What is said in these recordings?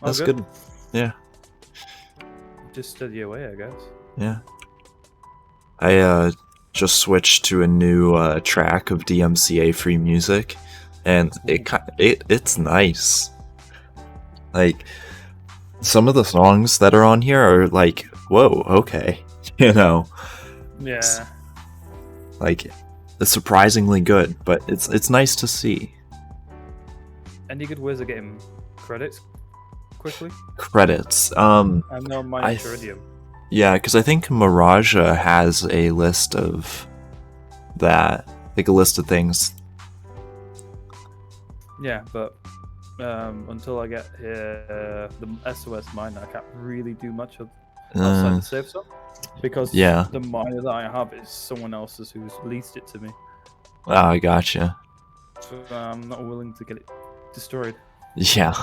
That's good. good. Yeah. Just study away, I guess. Yeah. I just switched to a new track of DMCA free music, and it's nice. Like, some of the songs that are on here are like, whoa, okay, you know, Yeah. like it's surprisingly good, but it's nice to see. Any good ways of getting credits quickly? Credits. I know mine I is Iridium. Yeah, because I think Miraja has a list of that, like a list of things. Yeah, but until I get the SOS miner, I can't really do much of outside the safe zone because Yeah. the miner that I have is someone else's who's leased it to me. Oh, I gotcha. So I'm not willing to get it destroyed. Yeah.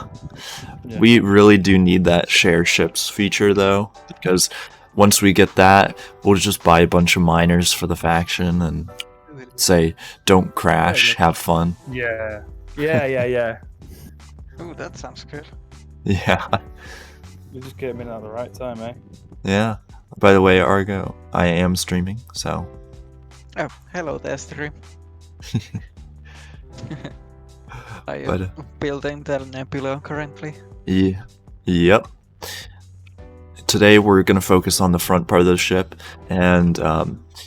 Yeah. We really do need that share ships feature though, because once we get that, we'll just buy a bunch of miners for the faction and say, don't crash, have fun. Yeah. Yeah. Ooh, that sounds good. Yeah. You just came in at the right time, eh? Yeah. By the way, Argo, I am streaming, so. Oh, hello there, stream. Are you But, building the Nebula currently? yeah. Yep. Today we're gonna focus on the front part of the ship, and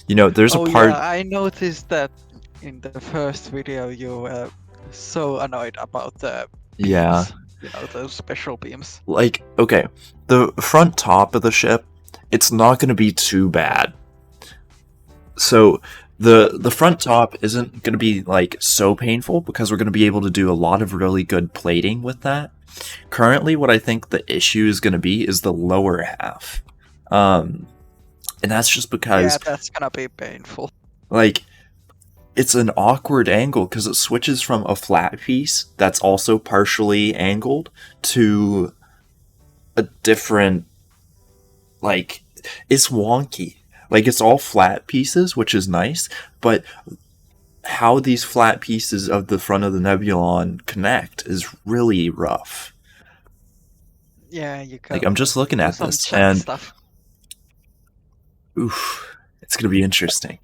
you know, there's a part. Yeah, I noticed that in the first video you were so annoyed about the beams. Yeah. You know, those special beams. Like, okay, the front top of the ship, it's not gonna be too bad. So the front top isn't gonna be like so painful because we're gonna be able to do a lot of really good plating with that. Currently, what I think the issue is going to be is the lower half. And that's just because... Yeah, that's going to be painful. Like, it's an awkward angle because it switches from a flat piece that's also partially angled to a different... Like, it's wonky. Like, it's all flat pieces, which is nice, but how these flat pieces of the front of the Nebulon connect is really rough. Yeah, you can. Like, I'm just looking at this, and stuff. Oof, it's gonna be interesting.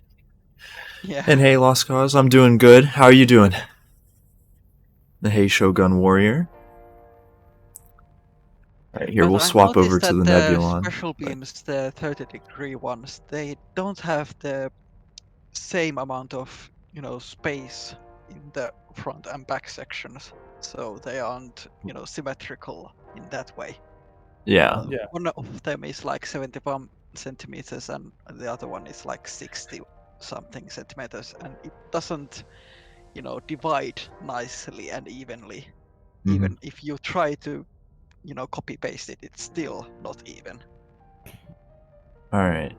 Yeah. And hey, Lost Cause, I'm doing good. How are you doing? The Hey Shogun Warrior. Alright, here, we'll swap over to the Nebulon. Special beams, the 30-degree ones, they don't have the same amount of, you know, space in the front and back sections, so they aren't, you know, symmetrical in that way. Yeah. One of them is like 71 centimeters and the other one is like 60 something centimeters, and it doesn't, you know, divide nicely and evenly. Even if you try to, you know, copy paste it, it's still not even. Alright.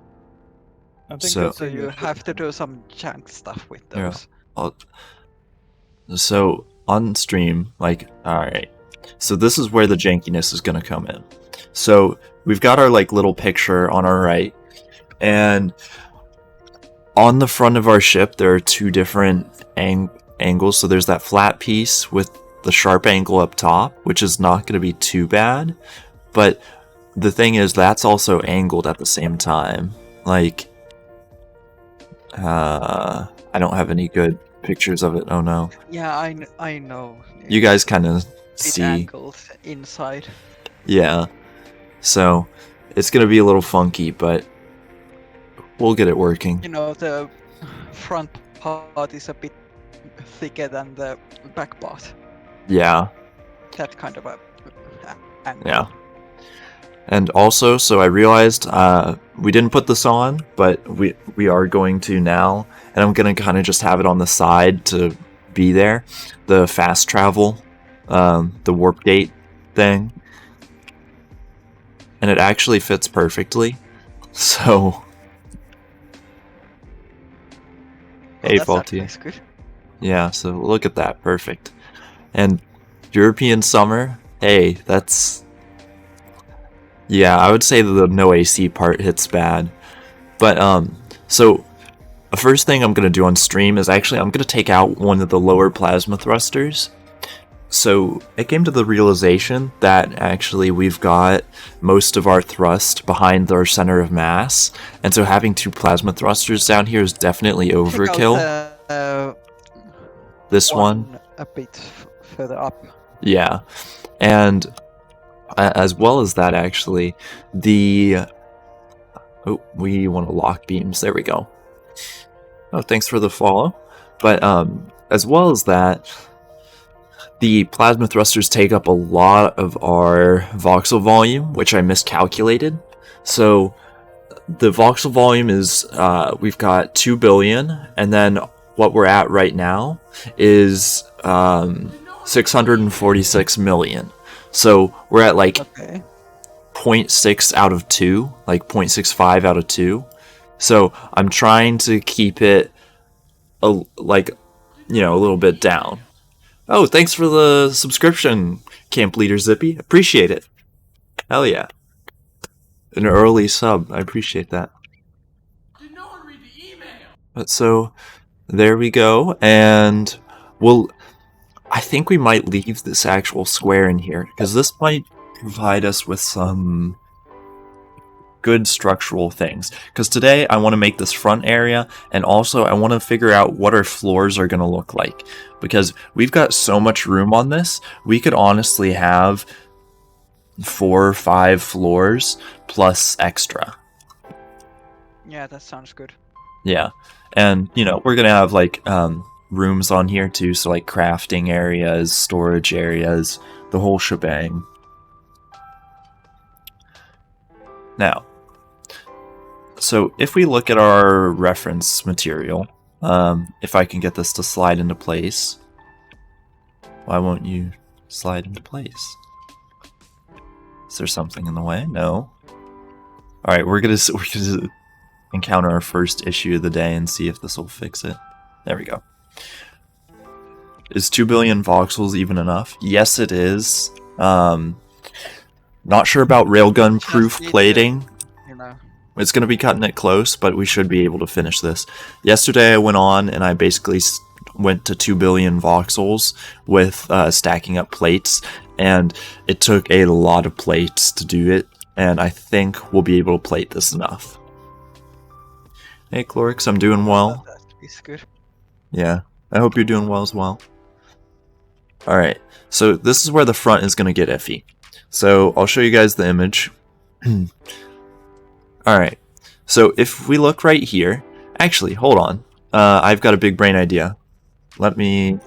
So you have to do some jank stuff with those. Yeah. So on stream, like, alright. So this is where the jankiness is gonna come in. So we've got our like little picture on our right, and on the front of our ship there are two different angles. So there's that flat piece with the sharp angle up top, which is not going to be too bad, but the thing is that's also angled at the same time. Like, I don't have any good pictures of it. Oh no. Yeah, I know. You guys kind of see. Angled inside. Yeah. So it's gonna be a little funky, but we'll get it working. You know, the front part is a bit thicker than the back part. Yeah. That kind of a angle. Yeah. And also, so I realized we didn't put this on, but we are going to now, and I'm gonna kind of just have it on the side to be there. The fast travel, the warp gate thing, and it actually fits perfectly. So, hey, Faulty. Yeah, so look at that, perfect. And European summer, hey, that's. Yeah, I would say the no AC part hits bad. But, so, the first thing I'm going to do on stream is actually I'm going to take out one of the lower plasma thrusters. So it came to the realization that actually we've got most of our thrust behind our center of mass, and so having 2 plasma thrusters down here is definitely Check out overkill. This one, a bit further up. yeah, and as well as that, actually, we want to lock beams. There we go. Oh, thanks for the follow. But as well as that, the plasma thrusters take up a lot of our voxel volume, which I miscalculated. So the voxel volume is, we've got 2 billion, and then what we're at right now is 646 million. So we're at like 0.6 out of 2, like 0.65 out of 2. So I'm trying to keep it a little bit down. Oh, thanks for the subscription, Camp Leader Zippy. Appreciate it. Hell yeah. An early sub. I appreciate that. Did no one read the email? But so, there we go. And I think we might leave this actual square in here, because this might provide us with some good structural things. Because today I want to make this front area, and also I want to figure out what our floors are going to look like. Because we've got so much room on this, we could honestly have 4 or 5 floors plus extra. Yeah, that sounds good. Yeah, and we're going to have like rooms on here too, so like crafting areas, storage areas, the whole shebang. Now, so if we look at our reference material, if I can get this to slide into place, why won't you slide into place? Is there something in the way? No. All right, we're gonna encounter our first issue of the day and see if this will fix it. There we go. Is 2 billion voxels even enough? Yes, it is. Not sure about railgun proof plating. It's going to be cutting it close, but we should be able to finish this. Yesterday I went on and I basically went to 2 billion voxels with stacking up plates, and it took a lot of plates to do it, and I think we'll be able to plate this enough. Hey Clorix, I'm doing well. That's good. Yeah, I hope you're doing well as well. Alright, so this is where the front is going to get iffy. So I'll show you guys the image. Alright, so if we look right here, actually, hold on. I've got a big brain idea. Let me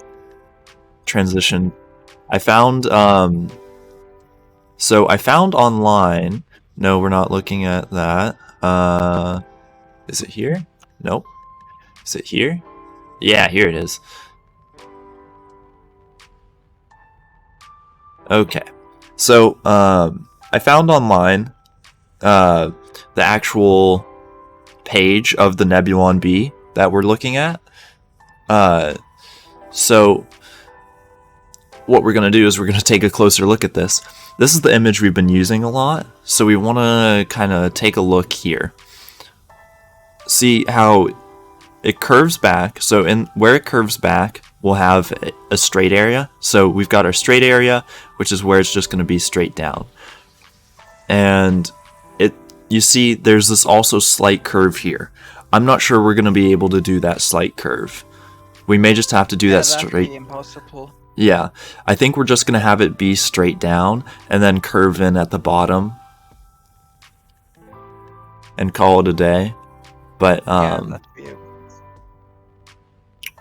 transition. I found online, no, we're not looking at that. Is it here? Nope. Is it here? Yeah, here it is. Okay. So, I found online the actual page of the Nebulon-B that we're looking at. So, what we're going to do is we're going to take a closer look at this. This is the image we've been using a lot, so we want to kind of take a look here. See how it curves back. So where it curves back, we'll have a straight area. So we've got our straight area, which is where it's just going to be straight down. And you see there's this also slight curve here. I'm not sure we're going to be able to do that slight curve. We may just have to do that straight. That'd be impossible. Yeah, I think we're just going to have it be straight down and then curve in at the bottom and call it a day. But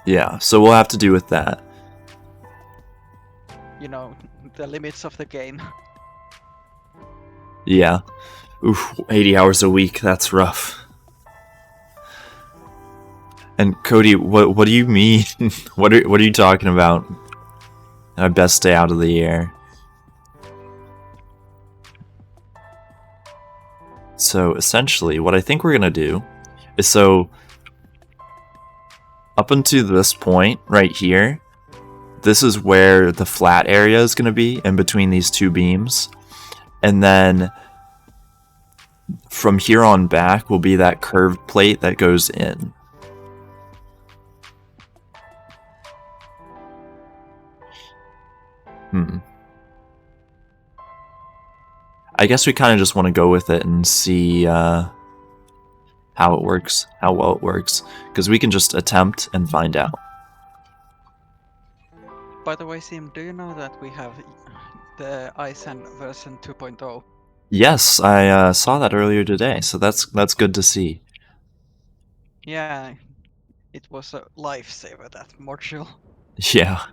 yeah, so we'll have to do with that. You know, the limits of the game. Yeah. Oof, 80 hours a week, that's rough. And Cody, what do you mean? what are you talking about? I best stay out of the air. So essentially, what I think we're gonna do is up until this point right here, this is where the flat area is gonna be in between these two beams, and then from here on back will be that curved plate that goes in. I guess we kind of just want to go with it and see how it works, how well it works, because we can just attempt and find out. By the way, Sim, do you know that we have the ISAN version 2.0? Yes, I saw that earlier today, so that's good to see. Yeah, it was a lifesaver, that module. Yeah,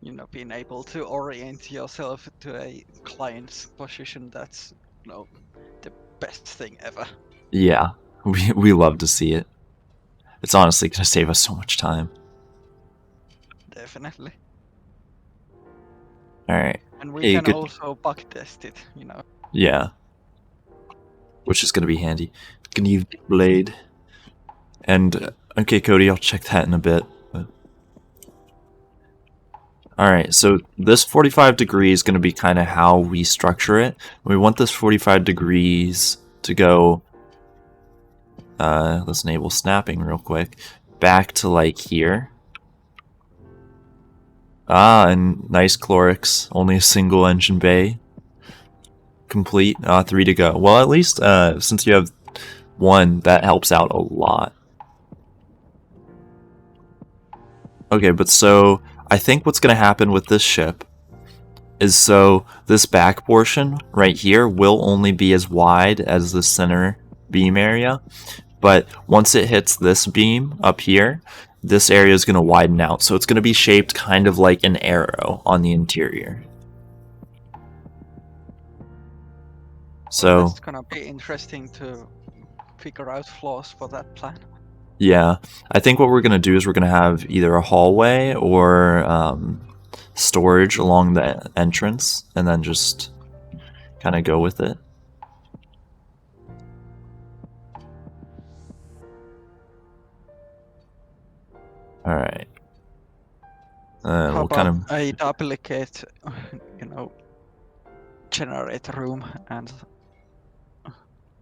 You know, being able to orient yourself to a client's position, that's, you know, the best thing ever. yeah, we love to see it. It's honestly gonna save us so much time. Definitely. All right. And we Hey, can good. also bug test it, you know. Yeah, which is gonna be handy. Gonna use blade. And okay, Cody, I'll check that in a bit. But... All right, so this 45 degrees is going to be kind of how we structure it. We want this 45 degrees to go, let's enable snapping real quick, back to like here. Ah, and nice Chlorix, only a single engine bay. Complete, 3 to go. Well, at least since you have 1, that helps out a lot. Okay, but so I think what's going to happen with this ship is so this back portion right here will only be as wide as the center beam area, but once it hits this beam up here, this area is going to widen out, so it's going to be shaped kind of like an arrow on the interior. So It's gonna be interesting to figure out flaws for that plan. yeah, I think what we're going to do is we're going to have either a hallway or storage along the entrance, and then just kind of go with it. Alright. How We'll kind about of... a duplicate, you know, generator room and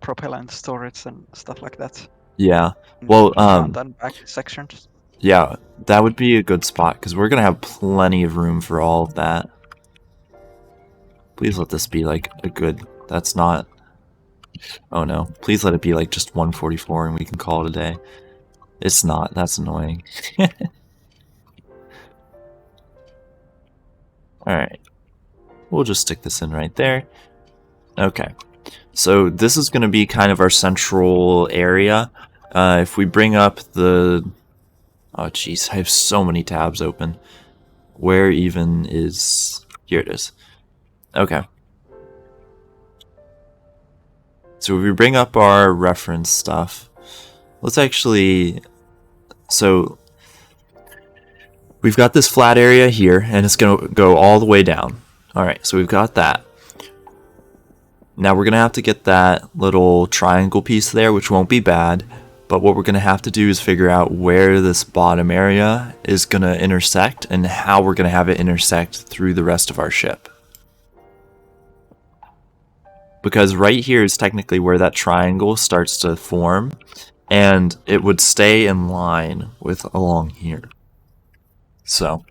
propellant storage and stuff like that? Yeah. In Well, front and back sections. yeah, that would be a good spot, because we're going to have plenty of room for all of that. Please let this be, like, a good... That's not... Oh, no. Please let it be, like, just 144 and we can call it a day. It's not. That's annoying. Alright. We'll just stick this in right there. Okay. So this is going to be kind of our central area. If we bring up the... Oh, jeez. I have so many tabs open. Where even is... Here it is. Okay. So if we bring up our reference stuff, let's actually... So we've got this flat area here, and it's going to go all the way down. Alright, so we've got that. Now we're going to have to get that little triangle piece there, which won't be bad. But what we're going to have to do is figure out where this bottom area is going to intersect and how we're going to have it intersect through the rest of our ship. Because right here is technically where that triangle starts to form, and it would stay in line with along here. So,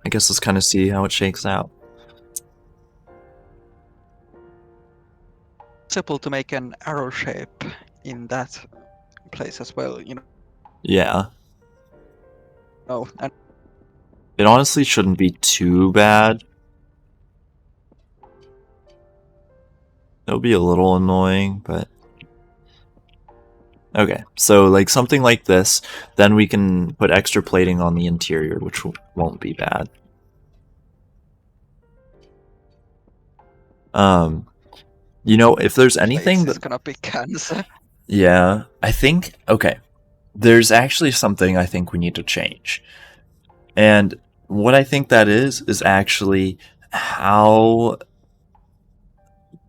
I guess let's kind of see how it shakes out. Possible to make an arrow shape in that place as well, you know. Yeah. Oh, and It honestly shouldn't be too bad. It'll be a little annoying, but... Okay, so like something like this, then we can put extra plating on the interior, which won't be bad. You know, if there's anything that's that... gonna be cancer. Yeah, I think... Okay, there's actually something I think we need to change. And what I think that is actually how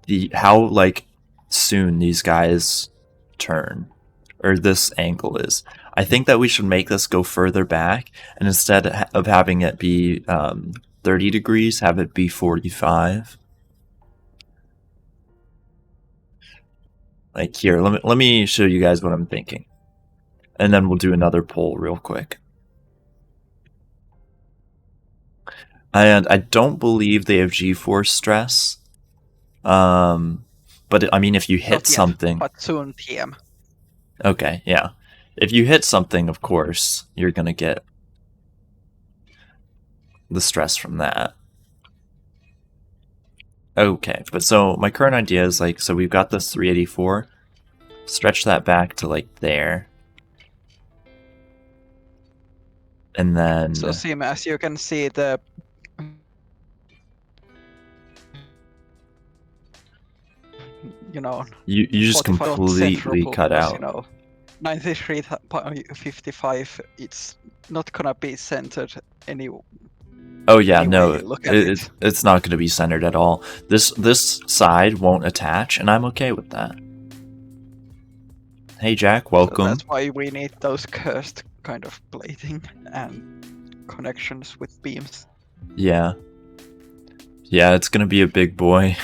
like soon these guys turn, or this angle is. I think that we should make this go further back, and instead of having it be 30 degrees, have it be 45. Like here, let me show you guys what I'm thinking, and then we'll do another poll real quick. And I don't believe they have G-force stress. But I mean, if you hit Not yet, something, but soon TM. okay, yeah. If you hit something, of course, you're gonna get the stress from that. Okay, but so my current idea is like, so we've got this 384. Stretch that back to like there. And then... So Sim, as you can see, the You just 45% completely rule cut was, out. 93.55. It's not gonna be centered any. Oh yeah, any way no, you look at it. it's not going to be centered at all. This side won't attach, and I'm okay with that. Hey Jack, So welcome. that's why we need those cursed kind of plating and connections with beams. Yeah. Yeah, it's going to be a big boy.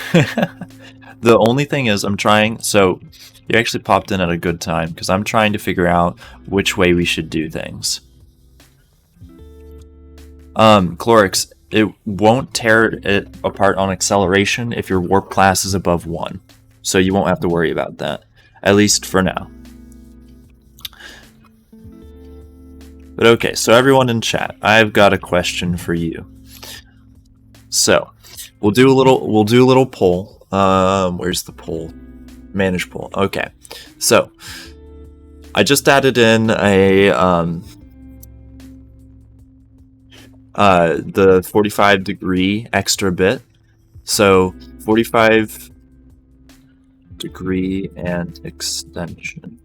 The only thing is I'm trying, so you actually popped in at a good time, because I'm trying to figure out which way we should do things. Chlorix, it won't tear it apart on acceleration if your warp class is above 1. So you won't have to worry about that. At least for now. But okay, so everyone in chat, I've got a question for you. So, we'll do a little poll. Where's the poll? Manage poll. Okay. So, I just added in a the 45 degree extra bit. So 45 degree and extension.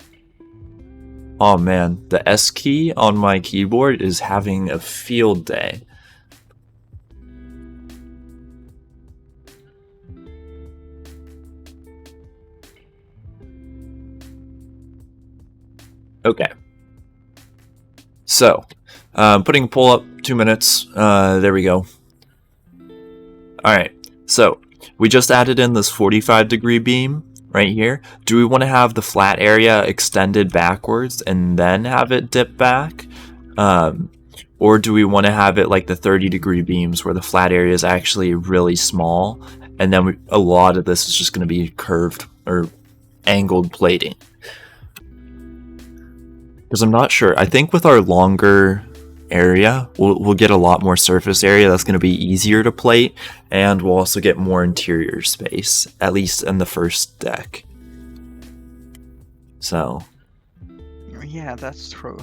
Oh man, the S key on my keyboard is having a field day. Okay. So, putting a poll up, 2 minutes. There we go. Alright, so we just added in this 45 degree beam right here. Do we want to have the flat area extended backwards and then have it dip back? Or do we want to have it like the 30 degree beams where the flat area is actually really small and then a lot of this is just going to be curved or angled plating? Because I'm not sure. I think with our longer area, we'll get a lot more surface area that's going to be easier to plate, and we'll also get more interior space, at least in the first deck. So, Yeah, that's true.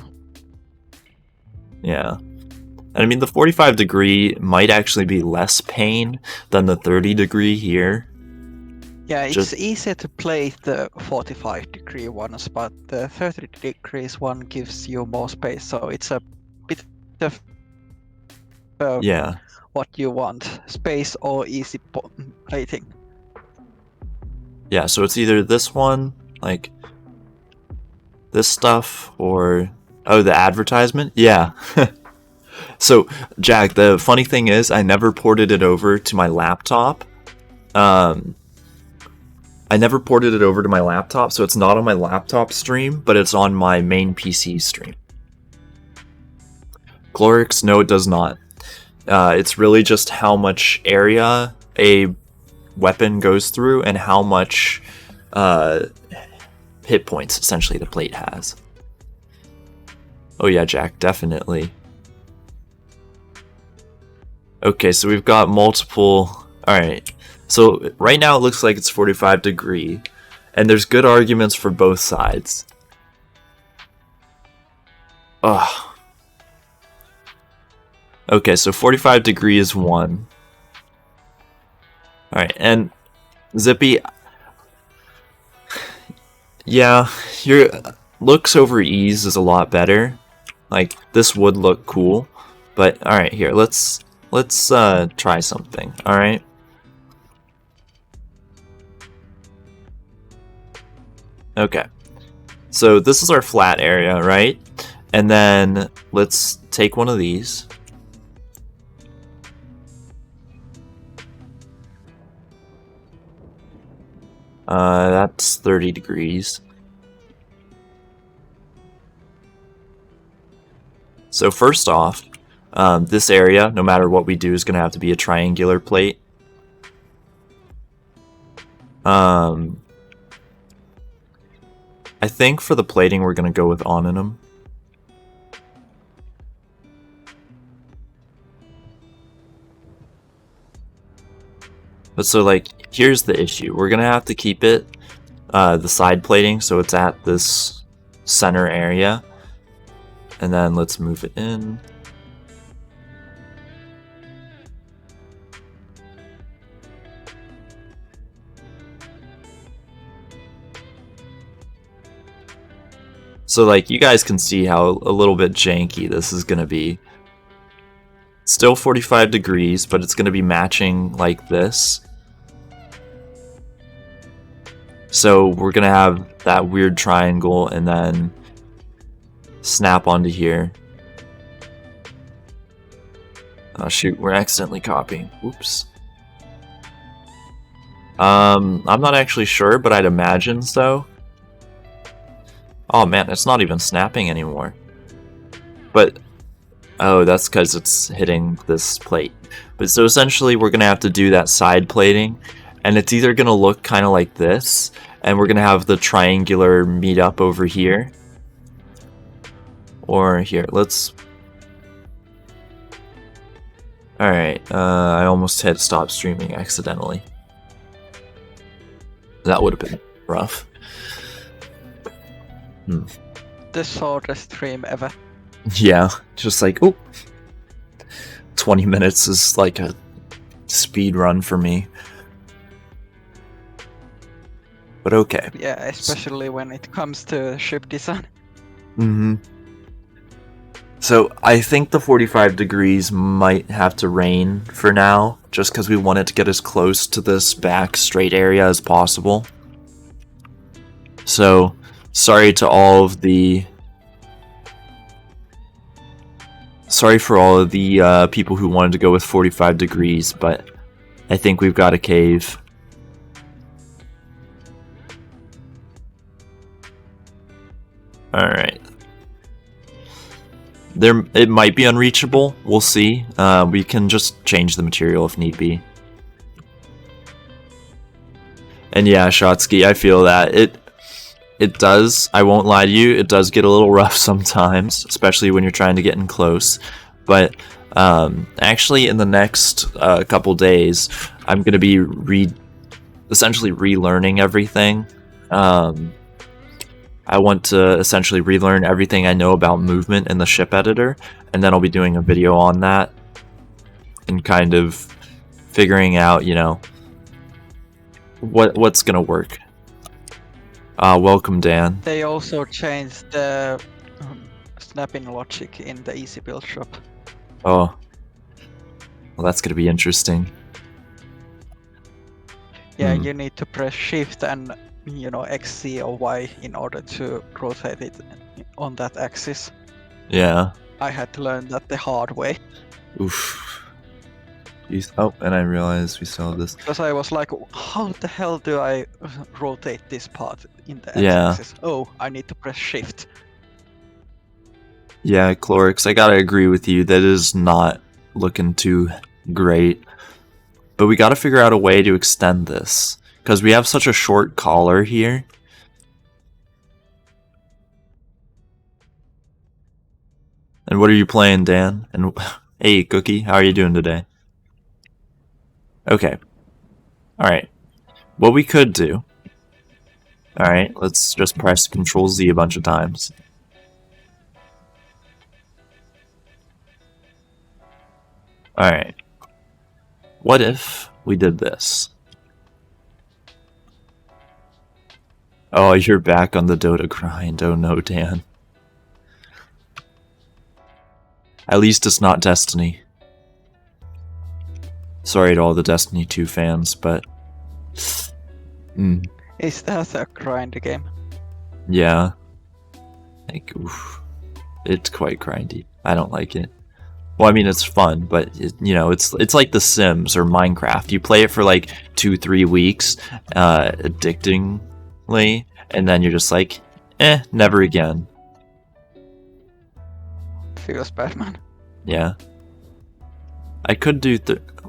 yeah. And I mean, the 45 degree might actually be less pain than the 30 degree here. Yeah, it's Just- easier to play the 45 degree ones, but the 30 degrees one gives you more space, so it's a bit of Yeah. what you want, space or easy plating. Yeah, so it's either this one, like this stuff, or... Oh, the advertisement? Yeah. So, Jack, the funny thing is, I never ported it over to my laptop. I never ported it over to my laptop, so it's not on my laptop stream, but it's on my main PC stream. Glorix, no, it does not. It's really just how much area a weapon goes through and how much hit points, essentially, the plate has. Oh yeah, Jack, definitely. Okay, so we've got multiple... Alright, so right now it looks like it's 45 degree, and there's good arguments for both sides. Ugh. Okay, so 45 degree is 1. Alright, and Zippy... Yeah, your looks over ease is a lot better. Like, this would look cool. But, alright, here, let's try something, alright? Okay. So this is our flat area, right? And then let's take one of these. That's 30 degrees. So first off, This area, no matter what we do, is going to have to be a triangular plate. I think for the plating, we're going to go with oninum. But so, like, here's the issue. We're going to have to keep it, the side plating, so it's at this center area. And then let's move it in. So, like, you guys can see how a little bit janky this is going to be. Still 45 degrees, but it's going to be matching like this. So we're going to have that weird triangle and then snap onto here. Oh shoot, we're accidentally copying. Oops. I'm not actually sure, but I'd imagine so. Oh man, it's not even snapping anymore. But, oh, that's because it's hitting this plate. But so essentially we're going to have to do that side plating. And it's either going to look kind of like this, and we're going to have the triangular meet up over here. Or here, let's... Alright, I almost hit stop streaming accidentally. That would have been rough. The shortest stream ever. Yeah, just like, oh. 20 minutes is like a speed run for me. But okay. Yeah, especially when it comes to ship design. So I think the 45 degrees might have to rain for now, just because we want it to get as close to this back straight area as possible. So, sorry for all of the people who wanted to go with 45 degrees, but I think we've got a cave. Alright. It might be unreachable, we'll see. We can just change the material if need be. And yeah, Shotsky, I feel that. It does, I won't lie to you, it does get a little rough sometimes, especially when you're trying to get in close. But actually in the next couple days, I'm going to be essentially relearning everything. I want to essentially relearn everything I know about movement in the ship editor, and then I'll be doing a video on that and kind of figuring out, you know, what's gonna work. Welcome, Dan. They also changed the snapping logic in the Easy Build shop. Oh, well, that's gonna be interesting. Yeah, you need to press shift and, you know, X, Z, or Y in order to rotate it on that axis. Yeah. I had to learn that the hard way. Oof. Oh, and I realized we still have this. Because I was like, how the hell do I rotate this part in the Yeah. axis? Oh, I need to press shift. Yeah, Clorix, I gotta agree with you. That is not looking too great. But we gotta figure out a way to extend this. Because we have such a short collar here. And what are you playing, Dan? And hey, Cookie, how are you doing today? Okay. Alright. What we could do... Alright, let's just press Control Z a bunch of times. Alright. What if we did this? Oh, you're back on the Dota grind. Oh no, Dan. At least it's not Destiny. Sorry to all the Destiny 2 fans, but... Is that a grind game? Yeah. Like, oof. It's quite grindy. I don't like it. Well, I mean, it's fun, but, you know, it's like The Sims or Minecraft. You play it for like 2-3 weeks, addictingly, and then you're just like, never again. Feels bad, man. Yeah. I could do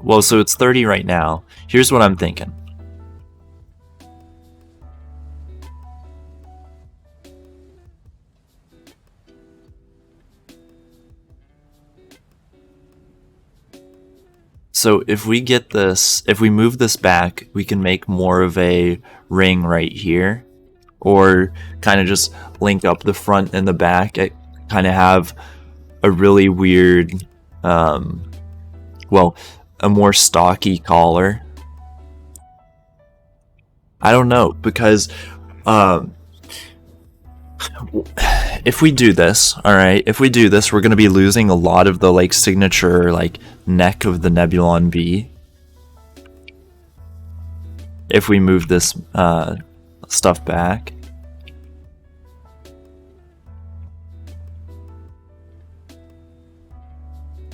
well, so it's 30 right now. Here's what I'm thinking. So if we get this, if we move this back, we can make more of a ring right here, or kind of just link up the front and the back. It kind of have a really weird, well, a more stocky collar. I don't know, because if we do this, all right, if we do this, we're going to be losing a lot of the like signature like neck of the Nebulon-B. If we move this stuff back.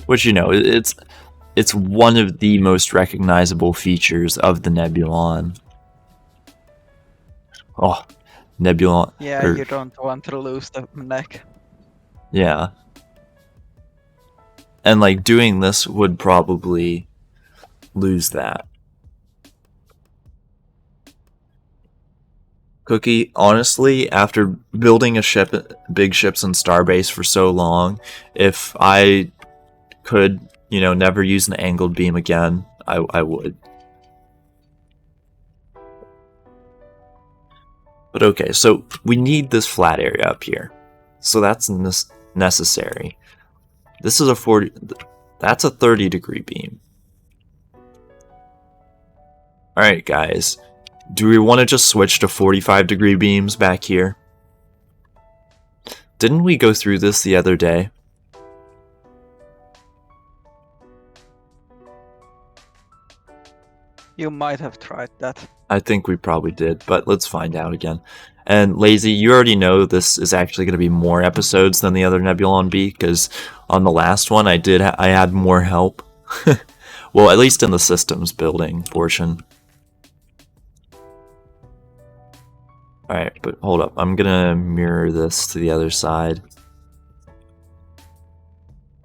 Which, you know, it's one of the most recognizable features of the Nebulon. Oh, Nebulon. Yeah, you don't want to lose the neck. Yeah. And like doing this would probably lose that. Cookie, honestly, after building a ship, big ships in Starbase for so long, if I could, you know, never use an angled beam again, I would. But okay, so we need this flat area up here. So that's necessary. This is a 40, that's a 30-degree beam. Alright guys, do we want to just switch to 45-degree beams back here? Didn't we go through this the other day? You might have tried that. I think we probably did, but let's find out again. And Lazy, you already know this is actually going to be more episodes than the other Nebulon-B, because on the last one I had more help. Well, at least in the systems building portion. Alright, but hold up. I'm gonna mirror this to the other side,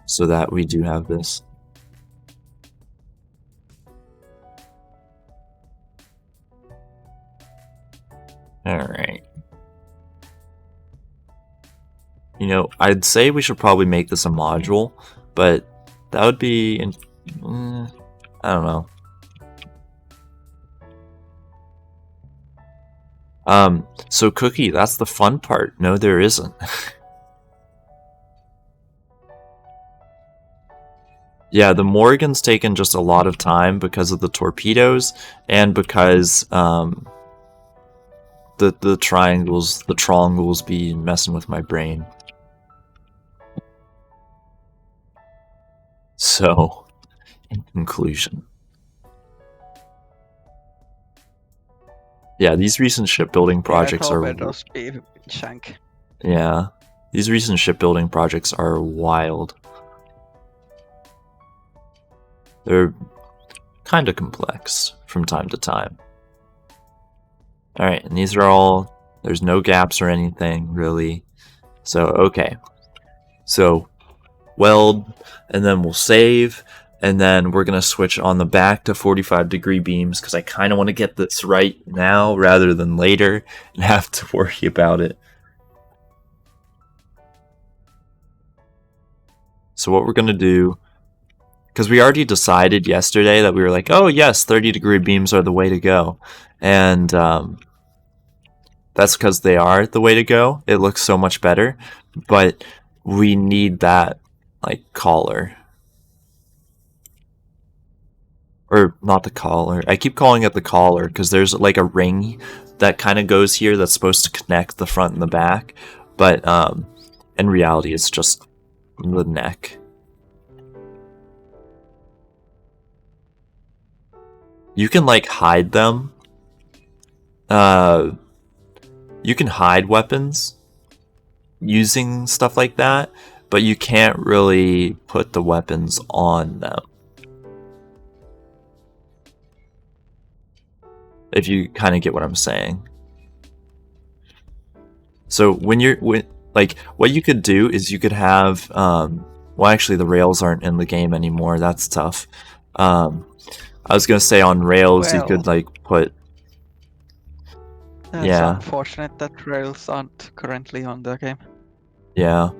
so that we do have this. Alright. You know, I'd say we should probably make this a module, but that would be... I don't know. So Cookie, that's the fun part. No, there isn't. Yeah, the Morrigan's taken just a lot of time because of the torpedoes, and because, the triangles be messing with my brain. So, in conclusion. Yeah, these recent shipbuilding projects are... Yeah, these recent shipbuilding projects are wild. They're kind of complex from time to time. Alright, and these are all... There's no gaps or anything, really. So, okay. So, weld, and then we'll save, and then we're going to switch on the back to 45-degree beams, because I kind of want to get this right now rather than later and have to worry about it. So what we're going to do, because we already decided yesterday that we were like, oh yes, 30-degree beams are the way to go. And that's because they are the way to go. It looks so much better, but we need that like collar. Or not the collar. I keep calling it the collar because there's like a ring that kind of goes here that's supposed to connect the front and the back. But in reality, it's just the neck. You can like hide them. You can hide weapons using stuff like that, but you can't really put the weapons on them. If you kind of get what I'm saying. So when you're like, what you could do is you could have Well, actually, the rails aren't in the game anymore. That's tough. I was gonna say on rails you could Well, like put. That's Yeah. unfortunate that rails aren't currently on the game. Yeah.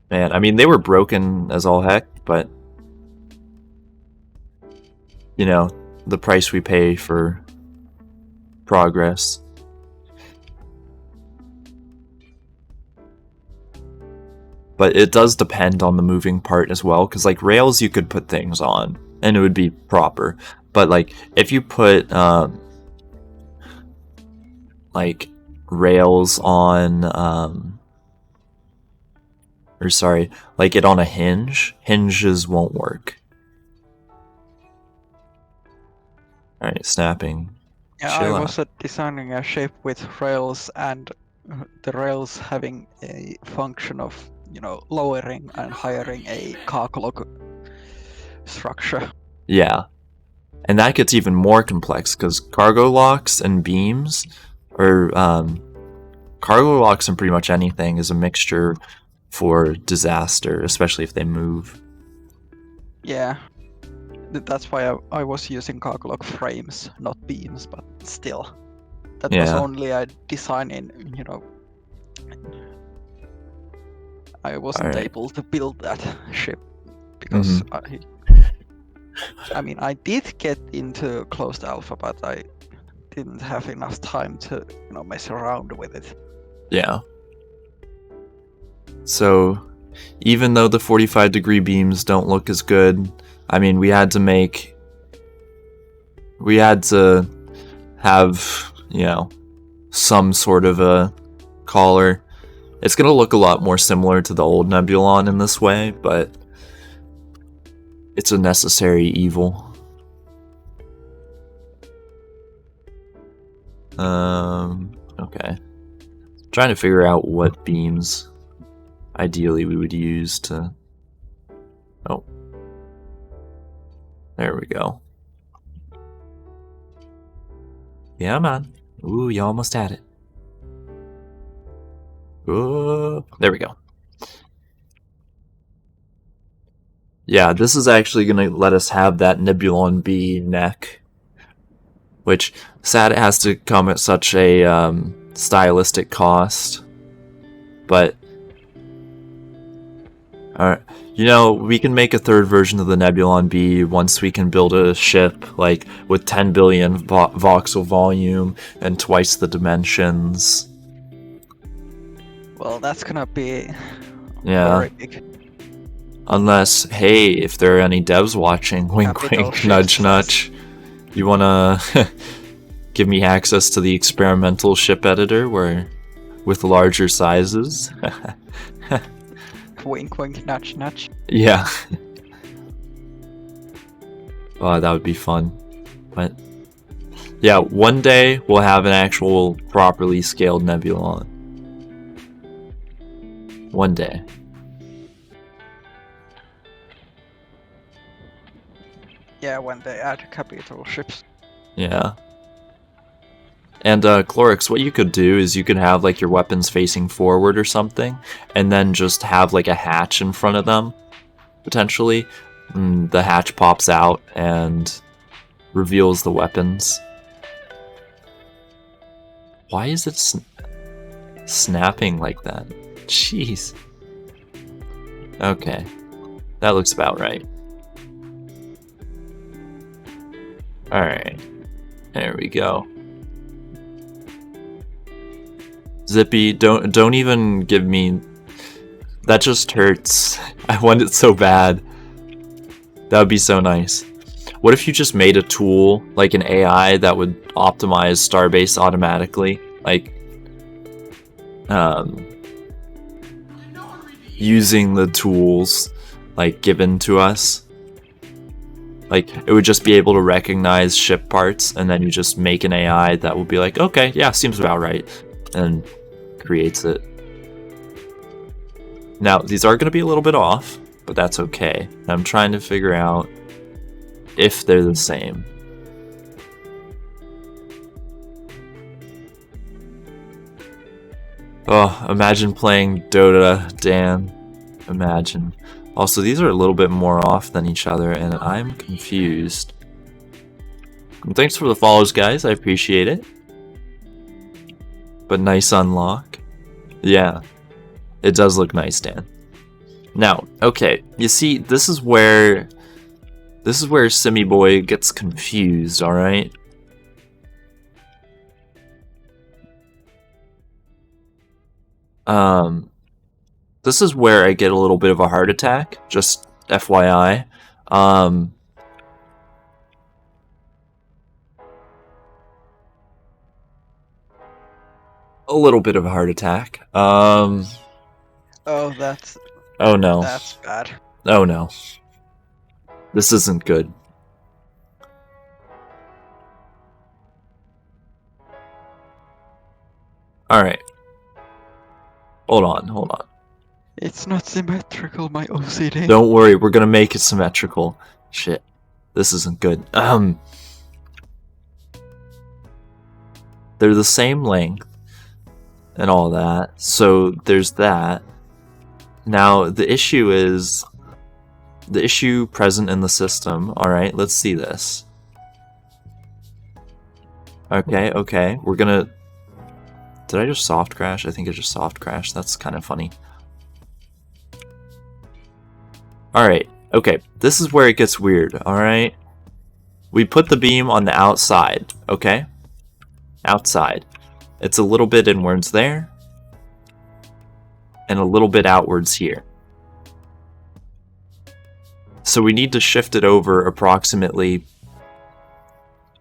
Man, I mean, they were broken as all heck, but you know, the price we pay for progress. But it does depend on the moving part as well, because like rails you could put things on and it would be proper. But like if you put like rails on or sorry, like it on a hinge, hinges won't work. Alright, snapping. Yeah, Chill I out. was designing a shape with rails and the rails having a function of, you know, lowering and hiring a cargo structure. Yeah. And that gets even more complex because cargo locks and beams, or cargo locks and pretty much anything, is a mixture for disaster, especially if they move. Yeah, that's why I was using cargo lock frames, not beams, but still. That was Yeah. only a design in, you know, I wasn't Alright. able to build that ship because I mean, I did get into closed alpha, but I didn't have enough time to, you know, mess around with it. Yeah. So, even though the 45-degree beams don't look as good, I mean, we had to have, you know, some sort of a collar. It's gonna look a lot more similar to the old Nebulon in this way, but it's a necessary evil. Okay. Trying to figure out what beams ideally we would use to... Oh. There we go. Yeah, man. Ooh, you almost had it. Ooh, there we go. Yeah, this is actually going to let us have that Nebulon-B neck. Which, sad it has to come at such a stylistic cost. But, you know, we can make a third version of the Nebulon-B once we can build a ship, like, with 10 billion voxel volume and twice the dimensions. Well, that's gonna be Yeah. very big. Unless, hey, if there are any devs watching, wink Capital wink, ship nudge size. nudge, you wanna give me access to the experimental ship editor where with larger sizes? Wink, wink, nudge, nudge. Yeah. Oh, that would be fun. But yeah, one day we'll have an actual properly scaled Nebulon. One day. Yeah, when they add capital ships. Yeah. And Chlorix, what you could do is you could have like your weapons facing forward or something, and then just have like a hatch in front of them, potentially. And the hatch pops out and reveals the weapons. Why is it snapping like that? Jeez. Okay. That looks about right. Alright. There we go. Zippy, don't even give me... That just hurts. I want it so bad. That would be so nice. What if you just made a tool, like an AI, that would optimize Starbase automatically? Like, using the tools, like, given to us. Like, it would just be able to recognize ship parts, and then you just make an AI that will be like, okay, yeah, seems about right, and creates it. Now, these are going to be a little bit off, but that's okay. I'm trying to figure out if they're the same. Oh, imagine playing Dota, Dan. Imagine. Also, these are a little bit more off than each other, and I'm confused. And thanks for the follows, guys. I appreciate it. But nice unlock. Yeah. It does look nice, Dan. Now, okay. You see, this is where Simmy Boy gets confused, alright? This is where I get a little bit of a heart attack, just FYI. A little bit of a heart attack. Oh, Oh no. that's bad. Oh no. This isn't good. Alright. Hold on. It's not symmetrical, my OCD. Don't worry, we're gonna make it symmetrical. Shit. This isn't good. They're the same length and all that, so there's that. Now, the issue is the issue present in the system. Alright, let's see this. Okay, we're gonna... Did I just soft crash? I think I just soft crashed. That's kind of funny. Alright, okay, this is where it gets weird, alright? We put the beam on the outside, okay? Outside. It's a little bit inwards there, and a little bit outwards here. So we need to shift it over approximately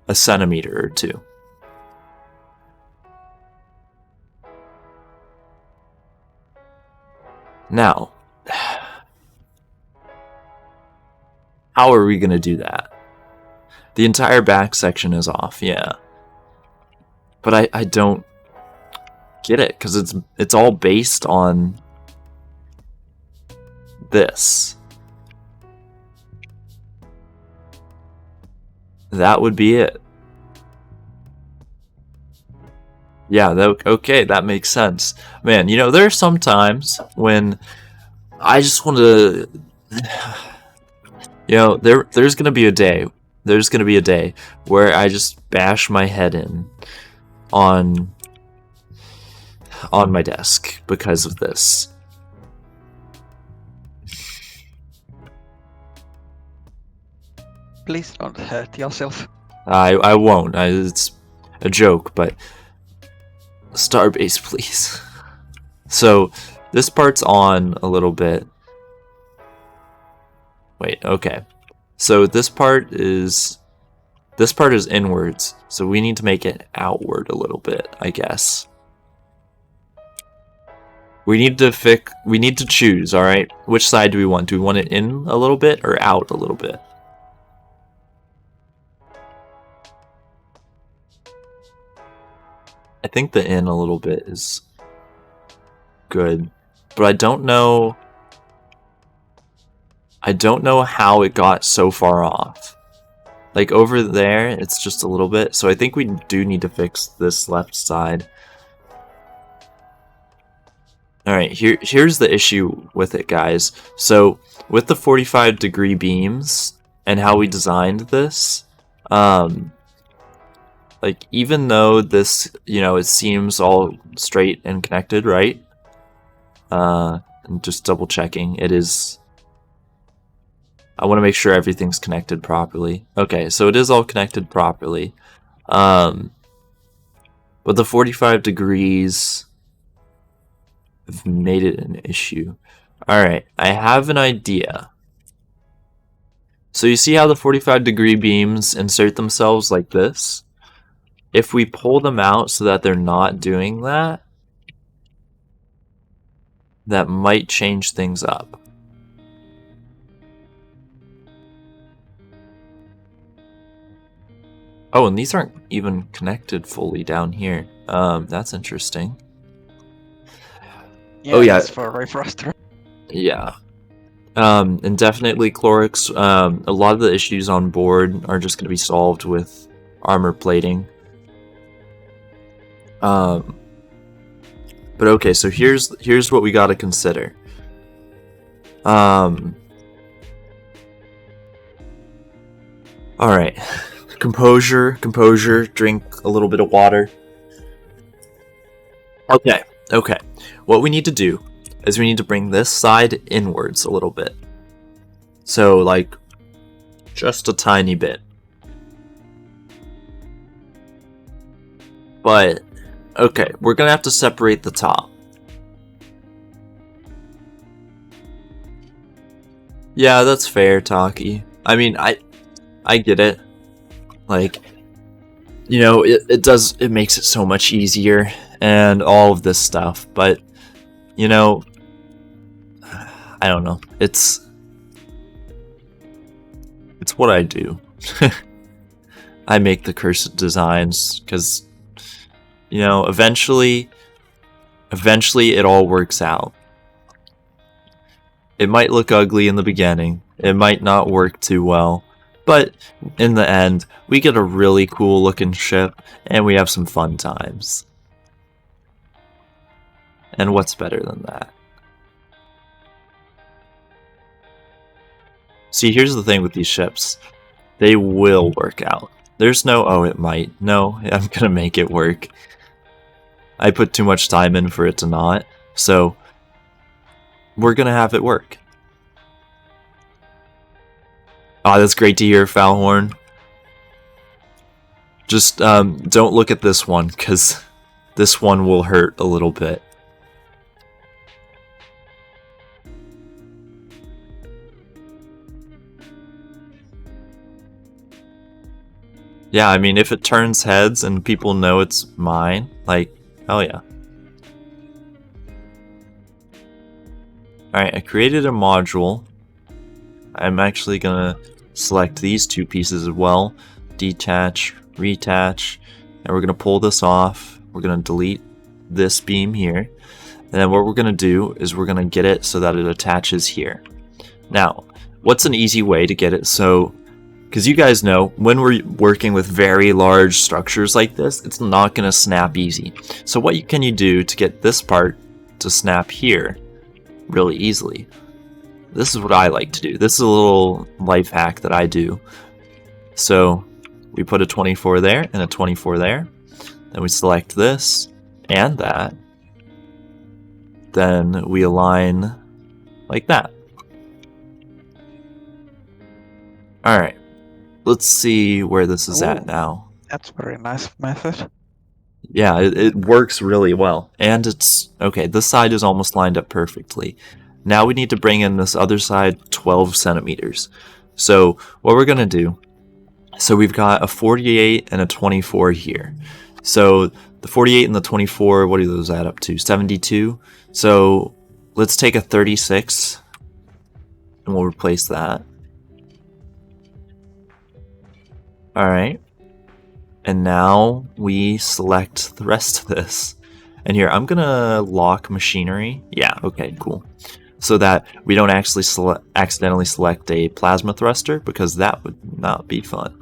a centimeter or two. Now, how are we going to do that? The entire back section is off, yeah. But I don't get it, because it's all based on this. That would be it. Yeah, okay, that makes sense. Man, you know, there are some times when I just want to... You know, there's gonna be a day. There's gonna be a day where I just bash my head in on my desk because of this. Please don't hurt yourself. I won't. It's a joke, but Starbase, please. So this part's on a little bit. Wait, okay. So this part is inwards, so we need to make it outward a little bit, I guess. We need to choose, alright? Which side do we want? Do we want it in a little bit or out a little bit? I think the in a little bit is good, but I don't know how it got so far off. Like over there, it's just a little bit, so I think we do need to fix this left side. Alright, here's the issue with it, guys. So, with the 45-degree beams, and how we designed this, like, even though this, you know, it seems all straight and connected, right? I'm just double checking, it is... I want to make sure everything's connected properly. Okay, so it is all connected properly. But the 45 degrees have made it an issue. Alright, I have an idea. So you see how the 45-degree beams insert themselves like this? If we pull them out so that they're not doing that, that might change things up. Oh, and these aren't even connected fully down here. That's interesting. Yeah, Oh, yeah. it's very frustrating. Yeah. And definitely Chlorix, a lot of the issues on board are just going to be solved with armor plating. But okay, so here's what we got to consider. All right. Composure, drink a little bit of water. Okay. What we need to do is we need to bring this side inwards a little bit. So, like, just a tiny bit. But, okay, we're gonna have to separate the top. Yeah, that's fair, Taki. I mean, I get it. Like, you know, it makes it so much easier and all of this stuff, but, you know, I don't know. It's what I do. I make the cursed designs because, you know, eventually it all works out. It might look ugly in the beginning. It might not work too well. But in the end, we get a really cool looking ship and we have some fun times. And what's better than that? See, here's the thing with these ships. They will work out. There's no, oh, it might. No, I'm gonna make it work. I put too much time in for it to not. So, we're gonna have it work. Ah, that's great to hear, Foulhorn. Just, don't look at this one, because this one will hurt a little bit. Yeah, I mean, if it turns heads and people know it's mine, like, hell yeah. Alright, I created a module. I'm actually gonna select these two pieces as well. Detach, retach, and we're gonna pull this off. We're gonna delete this beam here. And then what we're gonna do is we're gonna get it so that it attaches here. Now, what's an easy way to get it so... Because you guys know, when we're working with very large structures like this, it's not going to snap easy. So what can you do to get this part to snap here really easily? This is what I like to do. This is a little life hack that I do. So we put a 24 there and a 24 there. Then we select this and that. Then we align like that. Alright. Let's see where this is at now. That's a very nice method. Yeah, it works really well. And it's... Okay, this side is almost lined up perfectly. Now we need to bring in this other side 12 centimeters. So what we're going to do... So we've got a 48 and a 24 here. So the 48 and the 24, what do those add up to? 72. So let's take a 36 and we'll replace that. Alright, and now we select the rest of this. And here, I'm gonna lock machinery. Yeah, okay, cool. So that we don't actually accidentally select a plasma thruster, because that would not be fun.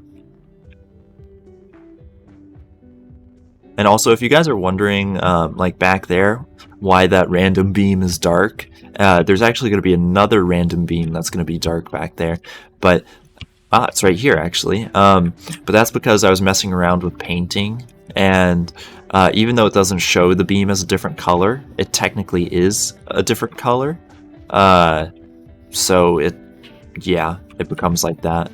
And also, if you guys are wondering, like back there, why that random beam is dark, there's actually going to be another random beam that's going to be dark back there. But... Ah, it's right here, actually. But that's because I was messing around with painting, and even though it doesn't show the beam as a different color, it technically is a different color. So it becomes like that.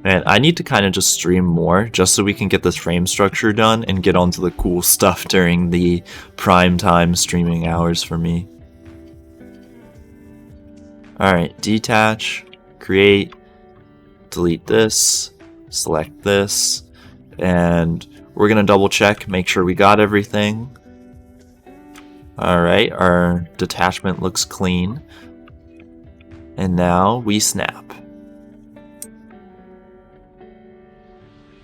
Man, I need to kind of just stream more, just so we can get this frame structure done and get onto the cool stuff during the prime time streaming hours for me. Alright, detach, create, delete this, select this, and we're going to double check, make sure we got everything. Alright, our detachment looks clean. And now we snap.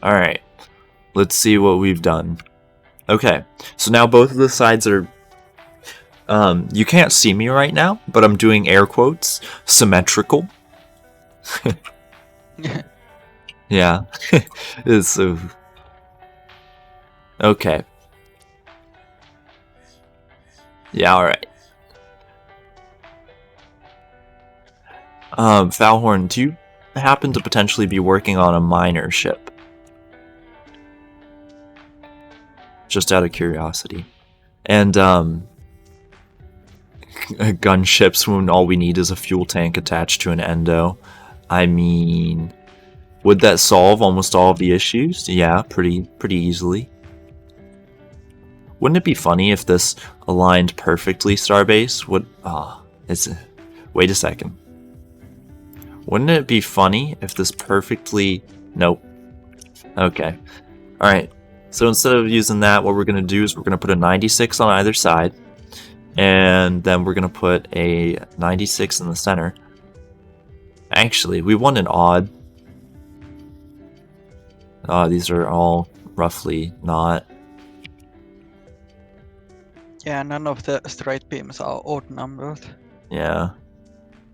Alright, let's see what we've done. Okay, so now both of the sides are... you can't see me right now, but I'm doing air quotes. Symmetrical. Yeah. Okay. Yeah, alright. Valhorn, do you happen to potentially be working on a miner ship? Just out of curiosity. And, gunships when all we need is a fuel tank attached to an endo. I mean, would that solve almost all of the issues? Yeah, pretty easily. Wouldn't it be funny if this aligned perfectly, Starbase? Wait a second. Wouldn't it be funny if this perfectly... Nope. Okay. Alright. So instead of using that, what we're going to do is we're going to put a 96 on either side. And then we're going to put a 96 in the center. Actually, we want an odd. These are all roughly not. Yeah, none of the straight beams are odd numbered. Yeah.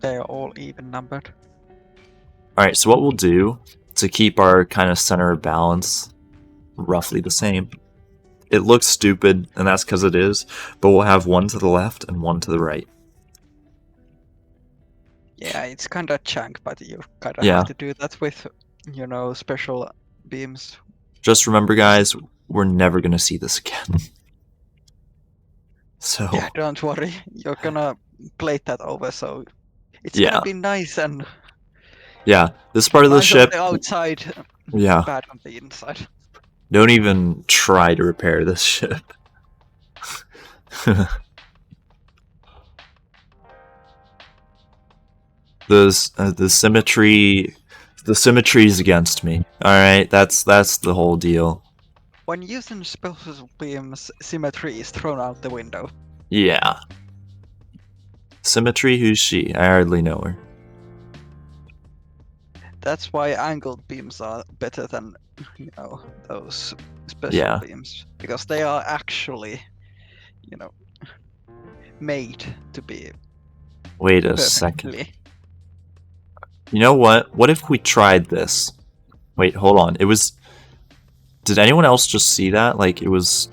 They are all even numbered. Alright, so what we'll do to keep our kind of center of balance roughly the same. It looks stupid, and that's because it is, but we'll have one to the left and one to the right. Yeah, it's kind of chunk, but you kind of Yeah. have to do that with, you know, special beams. Just remember, guys, we're never going to see this again. So, Yeah, don't worry. You're gonna plate that over, so it's Yeah. gonna be nice and yeah, this part of the nice ship, on the outside, yeah, bad on the inside. don't even try to repair this ship. The symmetry is against me. Alright, that's the whole deal. When using special beams, symmetry is thrown out the window. Yeah. Symmetry, who's she? I hardly know her. That's why angled beams are better than, you know, those special Yeah. beams. Because they are actually, you know, made to be Wait a second. perfectly. You know what? What if we tried this? Wait, hold on. It was... Did anyone else just see that? Like, it was...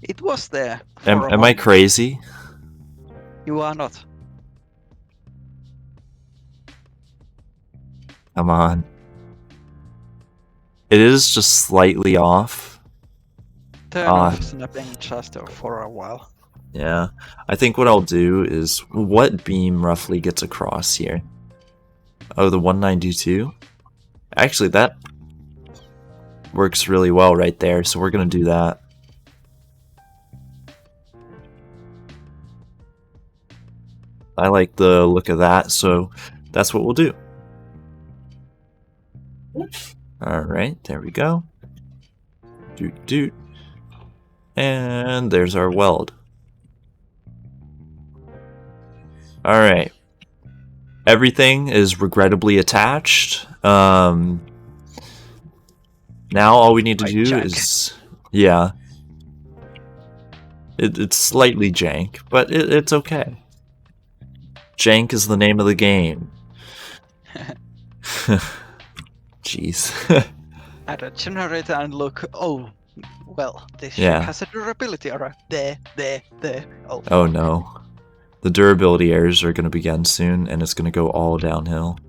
It was there. For a Am I moment. crazy? You are not. Come on. It is just slightly off. Turn off snapping just for a while. Yeah. I think what I'll do is... What beam roughly gets across here? Oh, the 192? Actually, that works really well right there, so we're gonna do that. I like the look of that, so that's what we'll do. Alright, there we go. Doot doot. And there's our weld. Alright. Everything is regrettably attached. Now all we need to do is... Yeah. It's slightly jank, but it's okay. Jank is the name of the game. Jeez. Add a generator and look. Oh, well, this Yeah. ship has a durability error. There. Oh, Oh no. The durability errors are going to begin soon, and it's going to go all downhill.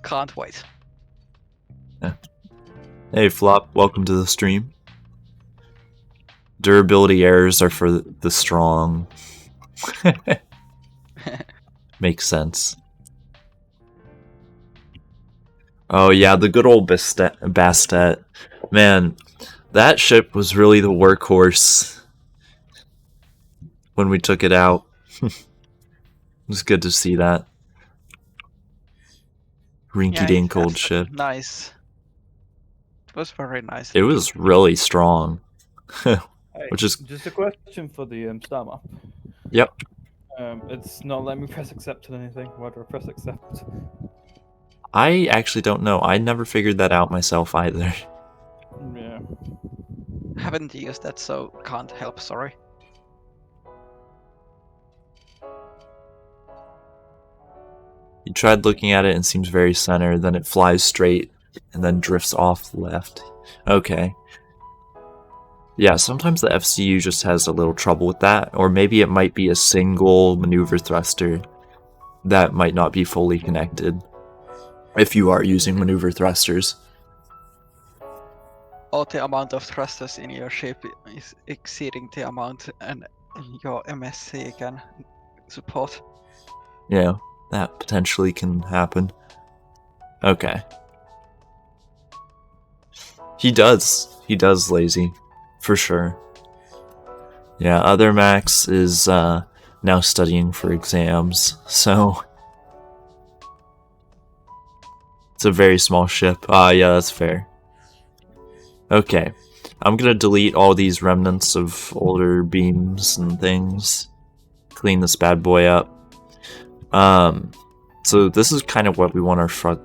can't wait. Hey Flop, welcome to the stream. Durability errors are for the strong. Makes sense. Oh yeah, the good old Bastet. Man, that ship was really the workhorse when we took it out. It was good to see that. Rinky-dink old ship. Nice. It was very nice. It was really strong. Hey, Which is... just a question for the star map. Yep. It's not letting me press accept on anything. Why do I press accept? I actually don't know. I never figured that out myself either. Yeah. Haven't used that, so can't help, sorry. You tried looking at it and seems very center, then it flies straight and then drifts off left. Okay. Yeah, sometimes the FCU just has a little trouble with that, or maybe it might be a single maneuver thruster that might not be fully connected if you are using maneuver thrusters. Or the amount of thrusters in your ship is exceeding the amount and your MSC can support. Yeah, that potentially can happen. Okay. He does lazy, for sure. Yeah, other Max is now studying for exams, so it's a very small ship. Yeah, that's fair. Okay, I'm gonna delete all these remnants of older beams and things. Clean this bad boy up. So this is kind of what we want our front.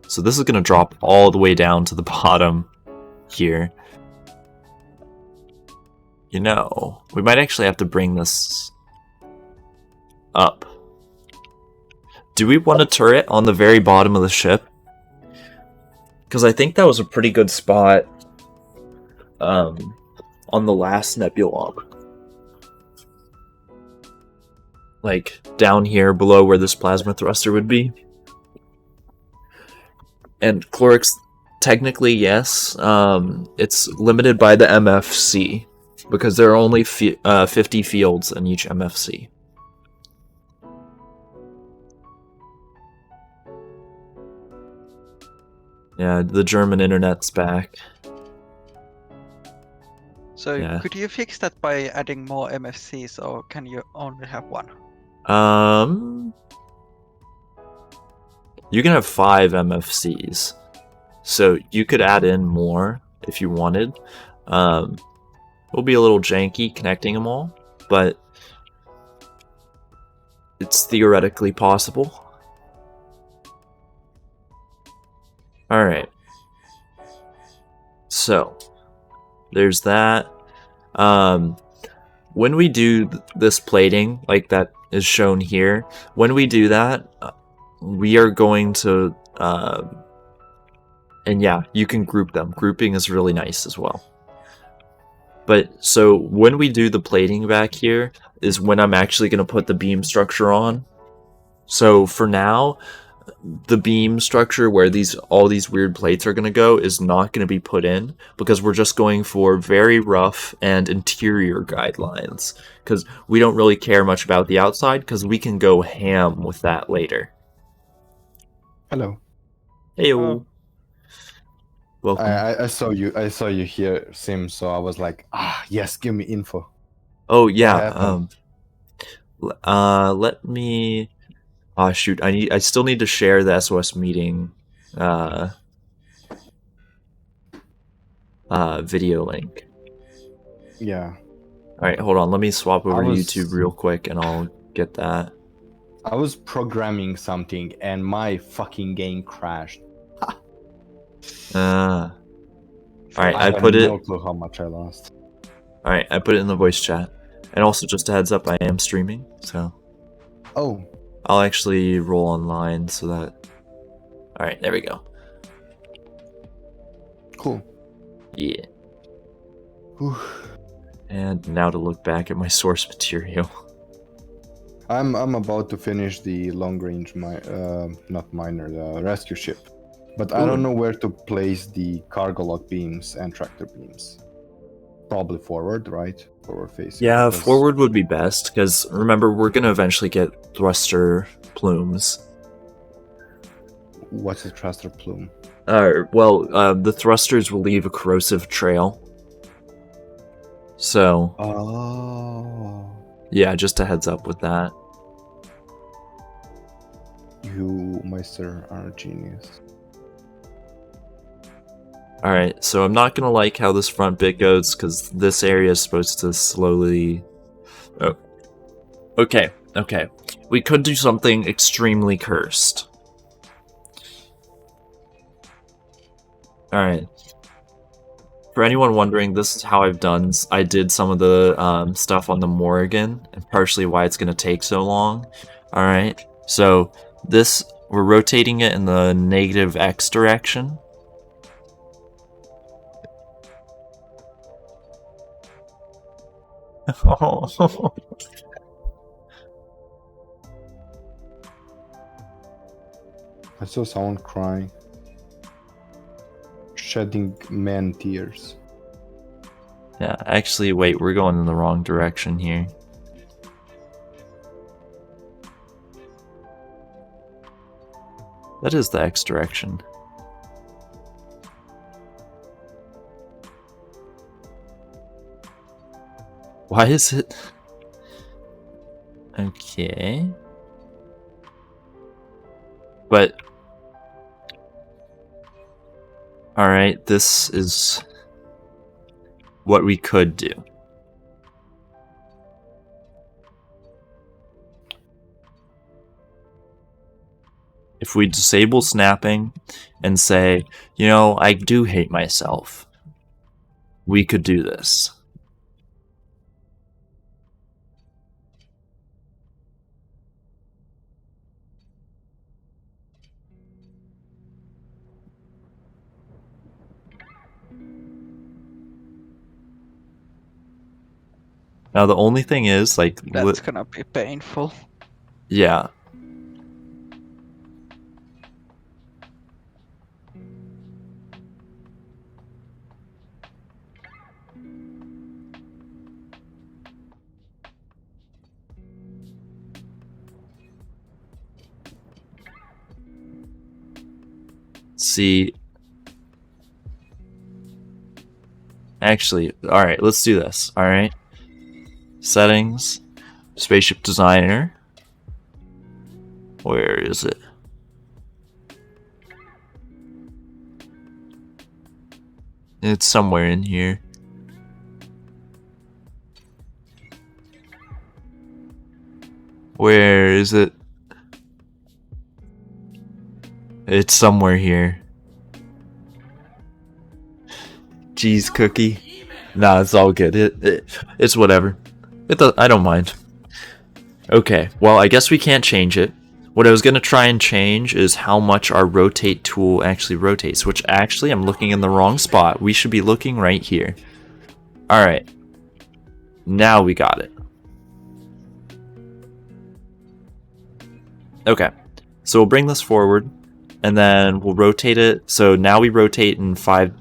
So this is gonna drop all the way down to the bottom here. You know, we might actually have to bring this up. Do we want a turret on the very bottom of the ship? Because I think that was a pretty good spot on the last Nebulon. Like, down here below where this plasma thruster would be. And Chlorix, technically, yes. It's limited by the MFC. Because there are only 50 fields in each MFC. Yeah, the German internet's back. So Yeah. could you fix that by adding more MFCs, or can you only have one? You can have 5 MFCs. So you could add in more if you wanted. It'll be a little janky connecting them all, but it's theoretically possible. Alright. So, there's that. When we do this plating, like that is shown here, when we do that, we are going to, and yeah, you can group them. Grouping is really nice as well. But, so, when we do the plating back here, is when I'm actually going to put the beam structure on. So, for now, the beam structure where all these weird plates are going to go is not going to be put in, because we're just going for very rough and interior guidelines. Because we don't really care much about the outside, because we can go ham with that later. Hello. Heyo. Welcome. I saw you here, Sim. So I was like, yes, give me info. Oh What yeah. happened? Let me. Oh shoot! I still need to share the SOS meeting, video link. Yeah. All right, hold on. Let me swap over to was- YouTube real quick, and I'll get that. I was programming something and my fucking game crashed. All right, I have put it. no clue how much I lost. All right, I put it in the voice chat, and also just a heads up, I am streaming, so Oh, I'll actually roll online so that. All right, there we go. cool. Yeah. Whew. And now to look back at my source material. I'm about to finish the long range not miner, the rescue ship. But I don't Ooh. know where to place the cargo lock beams and tractor beams. Probably forward, right? Forward facing. Yeah, because- forward would be best, because remember, we're going to eventually get thruster plumes. What's a thruster plume? The thrusters will leave a corrosive trail. So, Oh, yeah, just a heads up with that. you, Meister, are a genius. Alright, so I'm not gonna like how this front bit goes, because this area is supposed to slowly... Oh. Okay. We could do something extremely cursed. Alright. For anyone wondering, this is how I've done. I did some of the stuff on the Morrigan, and partially why it's gonna take so long. Alright, so this, we're rotating it in the negative X direction. Oh. I saw someone crying. Shedding man tears. Yeah, actually, wait, we're going in the wrong direction here. That is the X direction. Why is it? Okay. But... Alright, this is what we could do. If we disable snapping and say, you know, I do hate myself, we could do this. Now the only thing is, like, That's gonna be painful. yeah. See, actually, all right, let's do this. All right, settings, spaceship designer. Where is it? It's somewhere in here. Where is it? It's somewhere here. Jeez, cookie. Nah, it's all good. It's whatever. I don't mind. Okay, well, I guess we can't change it. What I was going to try and change is how much our rotate tool actually rotates, which actually I'm looking in the wrong spot. We should be looking right here. Alright. Now we got it. Okay, so we'll bring this forward, and then we'll rotate it. So now we rotate in 5-degree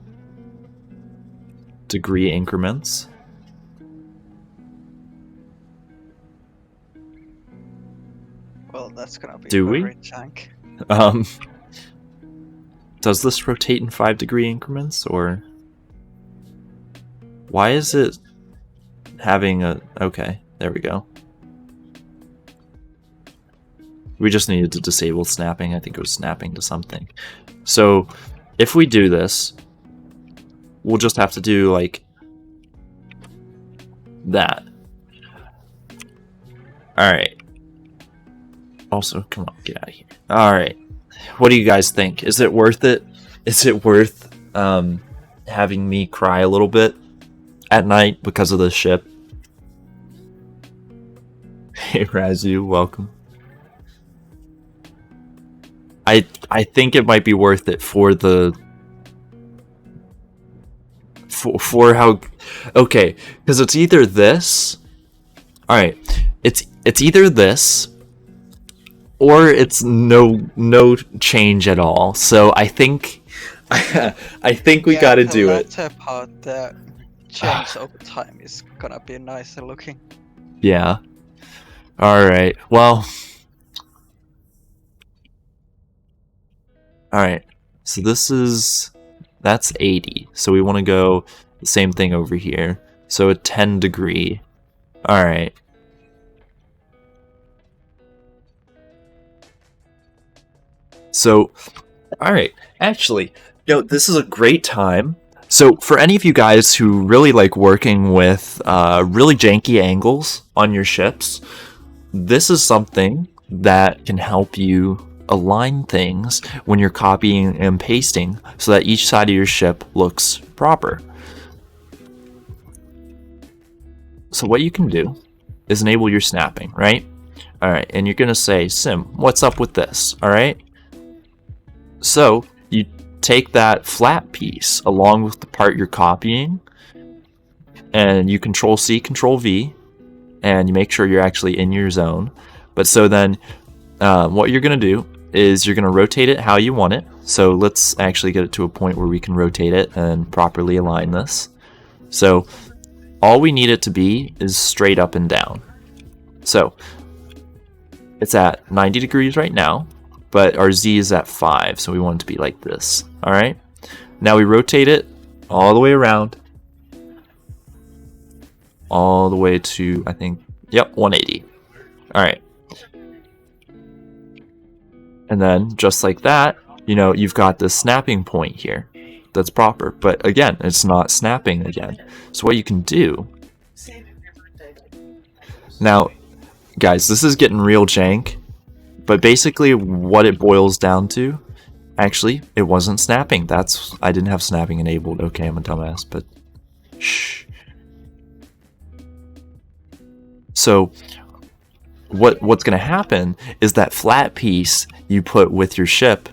increments. Well, that's gonna be Do we? very jank. Does this rotate in 5-degree increments, or why is it having a... Okay, there we go. We just needed to disable snapping. I think it was snapping to something. So if we do this, we'll just have to do like that. Alright. Also, come on, get out of here. Alright. What do you guys think? Is it worth it? Is it worth having me cry a little bit at night because of this ship? Hey Razu, welcome. I think it might be worth it for the for how... Okay, because it's either this... Alright, it's either this or it's no change at all. So I think I think we gotta do it. The latter part, the change over time is gonna be nicer looking. Yeah. Alright, well... Alright, so that's 80. So we want to go the same thing over here. So a 10-degree. Alright. So, alright. Actually, this is a great time. So for any of you guys who really like working with really janky angles on your ships, this is something that can help you align things when you're copying and pasting so that each side of your ship looks proper. So what you can do is enable your snapping, right? Alright, and you're gonna say, Sim, what's up with this? Alright? So you take that flat piece along with the part you're copying, and you Control-C, Control-V, and you make sure you're actually in your zone. But so then what you're going to do is you're going to rotate it how you want it. So let's actually get it to a point where we can rotate it and properly align this. So all we need it to be is straight up and down. So it's at 90 degrees right now, but our Z is at 5, so we want it to be like this. All right. Now we rotate it all the way around, all the way to, I think, yep, 180. All right. And then just like that, you know, you've got this snapping point here that's proper. But again, it's not snapping again. So what you can do now, guys, this is getting real jank, but basically what it boils down to, actually, it wasn't snapping. I didn't have snapping enabled. Okay, I'm a dumbass, but shh. So what's going to happen is that flat piece you put with your ship,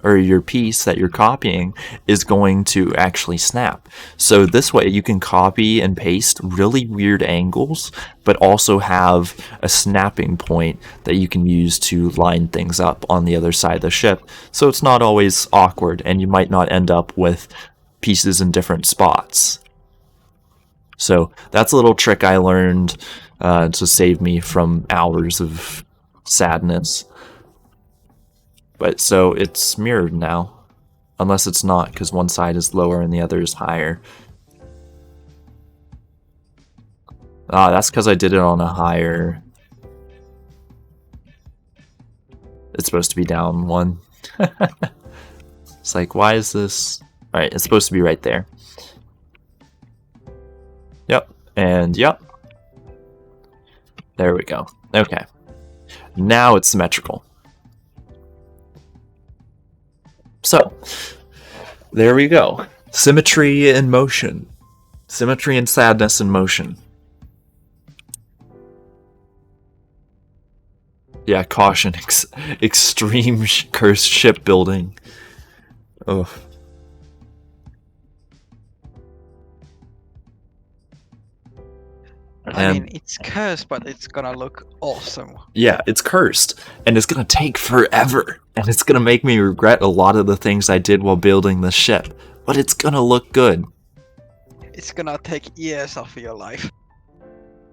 or your piece that you're copying, is going to actually snap. So this way you can copy and paste really weird angles, but also have a snapping point that you can use to line things up on the other side of the ship. So it's not always awkward, and you might not end up with pieces in different spots. So that's a little trick I learned to save me from hours of sadness. But so it's mirrored now, unless it's not, because one side is lower and the other is higher. Ah, that's because I did it on a higher. It's supposed to be down one. It's like, why is this? All right, it's supposed to be right there. Yep, and yep. There we go. Okay. Now it's symmetrical. So, there we go. Symmetry in motion. Symmetry and sadness in motion. Yeah, caution. Extreme cursed shipbuilding. Ugh. I mean, it's cursed, but it's gonna look awesome. Yeah, it's cursed, and it's gonna take forever, and it's gonna make me regret a lot of the things I did while building the ship, but it's gonna look good. It's gonna take years of your life.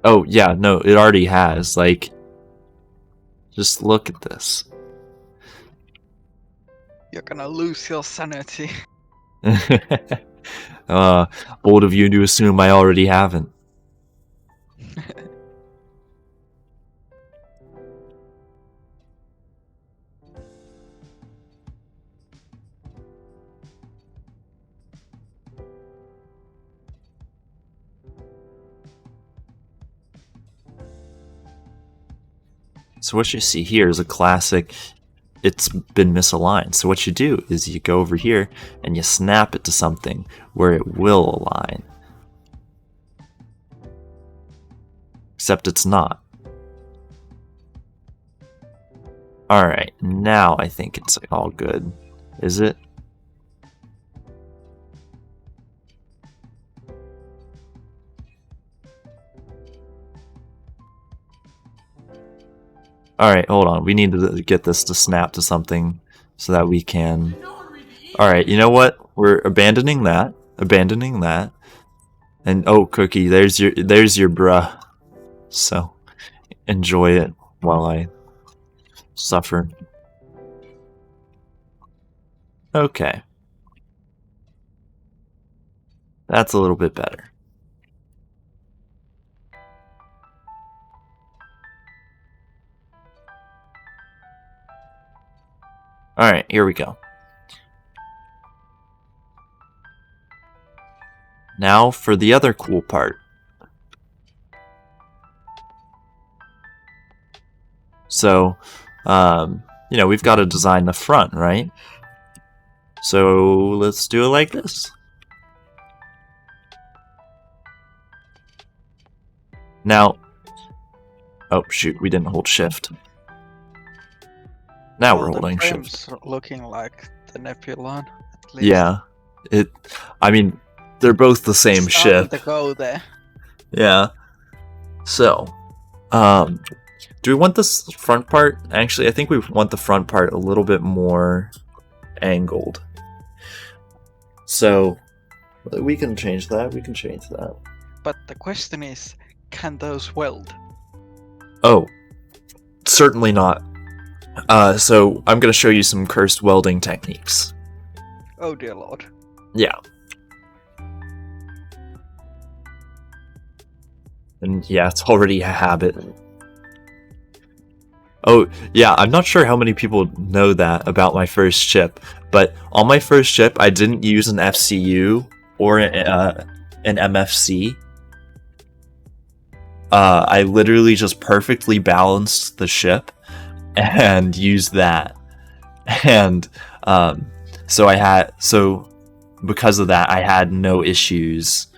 Oh, yeah, no, it already has. Like, just look at this. You're gonna lose your sanity. Bold of you to assume I already haven't. So what you see here is a classic, it's been misaligned. So what you do is you go over here and you snap it to something where it will align. Except it's not. Alright, now I think it's all good. Is it? Alright, hold on. We need to get this to snap to something so that we can... Alright, you know what? We're abandoning that. Abandoning that. And oh, Cookie, there's your bruh. So, enjoy it while I suffer. Okay. That's a little bit better. Alright, here we go. Now for the other cool part. So, you know, we've got to design the front, right? So let's do it like this. Now, oh shoot, we didn't hold shift. Now we're holding shift. Looking like the Nebulon, at least. Yeah, I mean, they're both the same It's ship. to go there. Yeah. So, Do we want this front part? Actually, I think we want the front part a little bit more angled. So we can change that. We can change that. But the question is, can those weld? Oh, certainly not. So I'm going to show you some cursed welding techniques. Oh dear lord. Yeah. And yeah, it's already a habit. Oh, yeah, I'm not sure how many people know that about my first chip, but on my first chip, I didn't use an FCU or an MFC. I literally just perfectly balanced the ship and used that. And so because of that, I had no issues.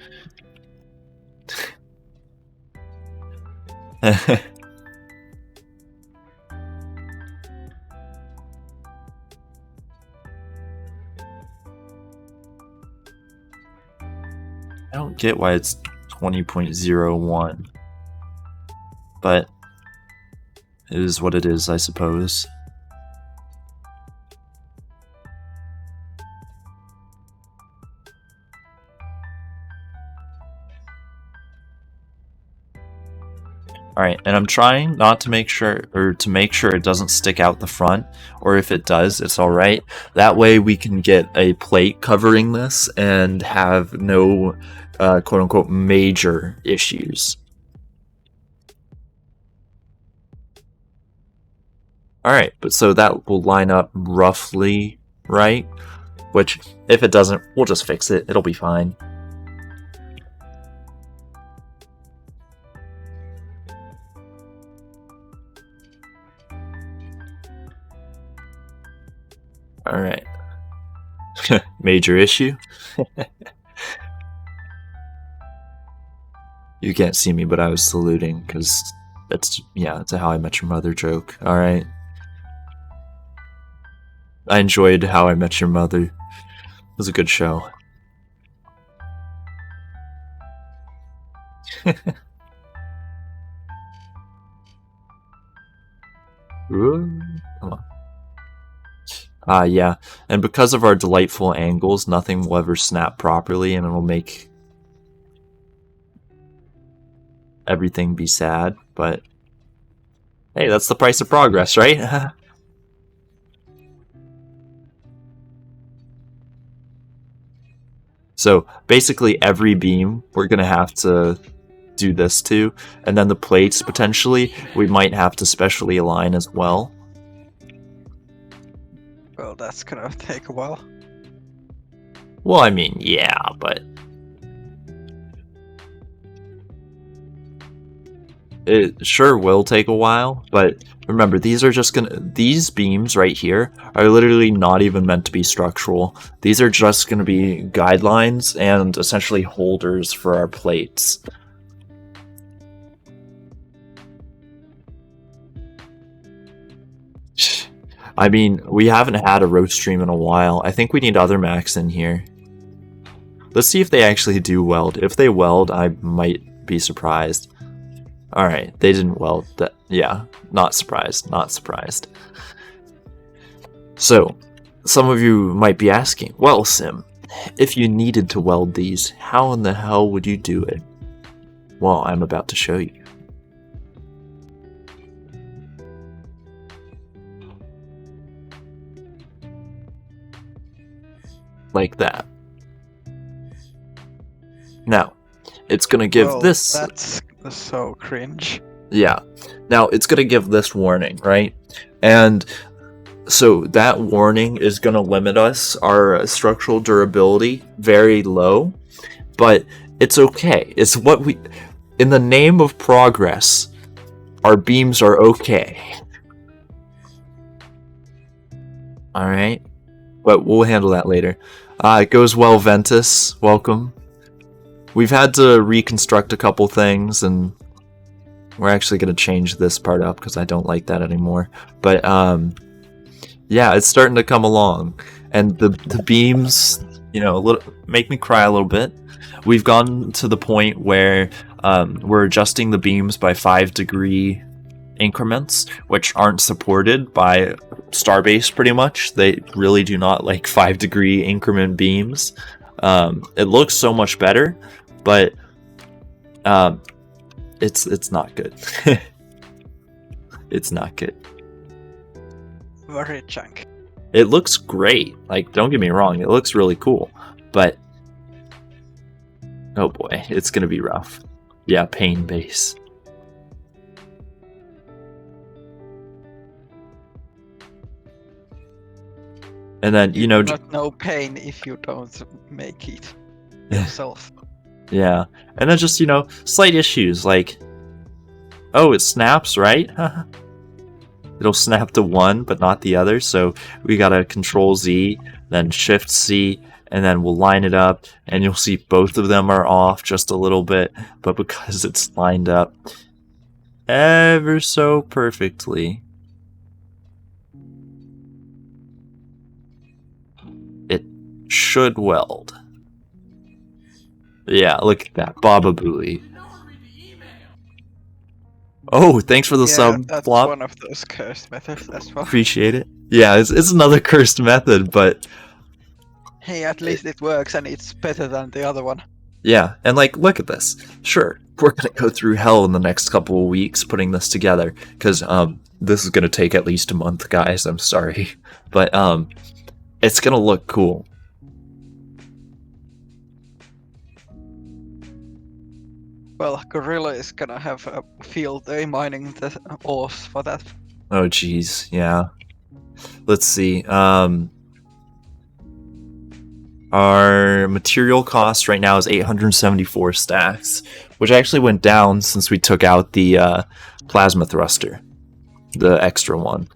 I don't get why it's 20.01, but it is what it is, I suppose. Alright, and I'm trying not to make sure, or to make sure it doesn't stick out the front, or if it does, it's alright. That way we can get a plate covering this and have no quote-unquote major issues. Alright, but so that will line up roughly right, which if it doesn't, we'll just fix it, it'll be fine. Alright. Major issue? You can't see me, but I was saluting, because that's, yeah, it's a How I Met Your Mother joke. Alright. I enjoyed How I Met Your Mother. It was a good show. Ooh, come on. Yeah, and because of our delightful angles, nothing will ever snap properly, and it'll make everything be sad, but hey, that's the price of progress, right? So basically every beam we're gonna have to do this to, and then the plates potentially we might have to specially align as well. Well, that's gonna take a while. Well, I mean, yeah, but it sure will take a while, but remember, these beams right here are literally not even meant to be structural. These are just gonna be guidelines and essentially holders for our plates. I mean, we haven't had a roast stream in a while. I think we need other Macs in here. Let's see if they actually do weld. If they weld, I might be surprised. Alright, they didn't weld. That, yeah, not surprised, not surprised. So, some of you might be asking, well, Sim, if you needed to weld these, how in the hell would you do it? Well, I'm about to show you. Like that. Now, it's gonna give Well, this... That's so cringe. Yeah. Now, it's gonna give this warning, right? And so that warning is gonna limit us, our structural durability, very low. But it's okay. It's what we... In the name of progress, our beams are okay. Alright? But we'll handle that later. It goes well, Ventus. Welcome. We've had to reconstruct a couple things, and we're actually going to change this part up because I don't like that anymore. But yeah, it's starting to come along. And the beams you know, make me cry a little bit. We've gotten to the point where we're adjusting the beams by 5-degree increments, which aren't supported by STARBASE pretty much. They really do not like 5-degree increment beams. It looks so much better, but it's not good. It's not good. Very chunky. It looks great. Like, don't get me wrong, it looks really cool, but oh boy, it's gonna be rough. Yeah, pain base. And then, you know, Not no pain if you don't make it yourself. yeah. And then just, you know, slight issues like, oh, it snaps, right? It'll snap to one, but not the other. So we gotta Control Z, then Shift C, and then we'll line it up, and you'll see both of them are off just a little bit, but because it's lined up ever so perfectly, it should weld. Yeah, look at that, Baba Booey. Did no one read the email? Oh, thanks for the Yeah, sub, that's Flop. one of those cursed methods as well. Appreciate it. Yeah, it's another cursed method, but Hey, at least it works and it's better than the other one. yeah, and like, look at this. Sure, we're gonna go through hell in the next couple of weeks putting this together, because this is gonna take at least a month, guys. I'm sorry, but it's gonna look cool. Well, Gorilla is gonna have a field day mining the ores for that. Oh, jeez, yeah. Let's see. Our material cost right now is 874 stacks, which actually went down since we took out the plasma thruster, the extra one.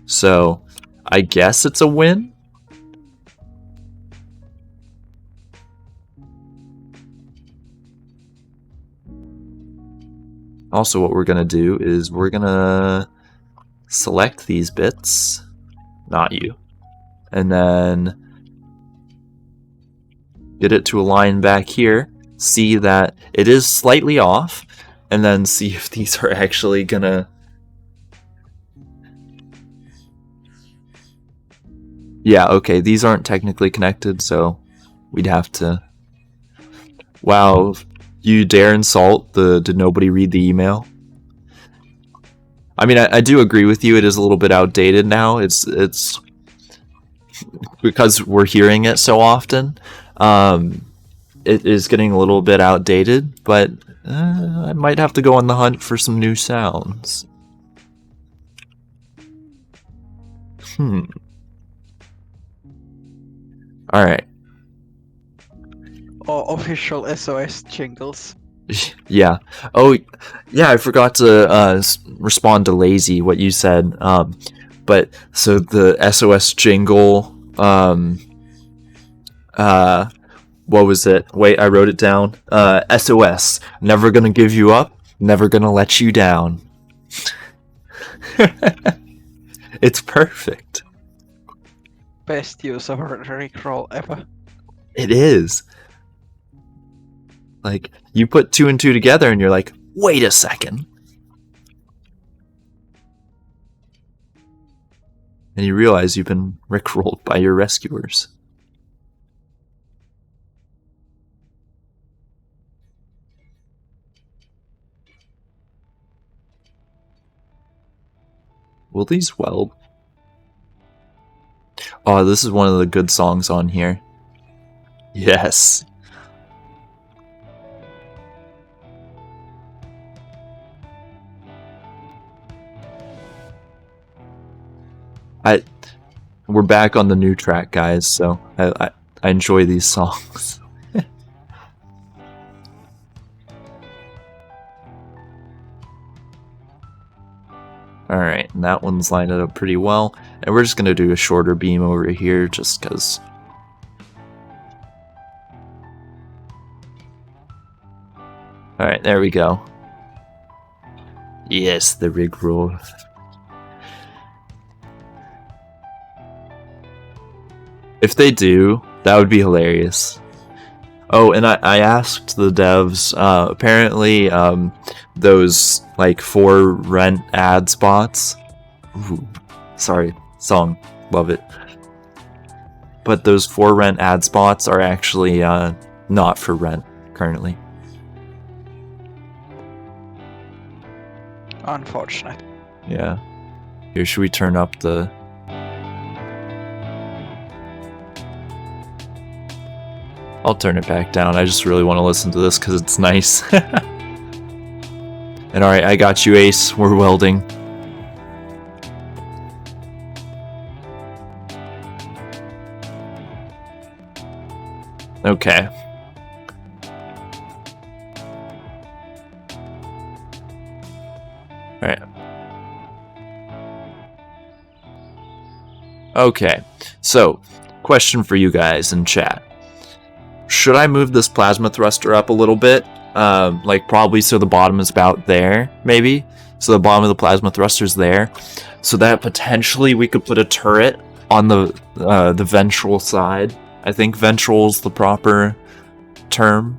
So, I guess it's a win. Also, what we're gonna do is we're gonna select these bits, not you, and then get it to align back here, see that it is slightly off, and then see if these are actually gonna... Yeah, okay, these aren't technically connected, so we'd have to... Wow, you dare insult the did nobody read the email? I mean, I do agree with you, it is a little bit outdated now. It's because we're hearing it so often. It is getting a little bit outdated, but I might have to go on the hunt for some new sounds. Alright. Or official SOS jingles. Yeah. Oh, yeah, I forgot to respond to Lazy, what you said. But, so the SOS jingle, what was it? Wait, I wrote it down. SOS, never gonna give you up, never gonna let you down. It's perfect. Best use of Rickroll ever. It is. Like, you put 2 and 2 together and you're like, wait a second. And you realize you've been rickrolled by your rescuers. Will these weld? Oh, this is one of the good songs on here. Yes. We're back on the new track, guys, so I enjoy these songs. Alright, and that one's lined up pretty well. And we're just going to do a shorter beam over here, just because. Alright, there we go. Yes, the rig roll. If they do, that would be hilarious. Oh, and I asked the devs, apparently those like 4 rent ad spots. Ooh, sorry, song, love it. But those 4 rent ad spots are actually not for rent currently. Unfortunate. Yeah. Here, should we turn up the... I'll turn it back down. I just really want to listen to this because it's nice. And alright, I got you, Ace. We're welding. Okay. Alright. Okay. So, question for you guys in chat. Should I move this plasma thruster up a little bit? Like probably so the bottom is about there, maybe? So the bottom of the plasma thruster is there. So that potentially we could put a turret on the ventral side. I think ventral is the proper term.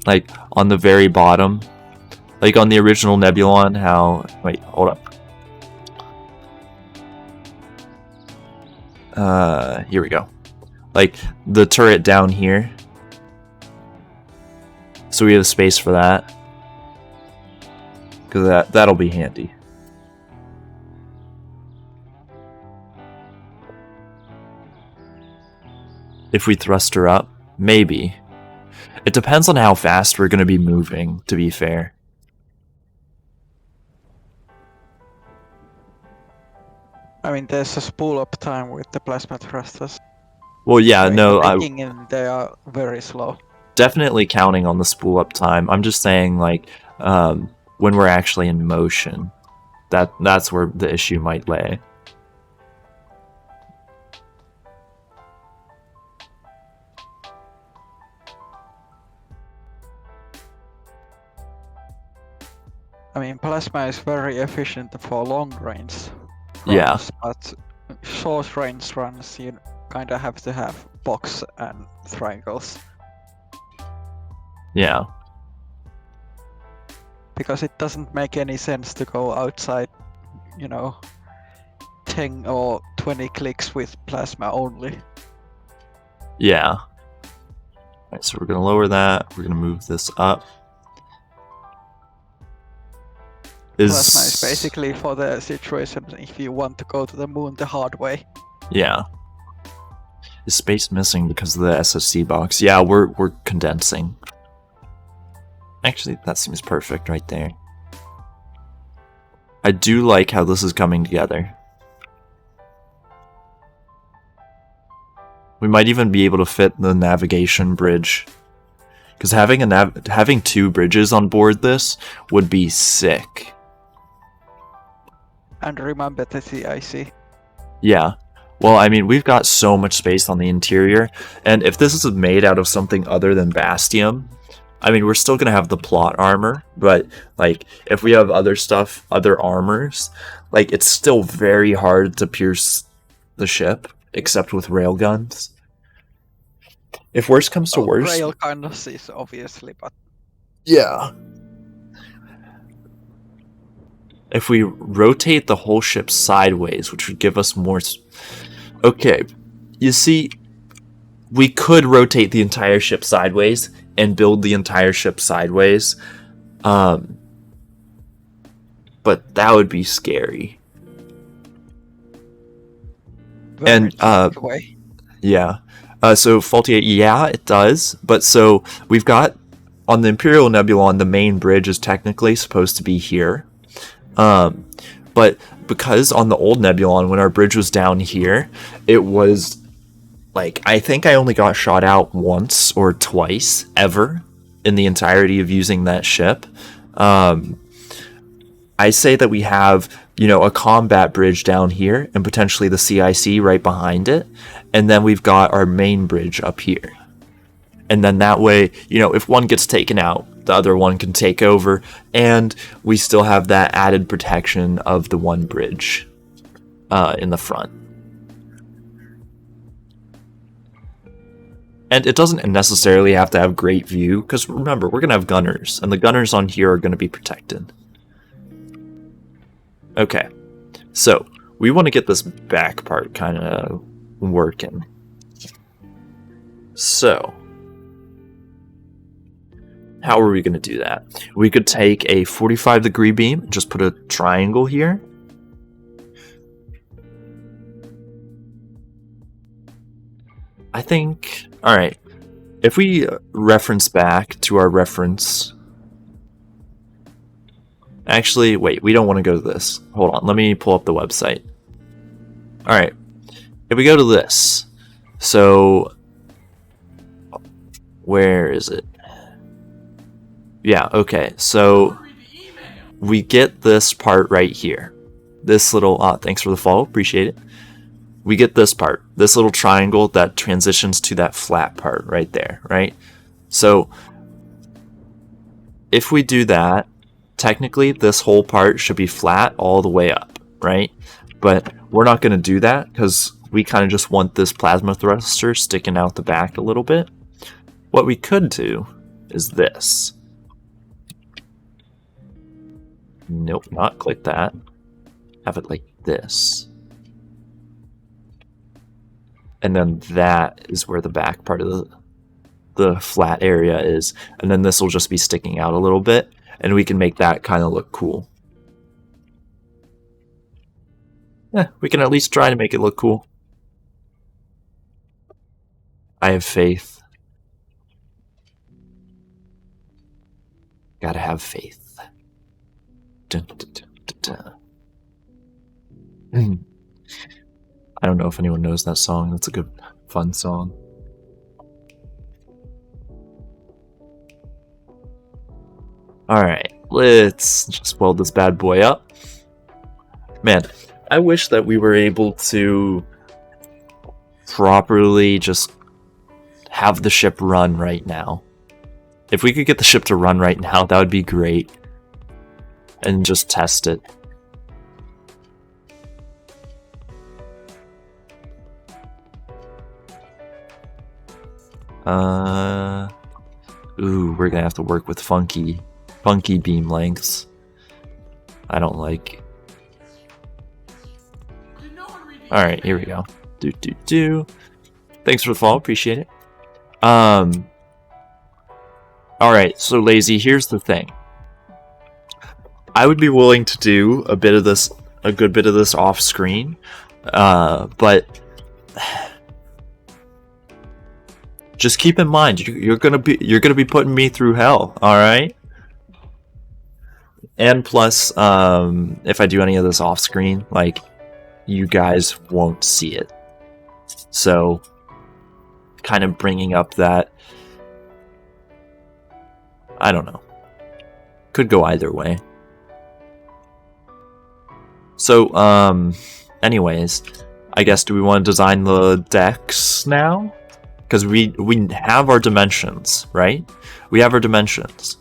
Like on the very bottom. Like on the original Nebulon, how... Wait, hold up. Here we go. Like the turret down here. So we have space for that. Because that'll be handy. If we thrust her up, maybe. It depends on how fast we're going to be moving, to be fair. I mean, there's a spool up time with the plasma thrusters. Well, yeah, no, I and they are very slow. Definitely counting on the spool up time. I'm just saying, like, when we're actually in motion, that's where the issue might lay. I mean, plasma is very efficient for long range runs, Yeah. but short range runs you kind of have to have box and triangles. Yeah. Because it doesn't make any sense to go outside, 10 or 20 clicks with plasma only. Yeah. Alright, so we're going to lower that. We're going to move this up. Plasma is basically for the situation if you want to go to the moon the hard way. Yeah. Is space missing because of the SSC box? Yeah, we're condensing. Actually, that seems perfect right there. I do like how this is coming together. We might even be able to fit the navigation bridge. Because having 2 bridges on board this would be sick. And remember the CIC. Yeah. Well, I mean, we've got so much space on the interior, and if this is made out of something other than Bastium, I mean, we're still going to have the plot armor, but, like, if we have other stuff, other armors, like, it's still very hard to pierce the ship, except with railguns. If worse comes to worse... Rail kind of is, obviously, but... Yeah. If we rotate the whole ship sideways, which would give us more... Okay, you see, we could rotate the entire ship sideways and build the entire ship sideways, but that would be scary. Very And, way. yeah. So, Faulty, yeah, it does, but so, we've got, on the Imperial Nebulon, the main bridge is technically supposed to be here. But because on the old Nebulon, when our bridge was down here, it was, like, I think I only got shot out once or twice, ever, in the entirety of using that ship. I say that we have, a combat bridge down here, and potentially the CIC right behind it, and then we've got our main bridge up here. And then that way, if one gets taken out, the other one can take over, and we still have that added protection of the one bridge in the front. And it doesn't necessarily have to have great view, because remember, we're going to have gunners, and the gunners on here are going to be protected. Okay, so we want to get this back part kind of working. So, how are we going to do that? We could take a 45-degree beam, just put a triangle here. I think, alright, if we reference back to our reference... Actually, wait, we don't want to go to this. Hold on, let me pull up the website. Alright, if we go to this, so... Where is it? Yeah, okay, so we get this part right here. This little, thanks for the follow, appreciate it. We get this part, this little triangle that transitions to that flat part right there, right? So if we do that, technically this whole part should be flat all the way up, right? But we're not going to do that because we kind of just want this plasma thruster sticking out the back a little bit. What we could do is this. Nope, not click that. Have it like this. And then that is where the back part of the flat area is. And then this will just be sticking out a little bit. And we can make that kind of look cool. Yeah, we can at least try to make it look cool. I have faith. Gotta have faith. Dun, dun, dun, dun, dun. I don't know if anyone knows that song. That's a good, fun song. Alright, let's just weld this bad boy up. Man, I wish that we were able to properly just have the ship run right now. If we could get the ship to run right now, that would be great. And just test it. Ooh, we're gonna have to work with funky beam lengths. I don't like. Alright, here we go. Thanks for the follow, appreciate it. Alright, so Lazy, here's the thing. I would be willing to do a good bit of this off screen, but just keep in mind you're gonna be putting me through hell, all right? And plus, if I do any of this off screen, like, you guys won't see it. So, kind of bringing up that, I don't know, could go either way. So, anyways, I guess, do we want to design the decks now? Because we have our dimensions, right? We have our dimensions.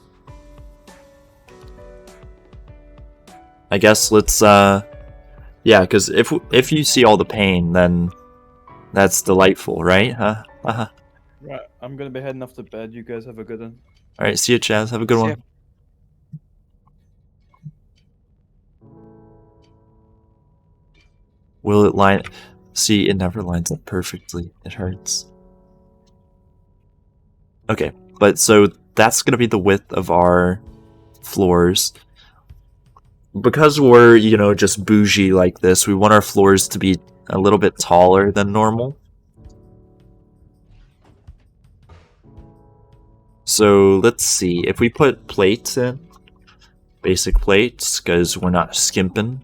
I guess let's, yeah, because if you see all the pain, then that's delightful, right? Huh? Right, I'm gonna be heading off to bed. You guys have a good one. Alright, see you, Chaz. Have a good one. Will it line? See, it never lines up perfectly. It hurts. Okay, but so that's going to be the width of our floors. Because we're, you know, just bougie like this, we want our floors to be a little bit taller than normal. So let's see, if we put plates in, basic plates, because we're not skimping.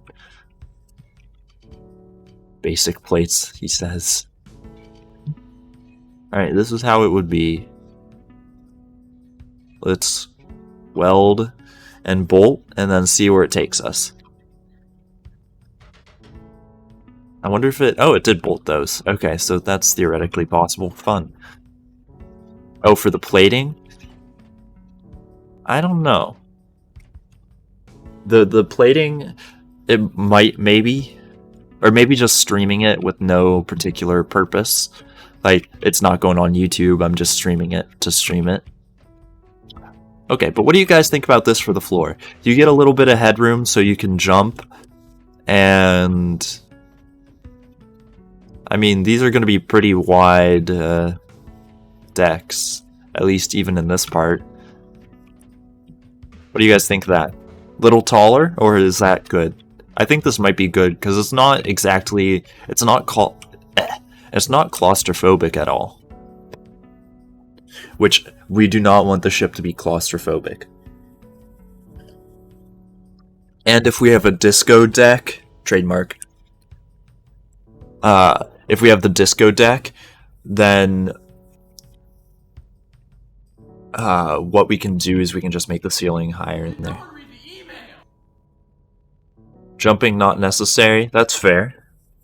Basic plates, he says. Alright, this is how it would be. Let's weld and bolt, and then see where it takes us. I wonder if it... Oh, it did bolt those. Okay, so that's theoretically possible. Fun. Oh, for the plating? I don't know. The plating, it might, maybe... Or maybe just streaming it with no particular purpose. Like, it's not going on YouTube, I'm just streaming it to stream it. Okay, but what do you guys think about this for the floor? You get a little bit of headroom so you can jump, and... I mean, these are going to be pretty wide decks, at least even in this part. What do you guys think of that? Little taller, or is that good? I think this might be good, because it's not exactly... It's not claustrophobic at all. Which, we do not want the ship to be claustrophobic. And if we have a disco deck... Trademark. If we have the disco deck, then... what we can do is we can just make the ceiling higher in there. Jumping not necessary. That's fair.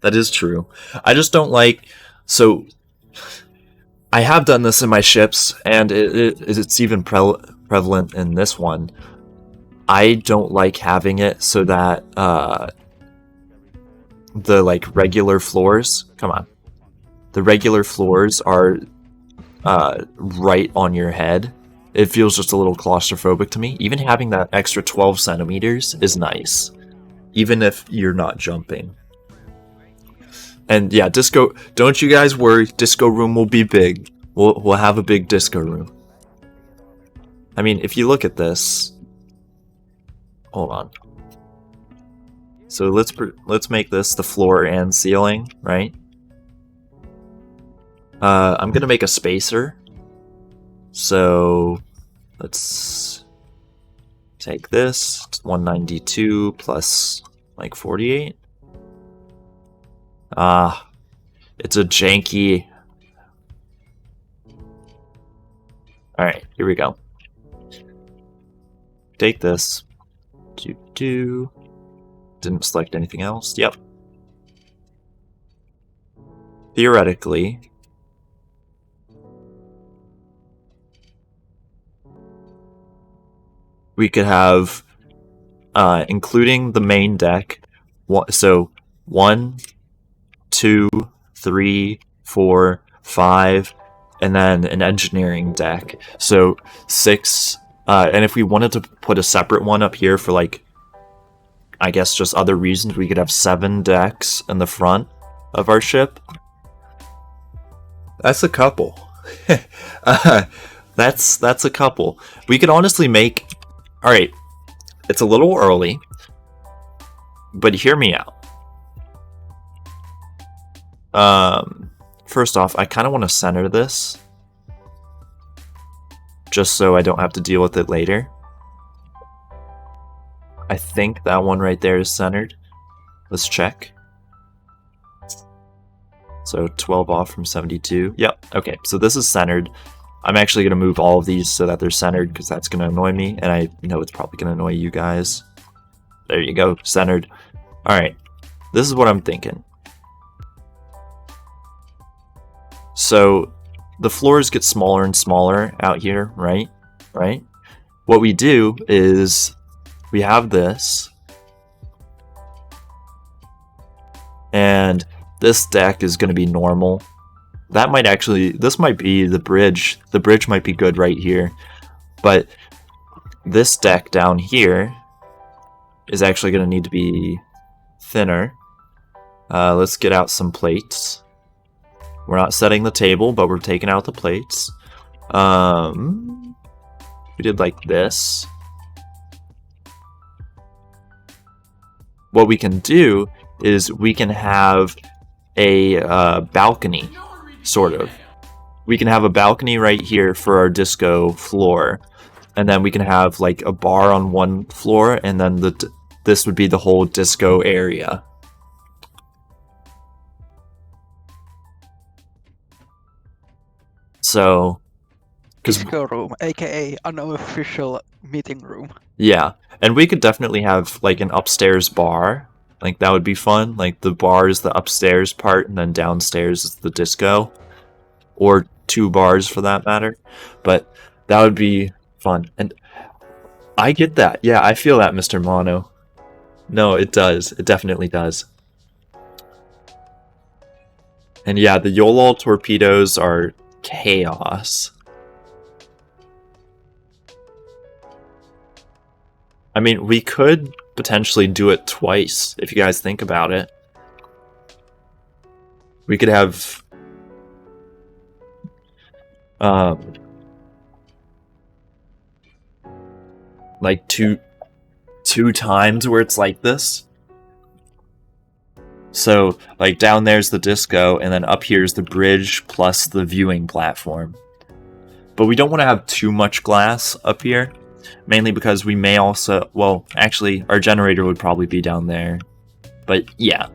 That is true. I just don't like... So, I have done this in my ships, and it's even prevalent in this one. I don't like having it so that the like regular floors... Come on. The regular floors are right on your head. It feels just a little claustrophobic to me. Even having that extra 12 centimeters is nice. Even if you're not jumping. And yeah, disco... Don't you guys worry, disco room will be big. We'll have a big disco room. I mean, if you look at this... Hold on. So let's make this the floor and ceiling, right? I'm gonna make a spacer. So... Let's... Take this. It's 192 plus... like 48. It's a janky. Alright, here we go. Take this. Didn't select anything else. Yep. Theoretically, we could have, including the main deck, so 1, 2, 3, 4, 5, and then an engineering deck. So 6, and if we wanted to put a separate one up here for like, I guess just other reasons, we could have 7 decks in the front of our ship. That's a couple. That's a couple. We could honestly make... Alright, it's a little early, but hear me out. First off, I kind of want to center this, just so I don't have to deal with it later. I think that one right there is centered. Let's check. So 12 off from 72. Yep, okay, so this is centered. I'm actually going to move all of these so that they're centered, because that's going to annoy me, and I know it's probably going to annoy you guys. There you go, centered. Alright, this is what I'm thinking. So, the floors get smaller and smaller out here, right? Right? What we do is, we have this, and this deck is going to be normal. That might actually, this might be the bridge. The bridge might be good right here. But this deck down here is actually going to need to be thinner. Let's get out some plates. We're not setting the table, but we're taking out the plates. We did like this. What we can do is we can have a balcony, sort of. We can have a balcony right here for our disco floor, and then we can have like a bar on one floor, and then this would be the whole disco area. So, disco room, aka unofficial meeting room. Yeah, and we could definitely have like an upstairs bar. Like that would be fun. Like the bar is the upstairs part, and then downstairs is the disco, or 2 bars for that matter. But that would be fun, and I get that. Yeah, I feel that, Mr. Mono. No, it does. It definitely does. And yeah, the YOLOL torpedoes are chaos. I mean, we could potentially do it twice, if you guys think about it. We could have... like two times where it's like this. So, like, down there's the disco, and then up here's the bridge plus the viewing platform. But we don't want to have too much glass up here, mainly because we may also... Well, actually, our generator would probably be down there. But, yeah.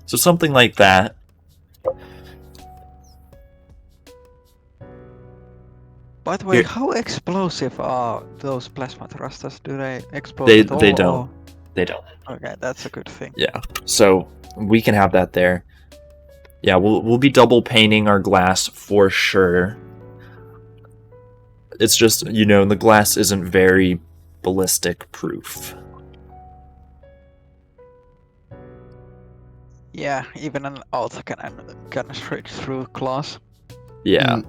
So something like that. By the way, Here. how explosive are those plasma thrusters? Do they explode They at all? don't. They don't. Okay, that's a good thing. Yeah. So we can have that there. Yeah, we'll be double painting our glass for sure. It's just, you know, the glass isn't very ballistic proof. Yeah, even an auto can straight through glass. Yeah.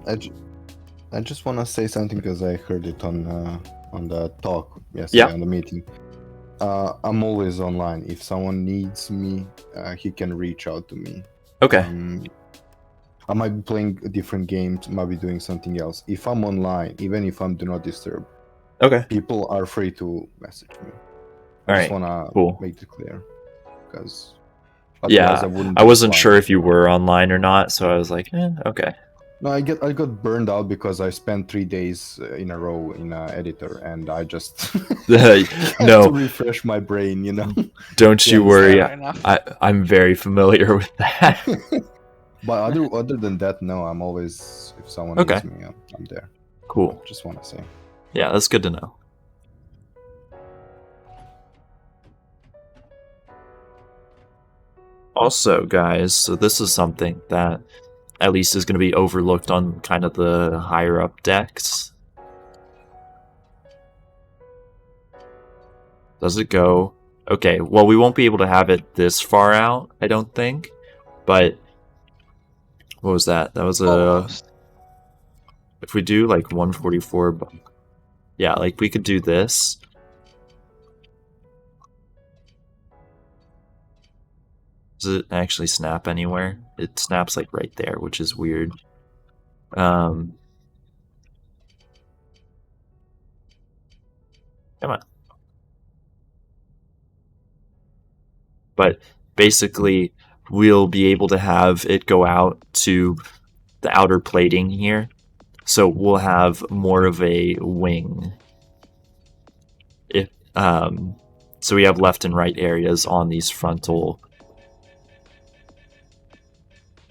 I just want to say something because I heard it on the talk yesterday on the meeting. I'm always online. If someone needs me, he can reach out to me. Okay. I might be playing different games, might be doing something else. If I'm online, even if I'm do not disturb, Okay. people are free to message me. All I right. just wanna Cool. make it clear, because Yeah, wouldn't I wasn't reply. sure if you were online or not, so I was like, okay. No, I got burned out because I spent 3 days in a row in an editor, and I just had No. to refresh my brain, you know. Don't you Yeah, worry. Fair enough. I'm very familiar with that. But other than that, no, I'm always, if someone Okay. needs me, I'm there. Cool. Just want to say. Yeah, that's good to know. Also, guys, so this is something that at least is going to be overlooked on kind of the higher up decks. Does it go? Okay, well, we won't be able to have it this far out, I don't think. But what was that? That was a... Almost. If we do like 144... Yeah, like we could do this. Does it actually snap anywhere? It snaps like right there, which is weird. Come on. But basically, we'll be able to have it go out to the outer plating here. So we'll have more of a wing. So we have left and right areas on these frontal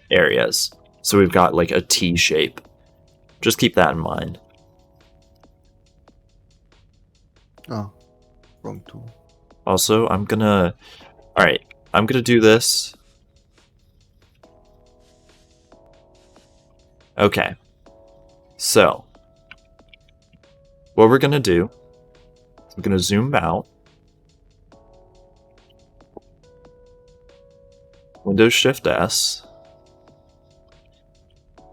areas. So we've got like a T shape. Just keep that in mind. Oh, wrong tool. Also, I'm gonna do this. Okay. So, what we're gonna do is we're gonna zoom out. Windows Shift S.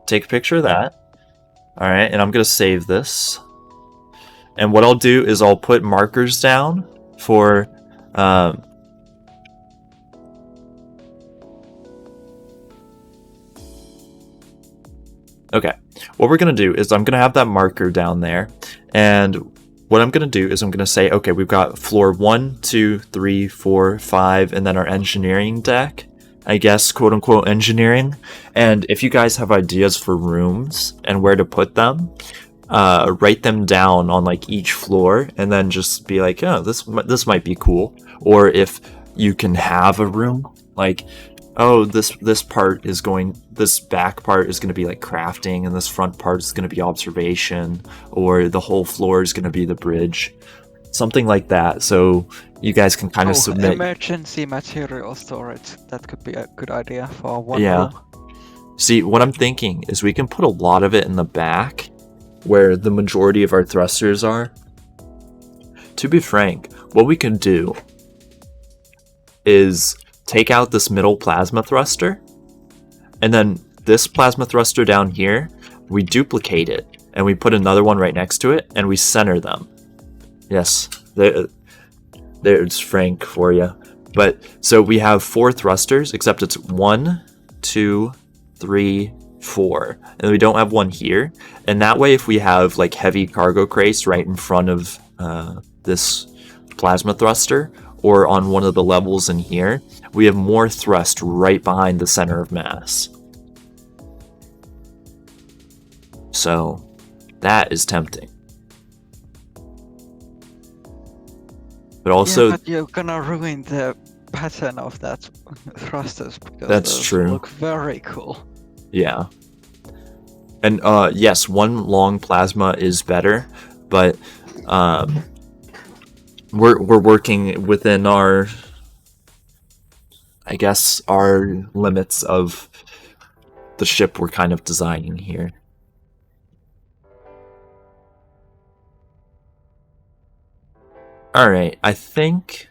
Take a picture of that. Alright, and I'm gonna save this. And what I'll do is I'll put markers down for okay, what we're going to do is I'm going to have that marker down there, and what I'm going to do is I'm going to say, okay, we've got floor 1, 2, 3, 4, 5, and then our engineering deck, I guess, quote unquote engineering. And if you guys have ideas for rooms and where to put them, write them down on like each floor, and then just be like, oh, this might be cool. Or if you can have a room, like, oh, this back part is going to be like crafting, and this front part is going to be observation, or the whole floor is going to be the bridge, something like that. So you guys can kind of submit Emergency material storage. That could be a good idea for one Yeah. room. See, what I'm thinking is we can put a lot of it in the back, where the majority of our thrusters are. To be frank, what we can do is take out this middle plasma thruster, And then this plasma thruster down here, we duplicate it, and we put another one right next to it, and we center them. Yes, there's Frank for you. But so we have 4 thrusters, except it's 1, 2, 3, 4, and we don't have one here. And that way, if we have like heavy cargo crates right in front of this plasma thruster, or on one of the levels in here, we have more thrust right behind the center of mass. So that is tempting. But also, yeah, but you're gonna ruin the pattern of that thrusters because That's those true. look very cool. yeah. And yes, one long plasma is better, but we're working within our, I guess, our limits of the ship we're kind of designing here. Alright, I think...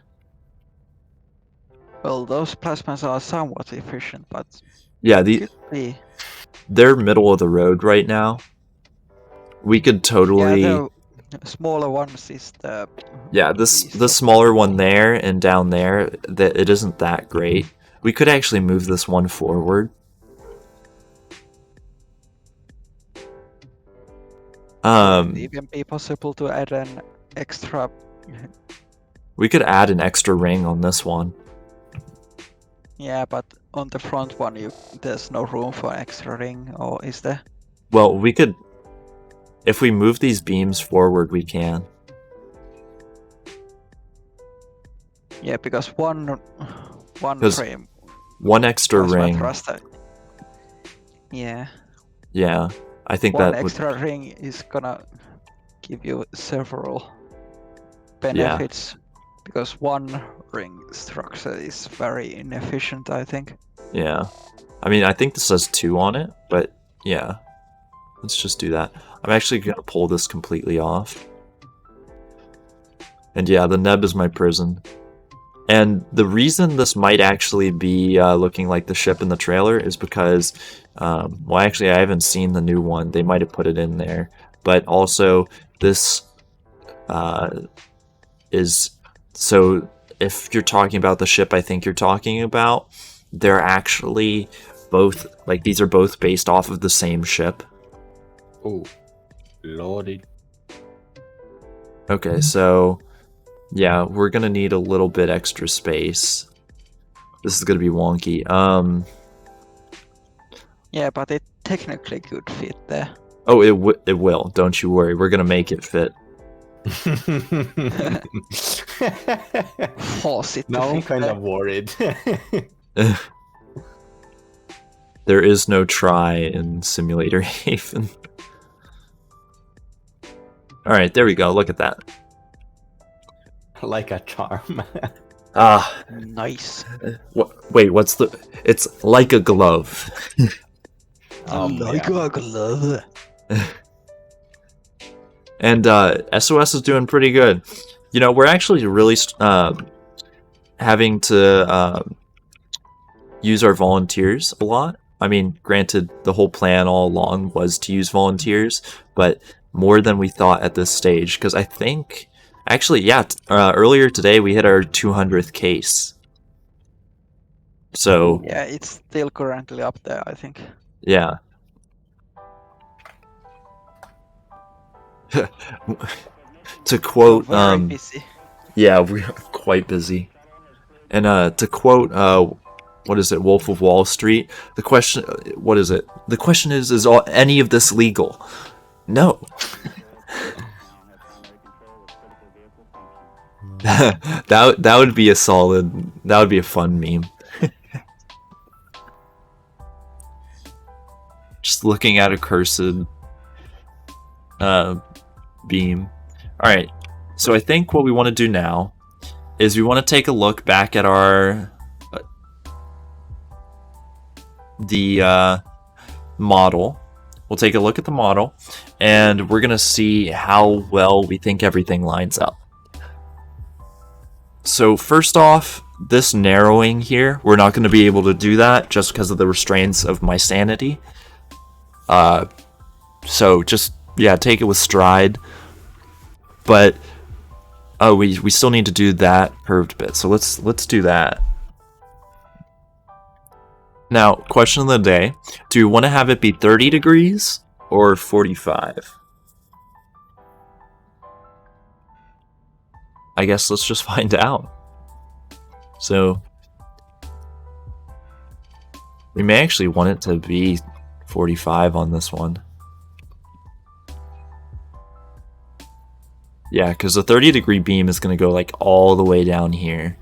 Well, those plasmas are somewhat efficient, but Yeah, could be. they're middle of the road right now. We could totally... Yeah, the smaller ones is the. Yeah, the smaller one there and down there, that it isn't that great. We could actually move this one forward. Would even be possible to add an extra. We could add an extra ring on this one. Yeah, but on the front one, there's no room for extra ring, or is there? Well, we could... If we move these beams forward, we can. Yeah, because one 'Cause frame. One extra plasma ring. thruster. Yeah. Yeah, I think One that would... extra ring is gonna give you several benefits because one ring structure is very inefficient, I think. Yeah. I mean, I think this says 2 on it, but yeah. Let's just do that. I'm actually going to pull this completely off. And yeah, the Neb is my prison. And the reason this might actually be looking like the ship in the trailer is because, well, actually, I haven't seen the new one. They might have put it in there. But also, this is... So, if you're talking about the ship I think you're talking about, they're actually both... Like, these are both based off of the same ship. Oh, lordy. Okay, so... Yeah, we're gonna need a little bit extra space. This is gonna be wonky. Yeah, but it technically could fit there. Oh, it will. Don't you worry. We're gonna make it fit. Force it to Now I'm fit kind there. of worried. There is no try in Simulator Haven. Alright, there we go. Look at that. Like a charm. Ah, Nice. wait, what's the... It's like a glove. Like a glove. And SOS is doing pretty good. You know, we're actually really having to use our volunteers a lot. I mean, granted, the whole plan all along was to use volunteers, but more than we thought at this stage, because I think... Actually, yeah, earlier today we hit our 200th case. So... Yeah, it's still currently up there, I think. Yeah. To quote, Very busy. yeah, we're quite busy. And to quote, what is it, Wolf of Wall Street? The question, what is it? The question is any of this legal? No. that would be a solid, that would be a fun meme. Just looking at a cursed beam. Alright, so I think what we want to do now is we want to take a look back at our model. We'll take a look at the model, and we're going to see how well we think everything lines up. So first off, this narrowing here, we're not going to be able to do that just because of the restraints of my sanity. So just, yeah, take it with stride. But, oh, we still need to do that curved bit. So let's do that. Now, question of the day. Do you want to have it be 30 degrees or 45? I guess let's just find out. So, we may actually want it to be 45 on this one. Yeah, because the 30-degree beam is going to go like all the way down here.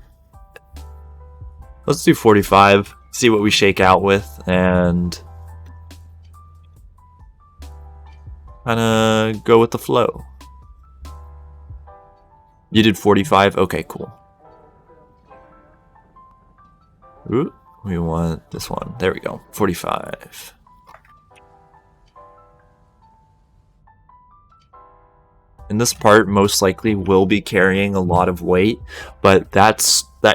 Let's do 45, see what we shake out with, and kind of go with the flow. You did 45? Okay, cool. Ooh, we want this one. There we go. 45. And this part most likely will be carrying a lot of weight, but that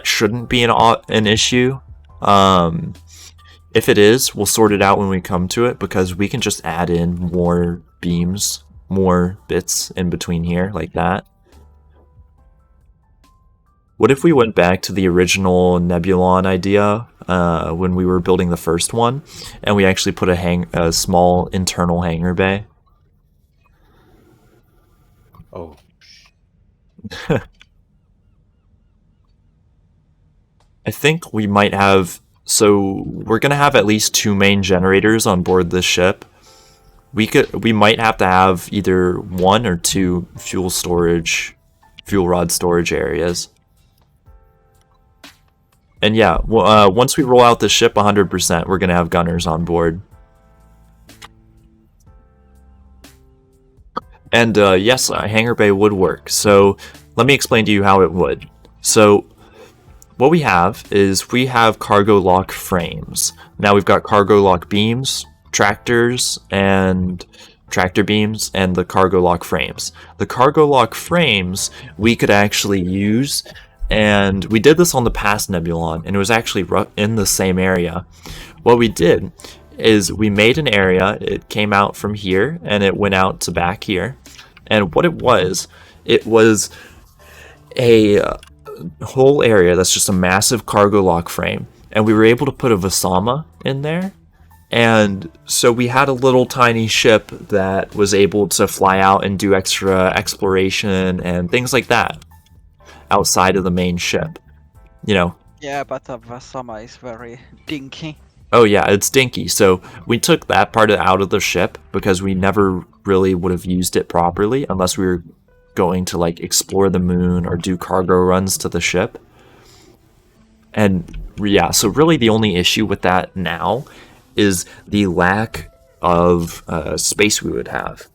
shouldn't be an issue. If it is, we'll sort it out when we come to it, because we can just add in more beams, more bits in between here, like that. What if we went back to the original Nebulon idea when we were building the first one, and we actually put a small internal hangar bay? Oh. I think we might have... So we're going to have at least 2 main generators on board this ship. We might have to have either 1 or 2 fuel rod storage areas. And yeah, once we roll out the ship 100%, we're going to have gunners on board. And yes, a hangar bay would work. So let me explain to you how it would. So what we have is we have cargo lock frames. Now we've got cargo lock beams, tractors, and tractor beams, and the cargo lock frames. The cargo lock frames we could actually use, and we did this on the past Nebulon, and it was actually in the same area. What we did is we made an area. It came out from here, and it went out to back here. And what it was a whole area that's just a massive cargo lock frame, and we were able to put a Vasama in there, and so we had a little tiny ship that was able to fly out and do extra exploration and things like that outside of the main ship, you know. Yeah, but the Vasama is very dinky. Oh yeah, it's dinky. So we took that part out of the ship because we never really would have used it properly unless we were going to like explore the moon or do cargo runs to the ship. And yeah, so really the only issue with that now is the lack of space we would have.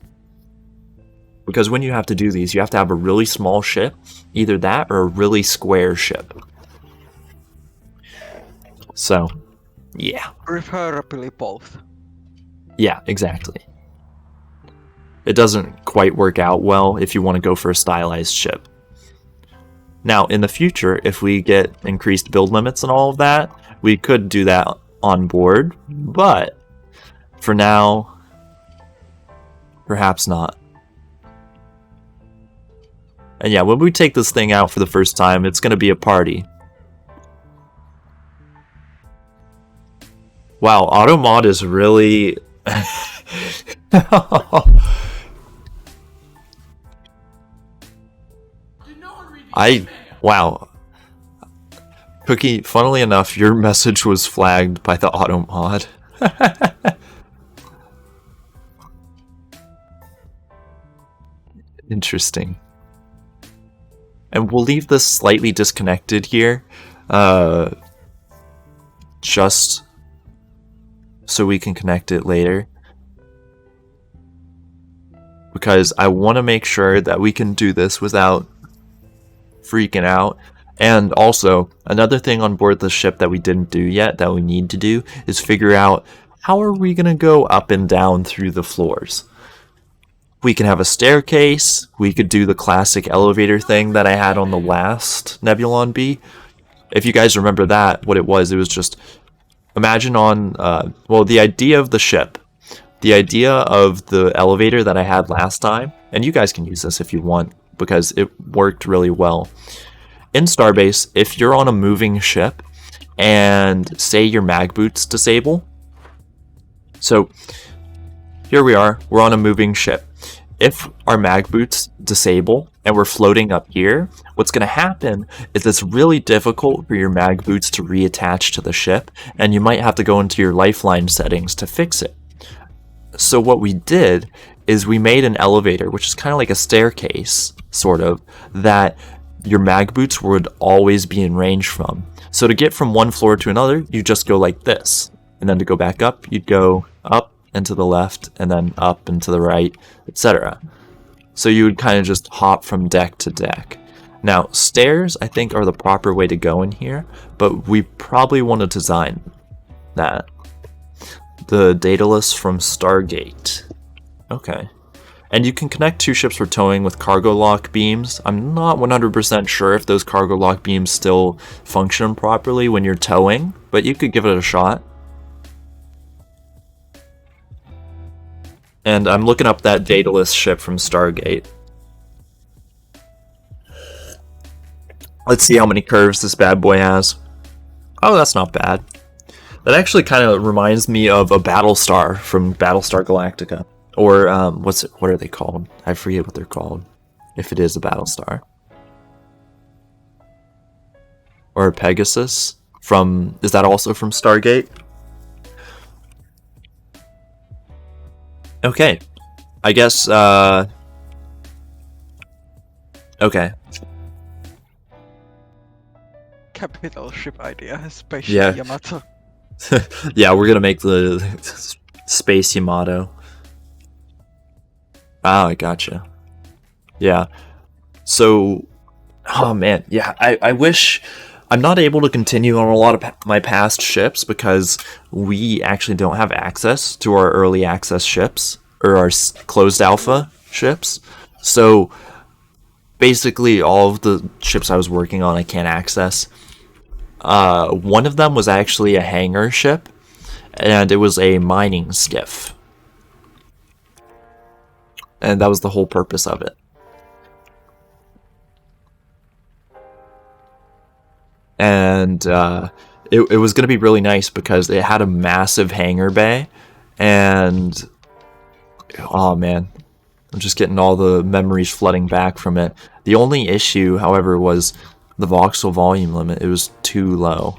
Because when you have to do these, you have to have a really small ship, either that or a really square ship. So, yeah. Preferably both. Yeah, exactly. It doesn't quite work out well if you want to go for a stylized ship. Now, in the future, if we get increased build limits and all of that, we could do that on board, but for now, perhaps not. And yeah, when we take this thing out for the first time, it's going to be a party. Wow, AutoMod is really... Wow. Cookie, funnily enough, your message was flagged by the AutoMod. Interesting. And we'll leave this slightly disconnected here, just so we can connect it later. Because I want to make sure that we can do this without freaking out. And also, another thing on board the ship that we didn't do yet, that we need to do, is figure out how are we going to go up and down through the floors. We can have a staircase, we could do the classic elevator thing that I had on the last Nebulon-B, if you guys remember that, what it was just, imagine on, well, the idea of the ship, the idea of the elevator that I had last time, and you guys can use this if you want, because it worked really well. In Starbase, if you're on a moving ship, and say your mag boots disable, so here we are, we're on a moving ship. If our mag boots disable and we're floating up here, what's going to happen is it's really difficult for your mag boots to reattach to the ship, and you might have to go into your lifeline settings to fix it. So what we did is we made an elevator, which is kind of like a staircase, sort of, that your mag boots would always be in range from. So to get from one floor to another, you just go like this. And then to go back up, you'd go up and to the left, and then up and to the right, etc. So you would kind of just hop from deck to deck. Now, stairs, I think, are the proper way to go in here, but we probably want to design that. The Daedalus from Stargate. Okay. And you can connect 2 ships for towing with cargo lock beams. I'm not 100% sure if those cargo lock beams still function properly when you're towing, but you could give it a shot. And I'm looking up that Daedalus ship from Stargate. Let's see how many curves this bad boy has. Oh, that's not bad. That actually kind of reminds me of a Battlestar from Battlestar Galactica. Or, what are they called? I forget what they're called. If it is a Battlestar. Or a Pegasus from... Is that also from Stargate? Okay. I guess, okay. Capital ship idea, spaceship Yamato. Yeah, we're gonna make the Space Yamato. Ah, I gotcha. Yeah. So, oh man, yeah, I wish... I'm not able to continue on a lot of my past ships because we actually don't have access to our early access ships, or our closed alpha ships. So, basically all of the ships I was working on I can't access. One of them was actually a hangar ship, and it was a mining skiff. And that was the whole purpose of it. And it was going to be really nice because it had a massive hangar bay, and oh man, I'm just getting all the memories flooding back from it. The only issue, however, was the voxel volume limit. It was too low.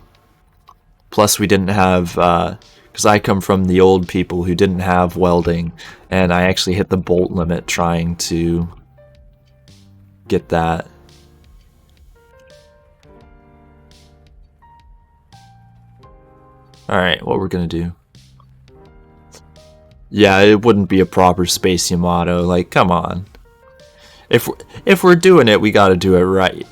Plus we didn't have, because I come from the old people who didn't have welding, and I actually hit the bolt limit trying to get that. Alright, what we're gonna do. Yeah, it wouldn't be a proper Space Yamato, like, come on. If we're doing it, we gotta do it right.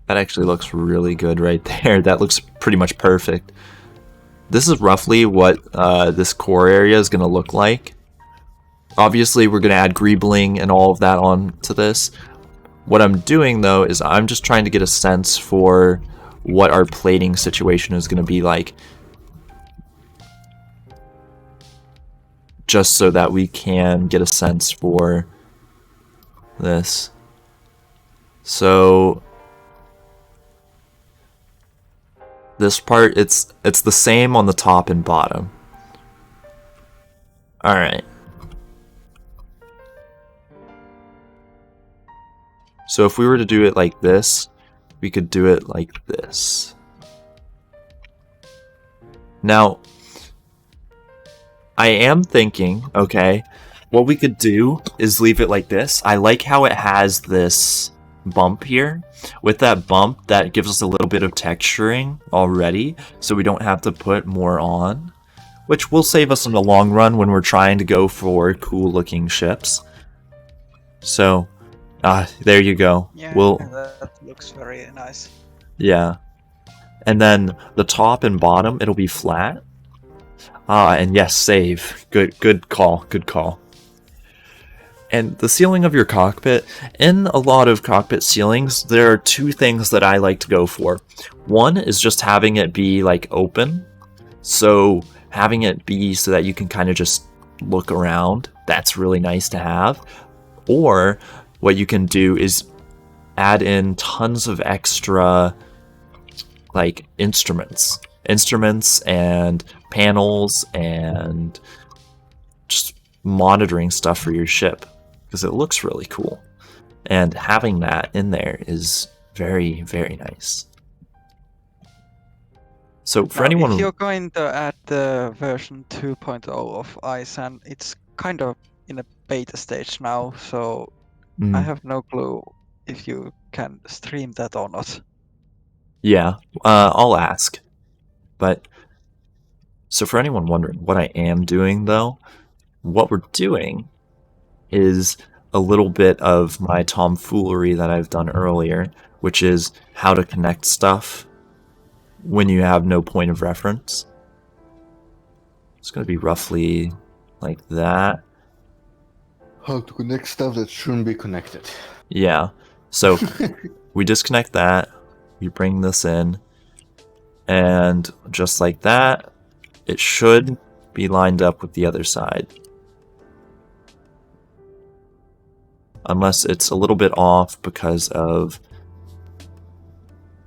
That actually looks really good right there. That looks pretty much perfect. This is roughly what this core area is gonna look like. Obviously, we're gonna add greebling and all of that onto this. What I'm doing, though, is I'm just trying to get a sense for what our plating situation is going to be like, just so that we can get a sense for this. So this part, it's the same on the top and bottom. Alright. So if we were to do it like this, we could do it like this. Now, I am thinking, okay, what we could do is leave it like this. I like how it has this bump here. With that bump, that gives us a little bit of texturing already, so we don't have to put more on, which will save us in the long run when we're trying to go for cool looking ships. So, there you go. Yeah, that looks very nice. Yeah. And then the top and bottom, it'll be flat. And yes, save. Good call. Good call. And the ceiling of your cockpit, in a lot of cockpit ceilings, there are two things that I like to go for. One is just having it be like open. So having it be so that you can kind of just look around. That's really nice to have. Or what you can do is add in tons of extra like instruments and panels and just monitoring stuff for your ship, because it looks really cool, and having that in there is very, very nice. So for anyone, if you're going to add the version 2.0 of ISAN, it's kind of in a beta stage now, so I have no clue if you can stream that or not. Yeah, I'll ask. But so for anyone wondering what I am doing, though, what we're doing is a little bit of my tomfoolery that I've done earlier, which is how to connect stuff when you have no point of reference. It's going to be roughly like that. How to connect stuff that shouldn't be connected. Yeah, so we disconnect that, we bring this in, and just like that, it should be lined up with the other side. Unless it's a little bit off because of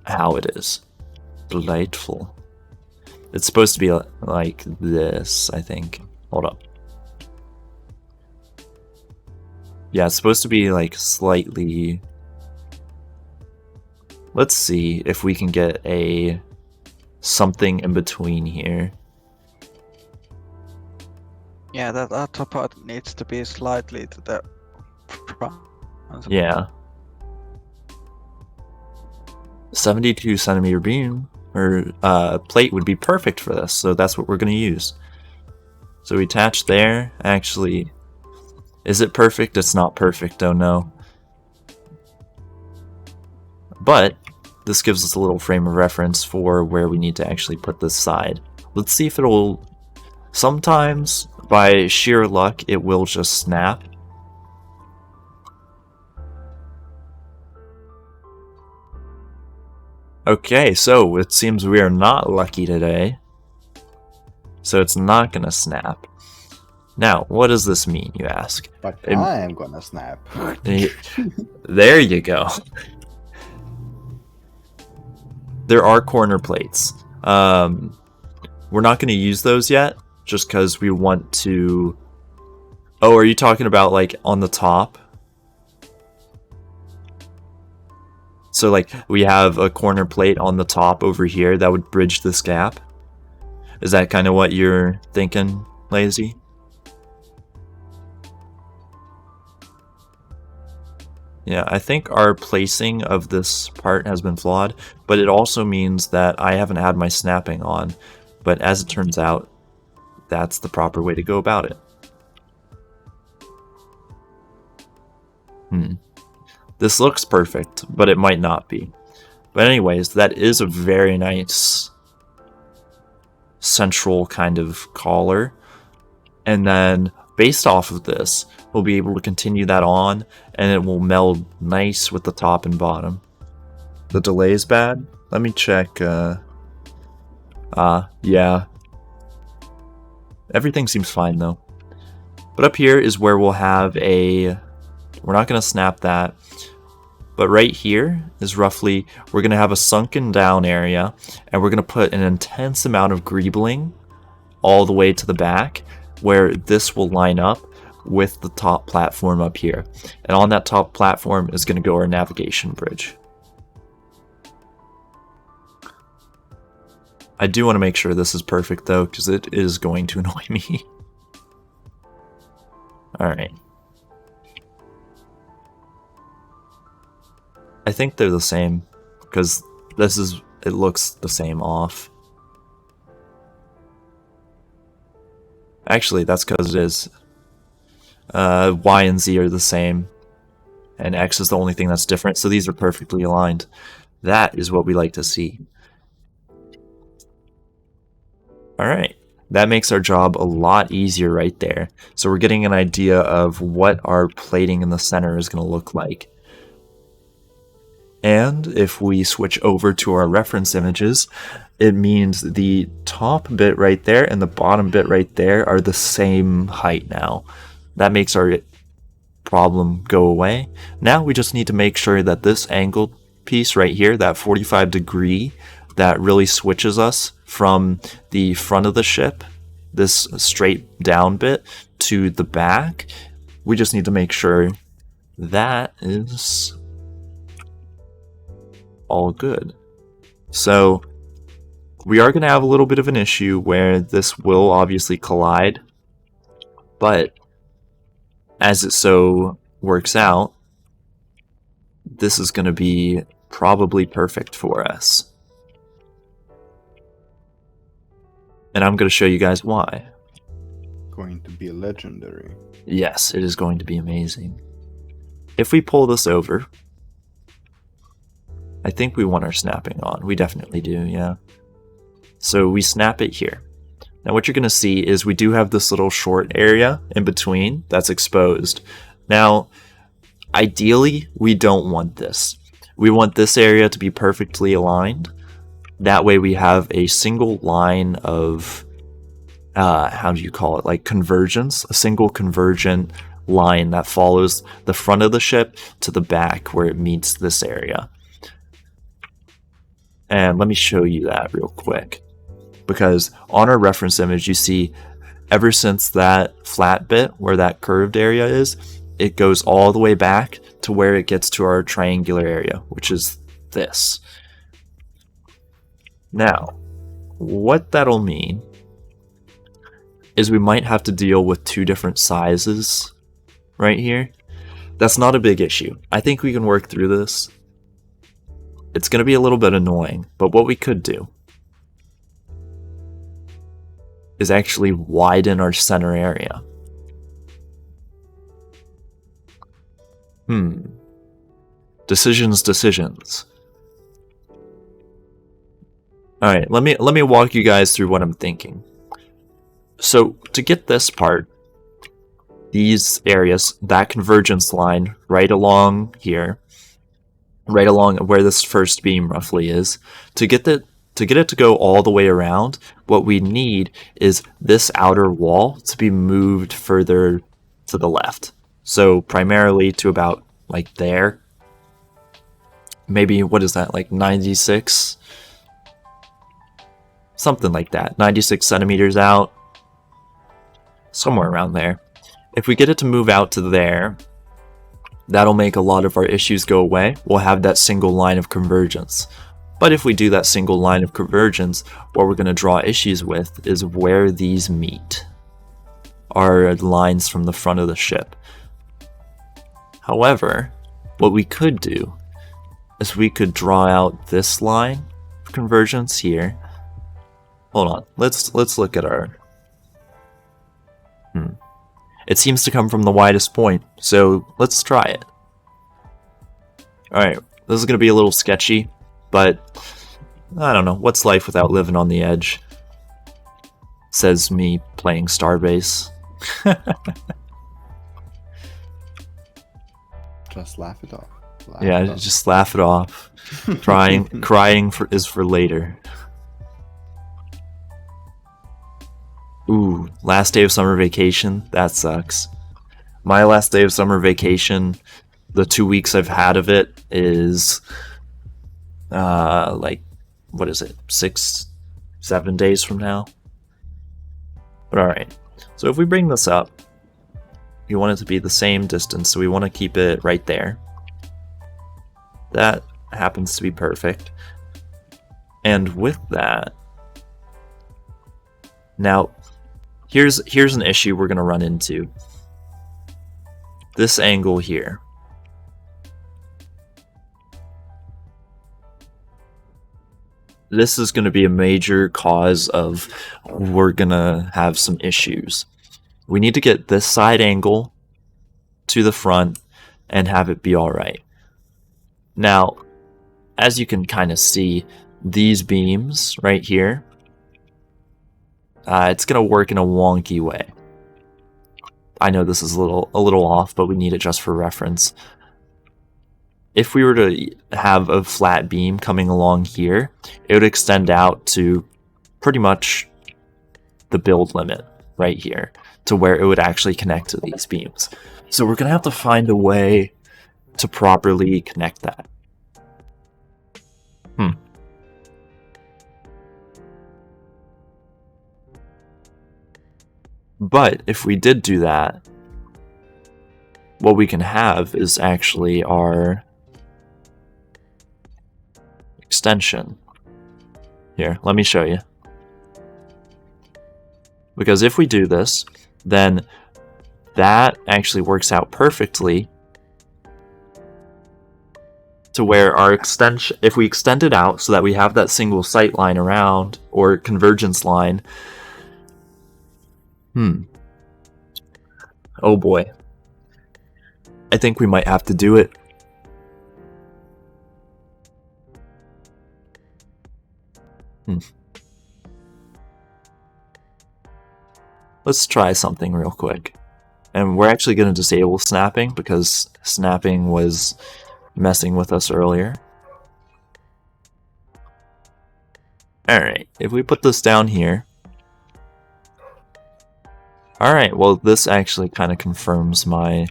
how it is. Delightful. It's supposed to be like this, I think. Hold up. Yeah, it's supposed to be like slightly... Let's see if we can get a something in between here. Yeah, that outer part needs to be slightly to the front. Yeah. 72 centimeter beam or plate would be perfect for this, so that's what we're going to use. So we attach there. Actually, is it perfect? It's not perfect, oh no. But this gives us a little frame of reference for where we need to actually put this side. Let's see if it'll... Sometimes, by sheer luck, it will just snap. Okay, so it seems we are not lucky today. So it's not gonna snap. Now, what does this mean, you ask? But I am gonna snap. There you go. There are corner plates. We're not going to use those yet, just because we want to... Oh, are you talking about, like, on the top? So, like, we have a corner plate on the top over here that would bridge this gap? Is that kind of what you're thinking, Lazy? Yeah, I think our placing of this part has been flawed, but it also means that I haven't had my snapping on. But as it turns out, that's the proper way to go about it. This looks perfect, but it might not be. But anyways, that is a very nice central kind of collar. And then, based off of this, we'll be able to continue that on, and it will meld nice with the top and bottom. The delay is bad? Let me check, yeah. Everything seems fine, though. But up here is where we'll have a... We're not going to snap that. But right here is roughly... We're going to have a sunken down area, and we're going to put an intense amount of greebling all the way to the back, where this will line up with the top platform up here. And on that top platform is going to go our navigation bridge. I do want to make sure this is perfect though, because it is going to annoy me. Alright. I think they're the same, because this is, it looks the same off. Actually, that's because it is. Y and Z are the same, and X is the only thing that's different, so these are perfectly aligned. That is what we like to see. Alright, That makes our job a lot easier right there. So we're getting an idea of what our plating in the center is going to look like. And if we switch over to our reference images, it means the top bit right there and the bottom bit right there are the same height now. That makes our problem go away. Now we just need to make sure that this angled piece right here, that 45 degree, that really switches us from the front of the ship, this straight down bit, to the back. We just need to make sure that is all good. So we are going to have a little bit of an issue where this will obviously collide, but as it so works out, this is going to be probably perfect for us. And I'm going to show you guys why. Going to be legendary. Yes, it is going to be amazing. If we pull this over, I think we want our snapping on. We definitely do, yeah. So we snap it here. Now what you're going to see is we do have this little short area in between that's exposed. Now, ideally, we don't want this. We want this area to be perfectly aligned. That way we have a single line of, how do you call it, like convergence, a single convergent line that follows the front of the ship to the back where it meets this area. And let me show you that real quick. Because on our reference image, you see ever since that flat bit where that curved area is, it goes all the way back to where it gets to our triangular area, which is this. Now, what that'll mean is we might have to deal with two different sizes right here. That's not a big issue. I think we can work through this. It's going to be a little bit annoying, but what we could do is actually widen our center area. Decisions. Alright, let me walk you guys through what I'm thinking. So, to get this part, these areas, that convergence line right along here, right along where this first beam roughly is, to get it to go all the way around, what we need is this outer wall to be moved further to the left. So primarily to about like there. Maybe, what is that, like 96? Something like that. 96 centimeters out. Somewhere around there. If we get it to move out to there, that'll make a lot of our issues go away. We'll have that single line of convergence. But if we do that single line of convergence, what we're going to draw issues with is where these meet. Are lines from the front of the ship. However, what we could do is we could draw out this line of convergence here. Hold on, let's look at our... It seems to come from the widest point, so let's try it. Alright, this is going to be a little sketchy, but I don't know, what's life without living on the edge? Says me playing Starbase. Just laugh it off. Just laugh it off. Crying is for later. Ooh, last day of summer vacation. That sucks. My last day of summer vacation, the 2 weeks I've had of it is, like, what is it? 6-7 days from now. But alright. So if we bring this up, you want it to be the same distance, so we want to keep it right there. That happens to be perfect. And with that, now, here's an issue we're going to run into. This angle here. This is going to be a major cause of we're going to have some issues. We need to get this side angle to the front and have it be alright. Now, as you can kind of see, these beams right here, it's gonna work in a wonky way. I know this is a little off, but we need it just for reference. If we were to have a flat beam coming along here, it would extend out to pretty much the build limit right here, to where it would actually connect to these beams. So we're gonna have to find a way to properly connect that. But if we did do that, what we can have is actually our extension. Here, let me show you. Because if we do this, then that actually works out perfectly to where our extension, if we extend it out so that we have that single sight line around, or convergence line. Oh boy. I think we might have to do it. Let's try something real quick. And we're actually going to disable snapping because snapping was messing with us earlier. Alright, if we put this down here. Alright, well this actually kind of confirms my...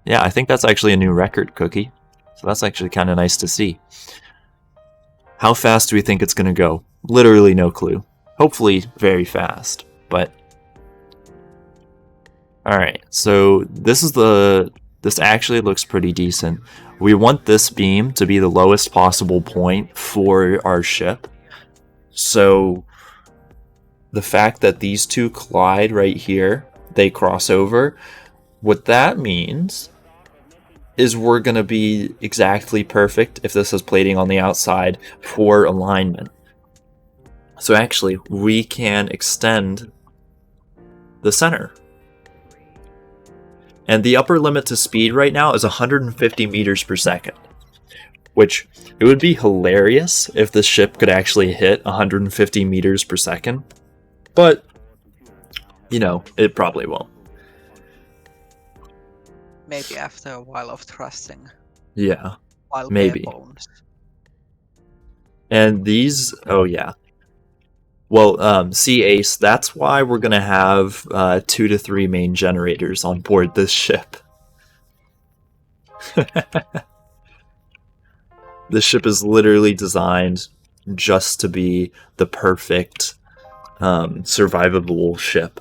Yeah, I think that's actually a new record cookie. So that's actually kind of nice to see. How fast do we think it's going to go? Literally no clue. Hopefully very fast, but... Alright, so this actually looks pretty decent. We want this beam to be the lowest possible point for our ship. So the fact that these two collide right here, they cross over, what that means is we're going to be exactly perfect if this is plating on the outside for alignment. So actually, we can extend the center. And the upper limit to speed right now is 150 meters per second. Which, it would be hilarious if this ship could actually hit 150 meters per second. But, you know, it probably won't. Maybe after a while of thrusting. Yeah, While maybe. bare bones. And these, oh yeah. Well, see Ace, that's why we're going to have 2 to 3 main generators on board this ship. This ship is literally designed just to be the perfect survivable ship.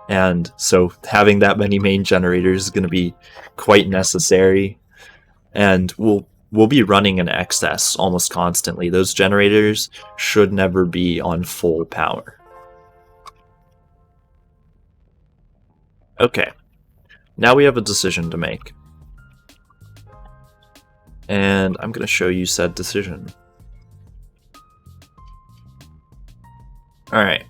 And so having that many main generators is going to be quite necessary. And we'll be running in excess almost constantly. Those generators should never be on full power. Okay. Now we have a decision to make. And I'm going to show you said decision. Alright.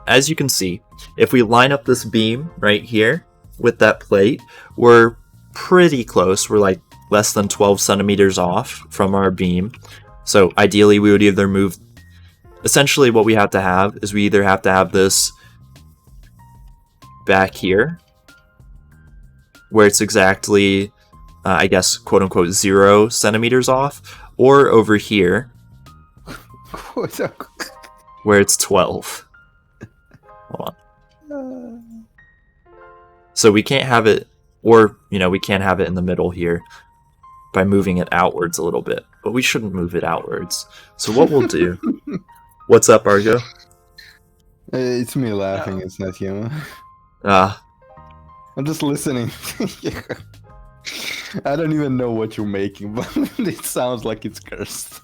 As you can see, if we line up this beam right here with that plate, we're pretty close. We're like less than 12 centimeters off from our beam. So ideally we would either move... Essentially what we have to have is we either have to have this back here, where it's exactly, I guess, quote-unquote 0 centimeters off, or over here, where it's 12. Hold on. So we can't have it, or, you know, we can't have it in the middle here by moving it outwards a little bit. But we shouldn't move it outwards. So what we'll do... What's up, Argo? It's me laughing, it's not you. I'm just listening. I don't even know what you're making, but it sounds like it's cursed.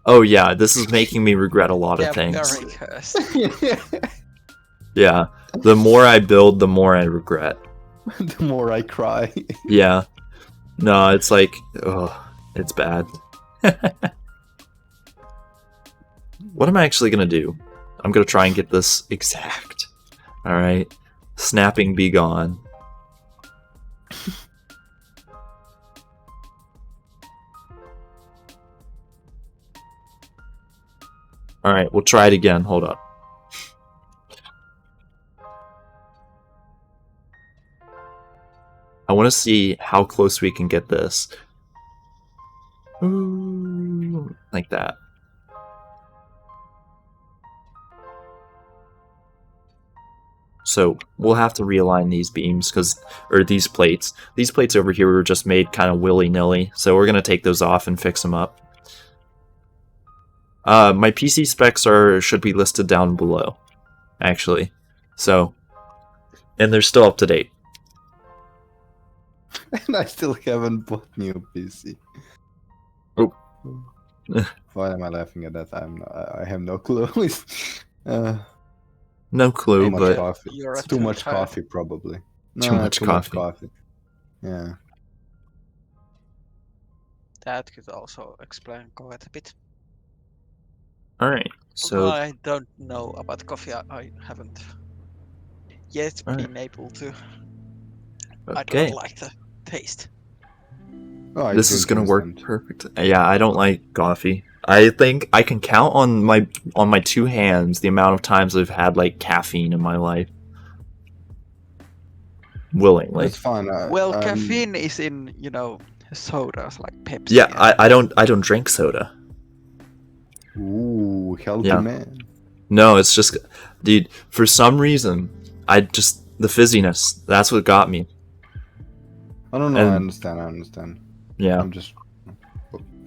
Oh yeah, this is making me regret a lot of things. Very cursed. Yeah, the more I build, the more I regret. The more I cry. Yeah. No, it's like, oh, it's bad. What am I actually gonna do? I'm gonna try and get this exact. Alright. Snapping be gone. Alright, we'll try it again. Hold up. I want to see how close we can get this. Ooh, like that. So we'll have to realign these beams or these plates. These plates over here were just made kind of willy-nilly, so we're gonna take those off and fix them up. My PC specs should be listed down below, actually. So, and they're still up to date. And I still haven't bought new PC. Oh. Why am I laughing at that? I have no clue. No clue, Too much but coffee. You're It's a too much child. coffee, probably. Too much coffee. Yeah. That could also explain quite a bit. all right. So I don't know about coffee. I haven't yet Alright. been able to. I okay, don't like the taste. Oh, I this is drink gonna work instant. perfect. Yeah, I don't like coffee. I think I can count on my 2 hands the amount of times I've had like caffeine in my life. Willingly. That's fine. Well, caffeine is in, sodas like Pepsi. Yeah, I don't drink soda. Ooh, healthy Yeah. man. No, it's just, dude, for some reason, the fizziness, that's what got me. I don't know. And- I understand. Yeah. I'm just.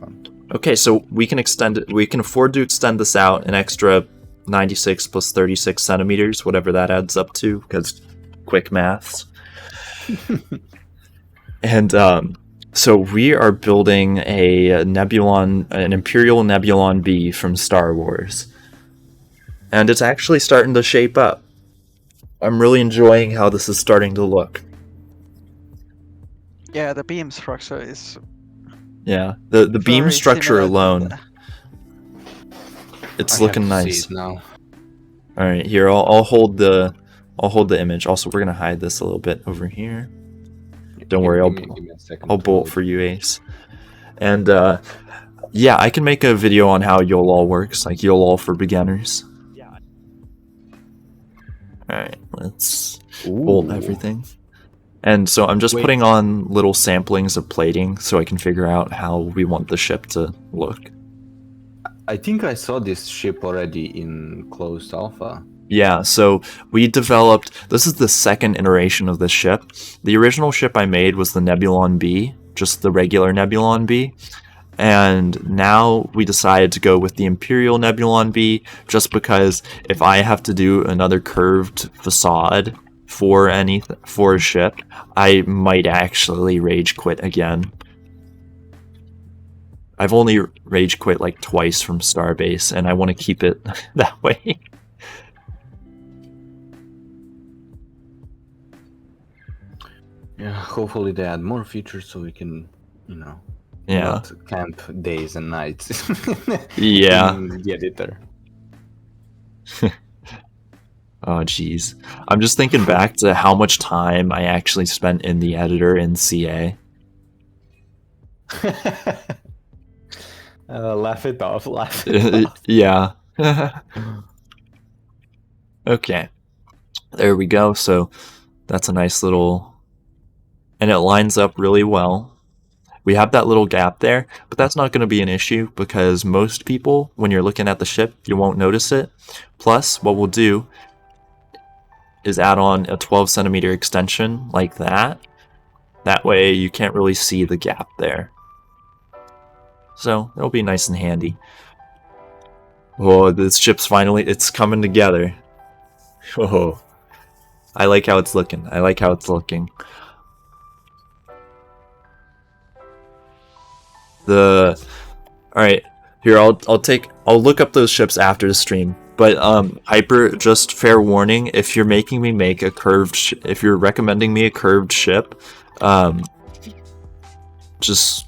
Fun. Okay, so we can extend it. We can afford to extend this out an extra 96 plus 36 centimeters, whatever that adds up to, because quick maths. And so we are building an Imperial Nebulon-B from Star Wars, and it's actually starting to shape up. I'm really enjoying how this is starting to look. Yeah, the beam structure is. Yeah, the beam very structure similar to alone, the- it's I looking have to see nice. it now. All right, here I'll hold the image. Also, we're gonna hide this a little bit over here. Don't worry, Give me a second I'll to bolt hold. for you, Ace. And yeah, I can make a video on how YOLOL works, like YOLOL for beginners. All right, let's bolt Ooh. everything. And so I'm just Wait. putting on little samplings of plating so I can figure out how we want the ship to look. I think I saw this ship already in closed alpha. Yeah, so we developed, this is the second iteration of this ship. The original ship I made was the Nebulon-B, just the regular Nebulon-B. And now we decided to go with the Imperial Nebulon-B, just because if I have to do another curved facade for a ship, I might actually rage quit again. I've only rage quit like twice from Starbase, and I want to keep it that way. Yeah, hopefully they add more features so we can, Yeah. not camp days and nights. Yeah. in the editor. Oh, jeez. I'm just thinking back to how much time I actually spent in the editor in CA. Laugh it off, laugh it off. Yeah. Okay. There we go. So that's a nice little... And it lines up really well. We have that little gap there, but that's not going to be an issue because most people, when you're looking at the ship, you won't notice it. Plus, what we'll do is add on a 12 centimeter extension like that. That way you can't really see the gap there. So it'll be nice and handy. Oh, this ship's finally, it's coming together. Oh, I like how it's looking. I like how it's looking. Alright, here I'll look up those ships after the stream. But Hyper, just fair warning, if you're making me make a curved if you're recommending me a curved ship, just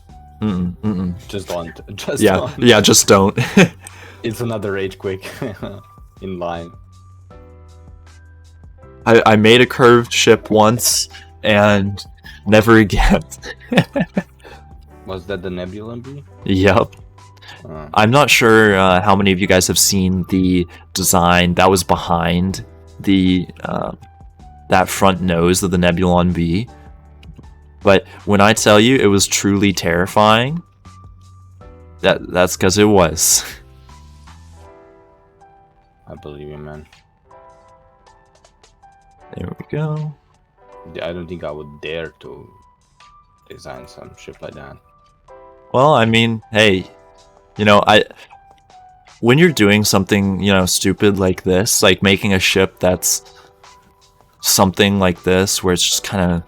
Just don't. Just yeah, don't. yeah, just don't. It's another rage quick in line. I made a curved ship once and never again. Was that the Nebulon-B? Yep. I'm not sure how many of you guys have seen the design that was behind the that front nose of the Nebulon-B, but when I tell you it was truly terrifying, that's because it was. I believe you, man. There we go. I don't think I would dare to design some ship like that. Well, I mean, hey, you know, when you're doing something, you know, stupid like this, like making a ship that's something like this, where it's just kind of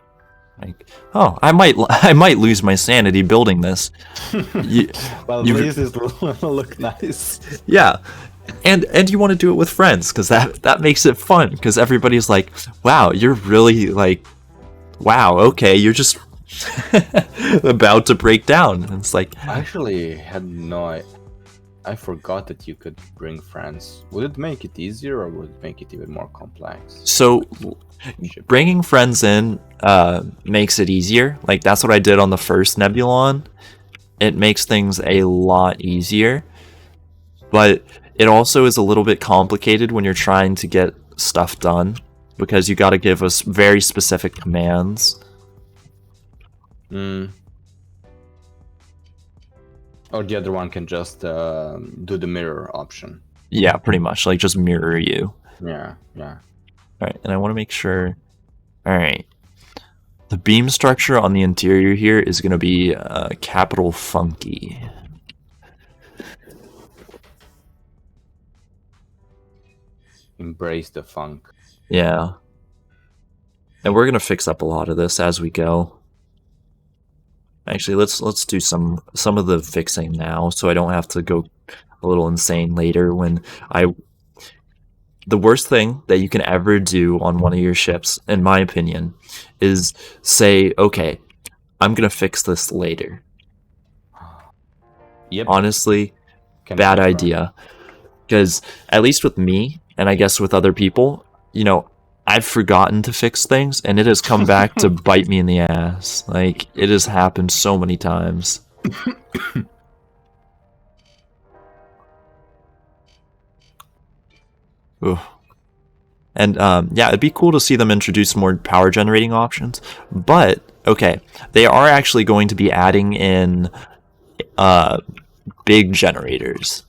like, oh, I might lose my sanity building this. Well, at least it will look nice. Yeah, and you want to do it with friends because that makes it fun because everybody's like, wow, you're really like, wow, okay, you're just about to break down. And it's like, I actually had I forgot that you could bring friends. Would it make it easier or would it make it even more complex? so bringing friends in makes it easier. Like that's what I did on the first Nebulon. It makes things a lot easier, but it also is a little bit complicated when you're trying to get stuff done because you got to give us very specific commands. Or the other one can just do the mirror option. Yeah, pretty much. Like just mirror you. Yeah. Alright, and I want to make sure... Alright. The beam structure on the interior here is going to be capital funky. Embrace the funk. Yeah. And we're going to fix up a lot of this as we go. Actually, let's do some of the fixing now so I don't have to go a little insane later when the worst thing that you can ever do on one of your ships, in my opinion, is say, okay, I'm going to fix this later. Yep. Honestly, Can bad confirm. idea. Because at least with me, and I guess with other people, you know, I've forgotten to fix things, and it has come back to bite me in the ass. Like, it has happened so many times. Ooh. And, yeah, it'd be cool to see them introduce more power generating options. But, okay, they are actually going to be adding in big generators.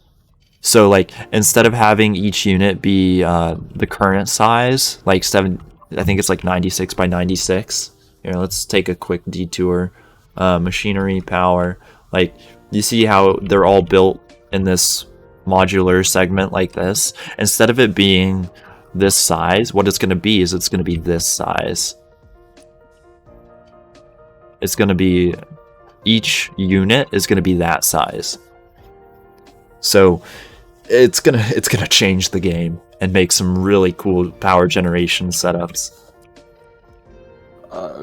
So, like, instead of having each unit be the current size, like I think it's like 96 by 96. Here, let's take a quick detour. Machinery, power. Like, you see how they're all built in this modular segment like this? Instead of it being this size, what it's going to be is it's going to be this size. It's going to be... Each unit is going to be that size. So... It's gonna change the game and make some really cool power generation setups.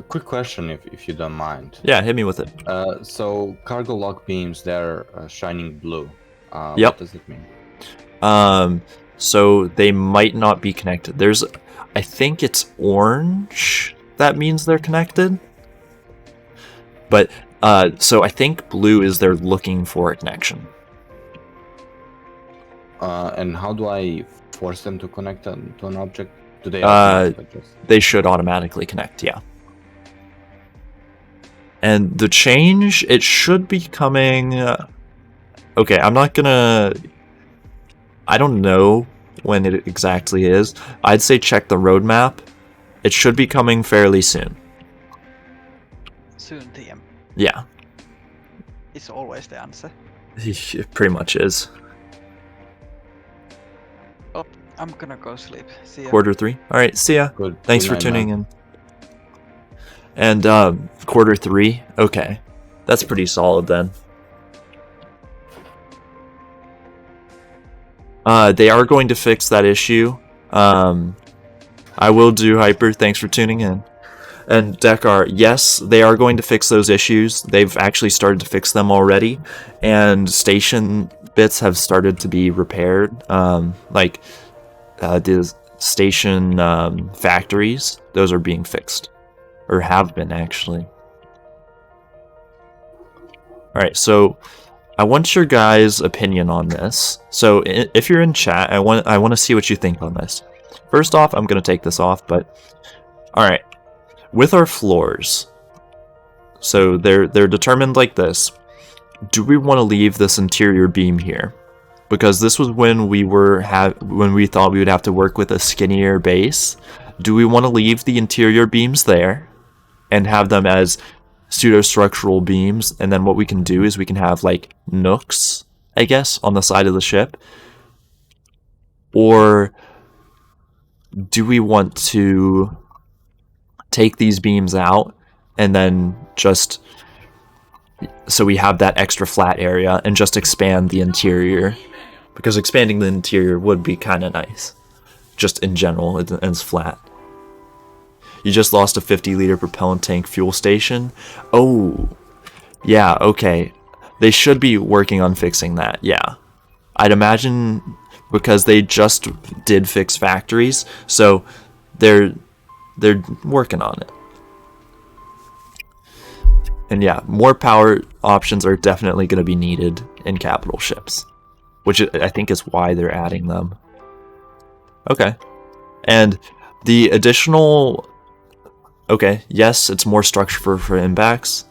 Quick question, if you don't mind. Yeah, hit me with it. So cargo lock beams, they're shining blue. Yep. What does it mean? So they might not be connected. I think it's orange. That means they're connected. But so I think blue is they're looking for a connection. And how do I force them to connect to an object? Do they? They should automatically connect, yeah. And the change, it should be coming... okay, I'm not gonna... I don't know when it exactly is. I'd say check the roadmap. It should be coming fairly soon. Soon, TM. Yeah. It's always the answer. It pretty much is. Oh, I'm gonna go sleep. See ya. Quarter 3. Alright, see ya. Good. Thanks Good for night, tuning man. in. And quarter 3. Okay. That's pretty solid then. They are going to fix that issue. I will do, Hyper. Thanks for tuning in. And Dekar, yes, they are going to fix those issues. They've actually started to fix them already. And station bits have started to be repaired. Like the station factories, those are being fixed. Or have been, actually. Alright, so I want your guys' opinion on this. So if you're in chat, I want to see what you think on this. First off, I'm gonna take this off, but all right. With our floors, so they're determined like this. Do we want to leave this interior beam here? Because this was when we thought we would have to work with a skinnier base. Do we want to leave the interior beams there and have them as pseudo-structural beams, and then what we can do is we can have like nooks, I guess, on the side of the ship? Or do we want to take these beams out and then just so we have that extra flat area and just expand the interior? Because expanding the interior would be kind of nice, just in general, and it's flat. You just lost a 50-liter propellant tank fuel station. Oh, yeah, okay. They should be working on fixing that, yeah. I'd imagine because they just did fix factories, so they're working on it. And yeah, more power options are definitely going to be needed in capital ships, which I think is why they're adding them. Okay. And the additional... Okay, yes, it's more structure for impacts.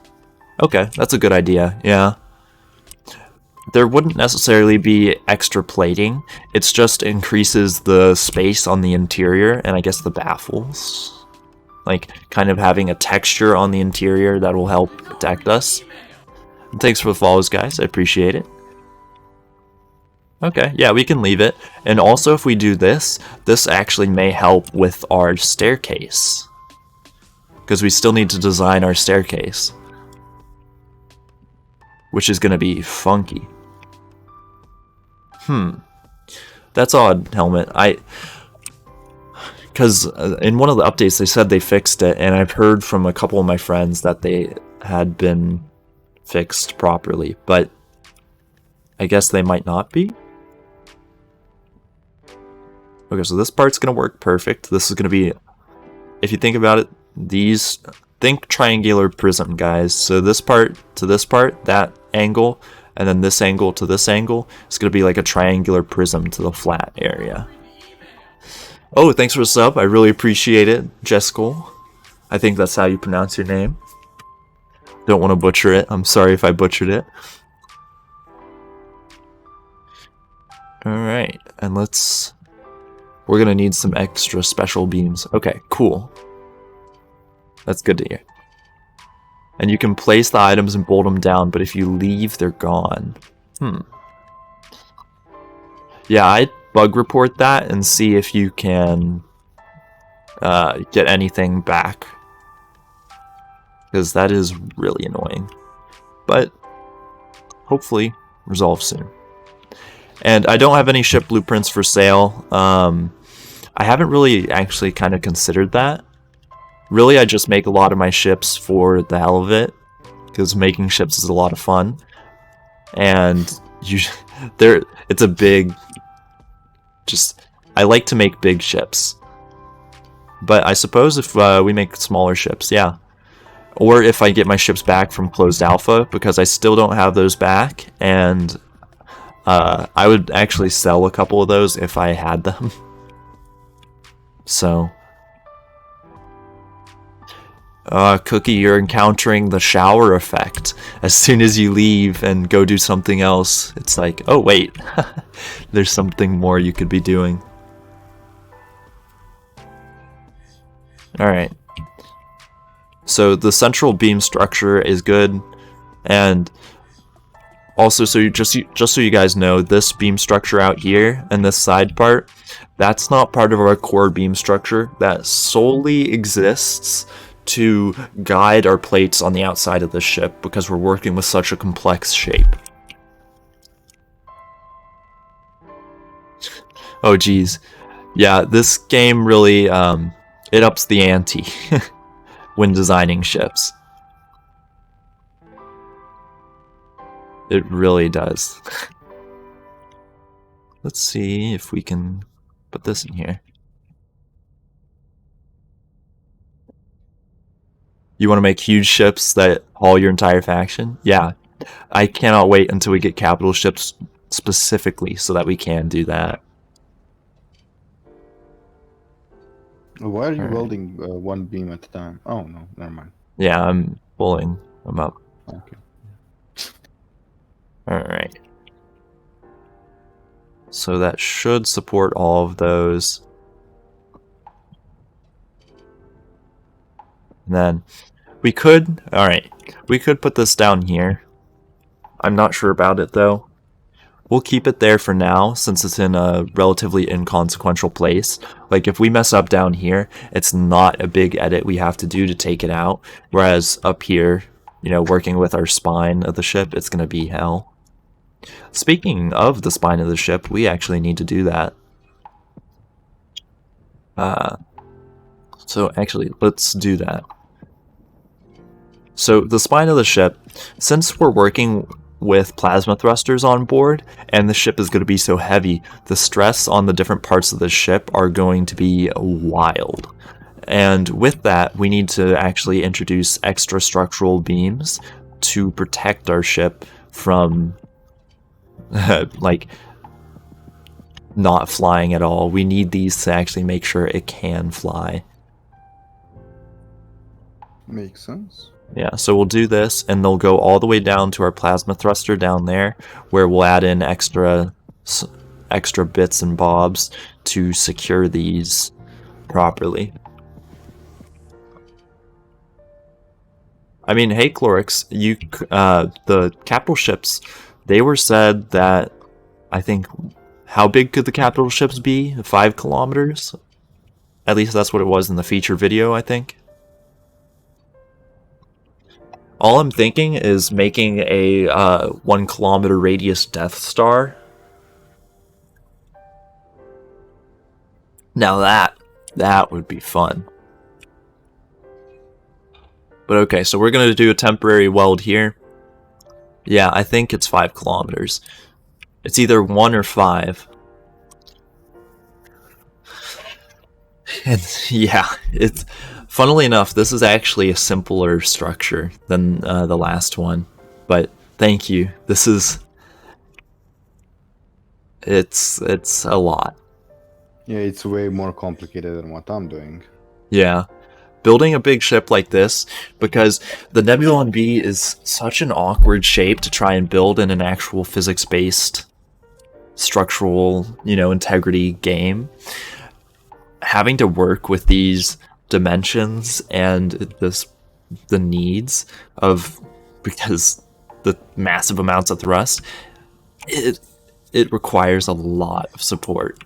Okay, that's a good idea, yeah. There wouldn't necessarily be extra plating. It's just increases the space on the interior and I guess the baffles. Like, kind of having a texture on the interior that will help protect us. And thanks for the follows, guys. I appreciate it. Okay, yeah, we can leave it. And also, if we do this, this actually may help with our staircase. Because we still need to design our staircase. Which is going to be funky. That's odd, Helmet. Because in one of the updates they said they fixed it, and I've heard from a couple of my friends that they had been fixed properly, but I guess they might not be. Okay, so this part's going to work perfect. This is going to be, if you think about it, think triangular prism, guys. So this part to this part, that angle, and then this angle to this angle, it's going to be like a triangular prism to the flat area. Oh, thanks for the sub. I really appreciate it, Jessica. I think that's how you pronounce your name. Don't want to butcher it. I'm sorry if I butchered it. Alright, and we're going to need some extra special beams. Okay, cool. That's good to hear. And you can place the items and bolt them down, but if you leave, they're gone. Yeah, I'd bug report that and see if you can get anything back. Because that is really annoying. But hopefully resolve soon. And I don't have any ship blueprints for sale. I haven't really actually kind of considered that. Really, I just make a lot of my ships for the hell of it, because making ships is a lot of fun. And it's a big... I like to make big ships. But I suppose if we make smaller ships, yeah. Or if I get my ships back from closed alpha, because I still don't have those back, and I would actually sell a couple of those if I had them. So... Cookie, you're encountering the shower effect. As soon as you leave and go do something else, it's like, oh wait, there's something more you could be doing. Alright. So the central beam structure is good, and also, so just so you guys know, this beam structure out here and this side part, that's not part of our core beam structure. That solely exists to guide our plates on the outside of the ship, because we're working with such a complex shape. Oh geez. Yeah, this game really, it ups the ante when designing ships. It really does. Let's see if we can put this in here. You want to make huge ships that haul your entire faction? Yeah, I cannot wait until we get capital ships specifically so that we can do that. Why are you Alright. welding one beam at a time? Oh no, never mind. Yeah, I'm pulling them up. Okay. Alright. So that should support all of those. And then we could, alright, we could put this down here. I'm not sure about it though. We'll keep it there for now since it's in a relatively inconsequential place. Like if we mess up down here, it's not a big edit we have to do to take it out. Whereas up here, you know, working with our spine of the ship, it's going to be hell. Speaking of the spine of the ship, we actually need to do that. So actually, let's do that. So the spine of the ship, since we're working with plasma thrusters on board, and the ship is going to be so heavy, the stress on the different parts of the ship are going to be wild. And with that, we need to actually introduce extra structural beams to protect our ship from like not flying at all. We need these to actually make sure it can fly. Makes sense. Yeah, so we'll do this, and they'll go all the way down to our plasma thruster down there, where we'll add in extra bits and bobs to secure these properly. I mean, hey, Clorix, the capital ships, they were said that, I think, how big could the capital ships be? 5 kilometers? At least that's what it was in the feature video, I think. All I'm thinking is making a 1 kilometer radius Death Star. Now that would be fun. But okay, so we're going to do a temporary weld here. Yeah, I think it's 5 kilometers. It's either 1 or 5. And yeah, it's... Funnily enough, this is actually a simpler structure than the last one, but thank you. This is... It's a lot. Yeah, it's way more complicated than what I'm doing. Yeah. Building a big ship like this, because the Nebulon-B is such an awkward shape to try and build in an actual physics-based structural, you know, integrity game. Having to work with these dimensions and the needs of, because the massive amounts of thrust, it requires a lot of support.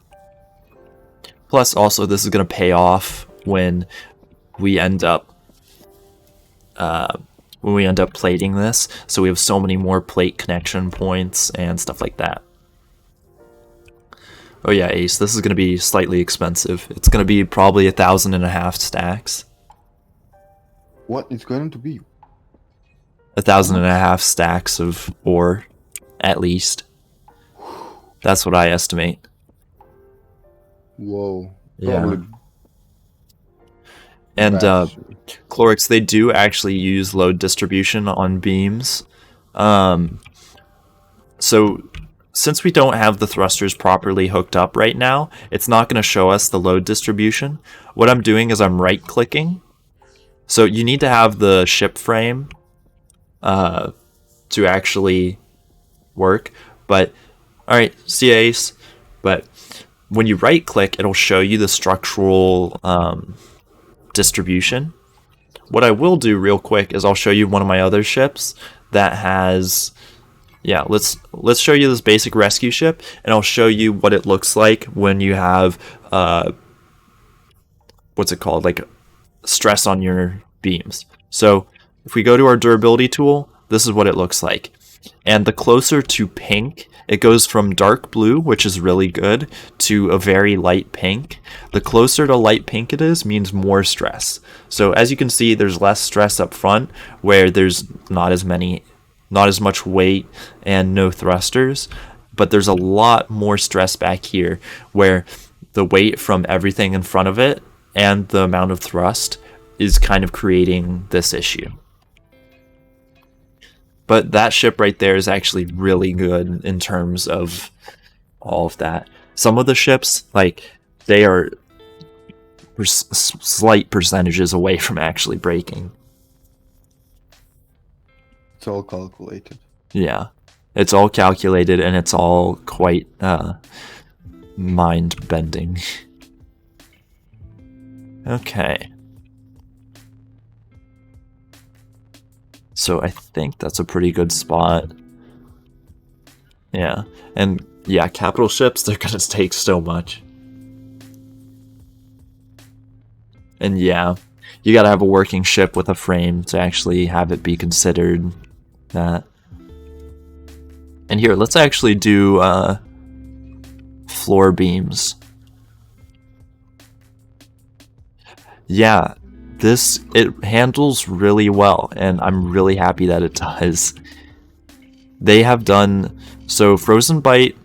Plus, also, this is going to pay off when we end up plating this, so we have so many more plate connection points and stuff like that. Oh yeah, Ace, this is going to be slightly expensive. It's going to be probably 1,500 stacks. What it's going to be? 1,500 stacks of ore, at least. That's what I estimate. Whoa. Yeah. Probably. And Clorix, they do actually use load distribution on beams. So since we don't have the thrusters properly hooked up right now, it's not going to show us the load distribution. What I'm doing is I'm right-clicking. So you need to have the ship frame to actually work. But, alright, see Ace. But when you right-click, it'll show you the structural distribution. What I will do real quick is I'll show you one of my other ships that has... Yeah, let's show you this basic rescue ship, and I'll show you what it looks like when you have what's it called, like stress on your beams. So if we go to our durability tool, this is what it looks like. And the closer to pink, it goes from dark blue, which is really good, to a very light pink. The closer to light pink it is, means more stress. So as you can see, there's less stress up front, where there's not as much weight and no thrusters, but there's a lot more stress back here, where the weight from everything in front of it and the amount of thrust is kind of creating this issue. But that ship right there is actually really good in terms of all of that. Some of the ships, like, they are slight percentages away from actually breaking. It's all calculated. Yeah, it's all calculated and it's all quite mind-bending. Okay. So I think that's a pretty good spot. Yeah, and yeah, capital ships, they're gonna take so much. And yeah, you gotta have a working ship with a frame to actually have it be considered that. And here, let's actually do floor beams. Yeah, it handles really well, and I'm really happy that it does. They have done, so Frozen Byte,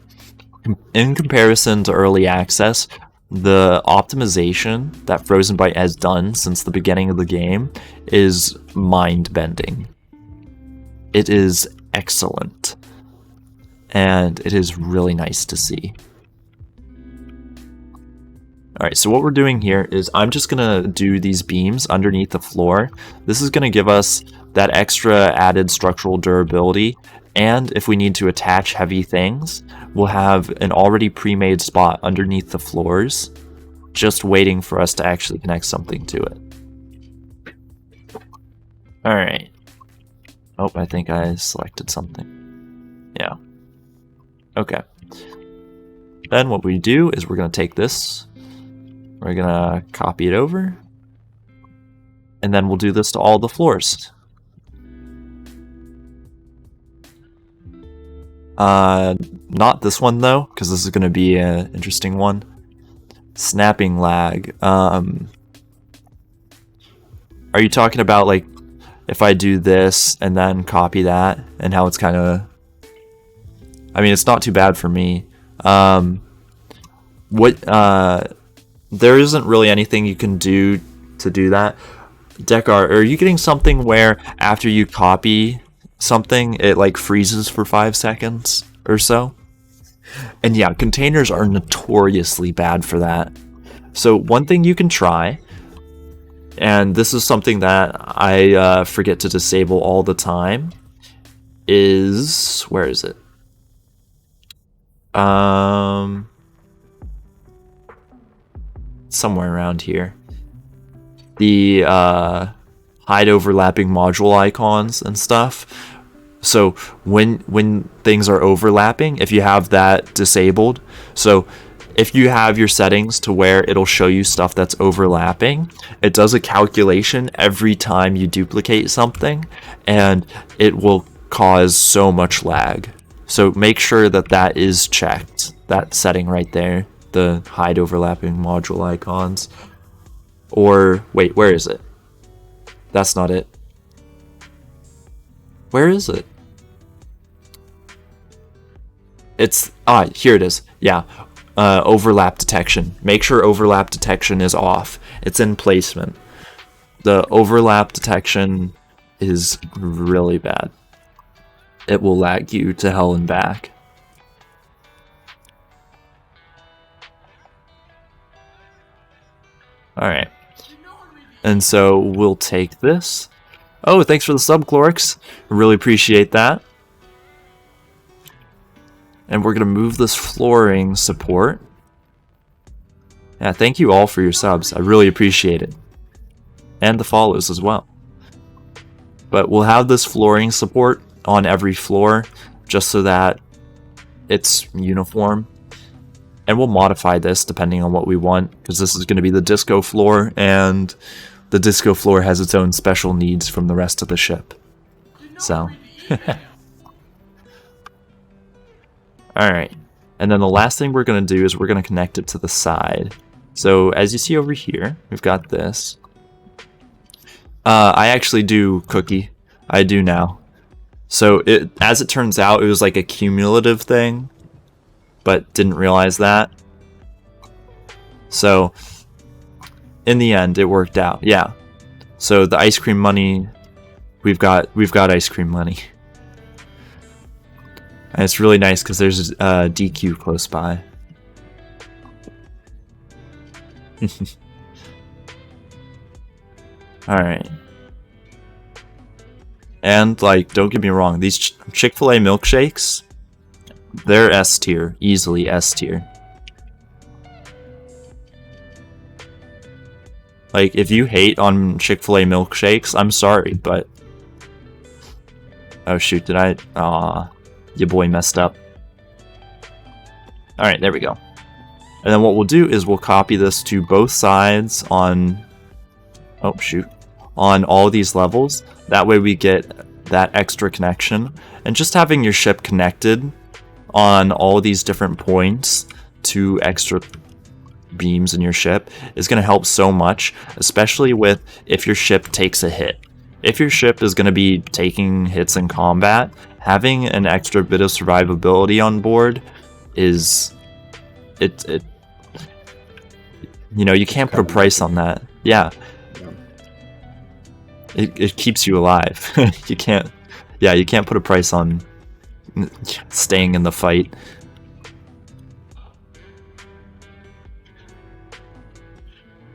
in comparison to early access, the optimization that Frozen Byte has done since the beginning of the game is mind-bending. It is excellent, and it is really nice to see. Alright, so what we're doing here is I'm just going to do these beams underneath the floor. This is going to give us that extra added structural durability, and if we need to attach heavy things, we'll have an already pre-made spot underneath the floors, just waiting for us to actually connect something to it. Alright. Oh, I think I selected something. Yeah. Okay. Then what we do is we're going to take this, we're going to copy it over, and then we'll do this to all the floors. Not this one though, because this is going to be an interesting one. Snapping lag. Are you talking about like if I do this and then copy that and how it's kind of... I mean, it's not too bad for me. There isn't really anything you can do to do that. Dekar, are you getting something where after you copy something, it like freezes for 5 seconds or so? And yeah, containers are notoriously bad for that. So one thing you can try, and this is something that I forget to disable all the time, is... where is it? Somewhere around here. The hide overlapping module icons and stuff. So when things are overlapping, if you have that disabled, so if you have your settings to where it'll show you stuff that's overlapping, it does a calculation every time you duplicate something, and it will cause so much lag. So make sure that that is checked, that setting right there, the hide overlapping module icons. Or, wait, where is it? That's not it. Where is it? It's, here it is. Yeah, overlap detection. Make sure overlap detection is off. It's in placement. The overlap detection is really bad. It will lag you to hell and back. Alright. And so we'll take this. Oh, thanks for the sub, Clorix. Really appreciate that. And we're going to move this flooring support. Yeah, thank you all for your subs. I really appreciate it. And the follows as well. But we'll have this flooring support on every floor just so that it's uniform. And we'll modify this depending on what we want, because this is going to be the disco floor, and the disco floor has its own special needs from the rest of the ship. So, alright. And then the last thing we're going to do is we're going to connect it to the side. So, as you see over here, we've got this. I actually do cookie. I do now. So, as it turns out, it was like a cumulative thing, but didn't realize that. So, in the end, it worked out. Yeah. So the ice cream money, we've got ice cream money. And it's really nice because there's a DQ close by. Alright. And, like, don't get me wrong, these Chick-fil-A milkshakes, they're S tier. Easily S tier. Like, if you hate on Chick-fil-A milkshakes, I'm sorry, but... Oh shoot, did I... Aw, your boy messed up. Alright, there we go. And then what we'll do is we'll copy this to both sides on... Oh shoot. On all these levels. That way we get that extra connection. And just having your ship connected on all these different points to extra beams in your ship is going to help so much, especially with if your ship takes a hit. If your ship is going to be taking hits in combat, having an extra bit of survivability on board is it you know, you can't put a price on that. Yeah. It keeps you alive. You can't put a price on staying in the fight.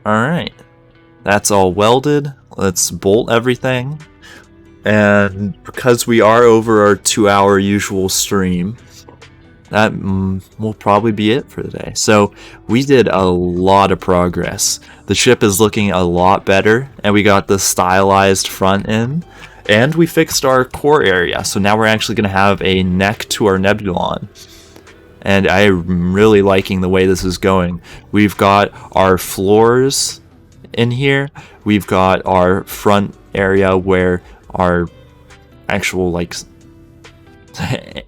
Alright, that's all welded. Let's bolt everything. And because we are over our 2-hour usual stream, that will probably be it for today. So we did a lot of progress. The ship is looking a lot better, and we got the stylized front end, and we fixed our core area. So now we're actually going to have a neck to our Nebulon. And I'm really liking the way this is going. We've got our floors in here. We've got our front area where our actual, like,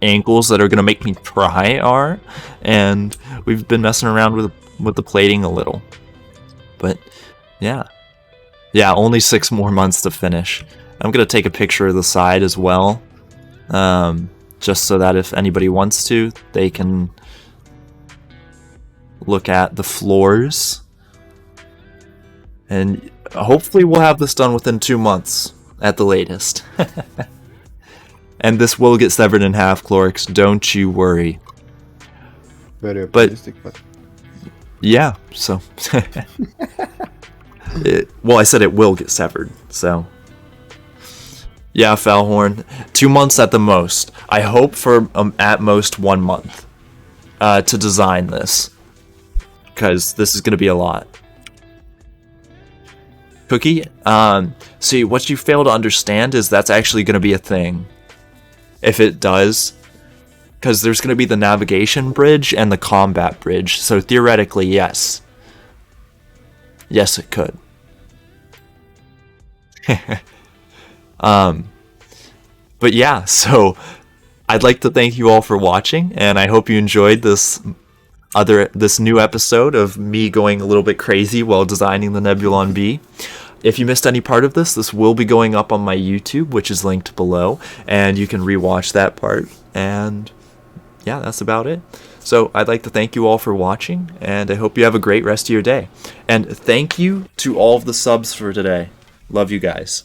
ankles that are gonna make me cry are, and we've been messing around with the plating a little, but yeah, only 6 more months to finish. I'm gonna take a picture of the side as well, just so that if anybody wants to, they can look at the floors, and hopefully we'll have this done within 2 months at the latest. And this will get severed in half, Clorix, don't you worry. Very optimistic, but... Yeah, so... well, I said it will get severed, so... Yeah, Foulhorn. 2 months at the most. I hope for at most 1 month to design this. Because this is going to be a lot. Cookie, see, what you fail to understand is that's actually going to be a thing. If it does, because there's going to be the navigation bridge and the combat bridge, so theoretically, yes. Yes, it could. But yeah, so I'd like to thank you all for watching, and I hope you enjoyed this new episode of me going a little bit crazy while designing the Nebulon-B. If you missed any part of this will be going up on my YouTube, which is linked below, and you can rewatch that part. And yeah, that's about it. So I'd like to thank you all for watching, and I hope you have a great rest of your day. And thank you to all of the subs for today. Love you guys.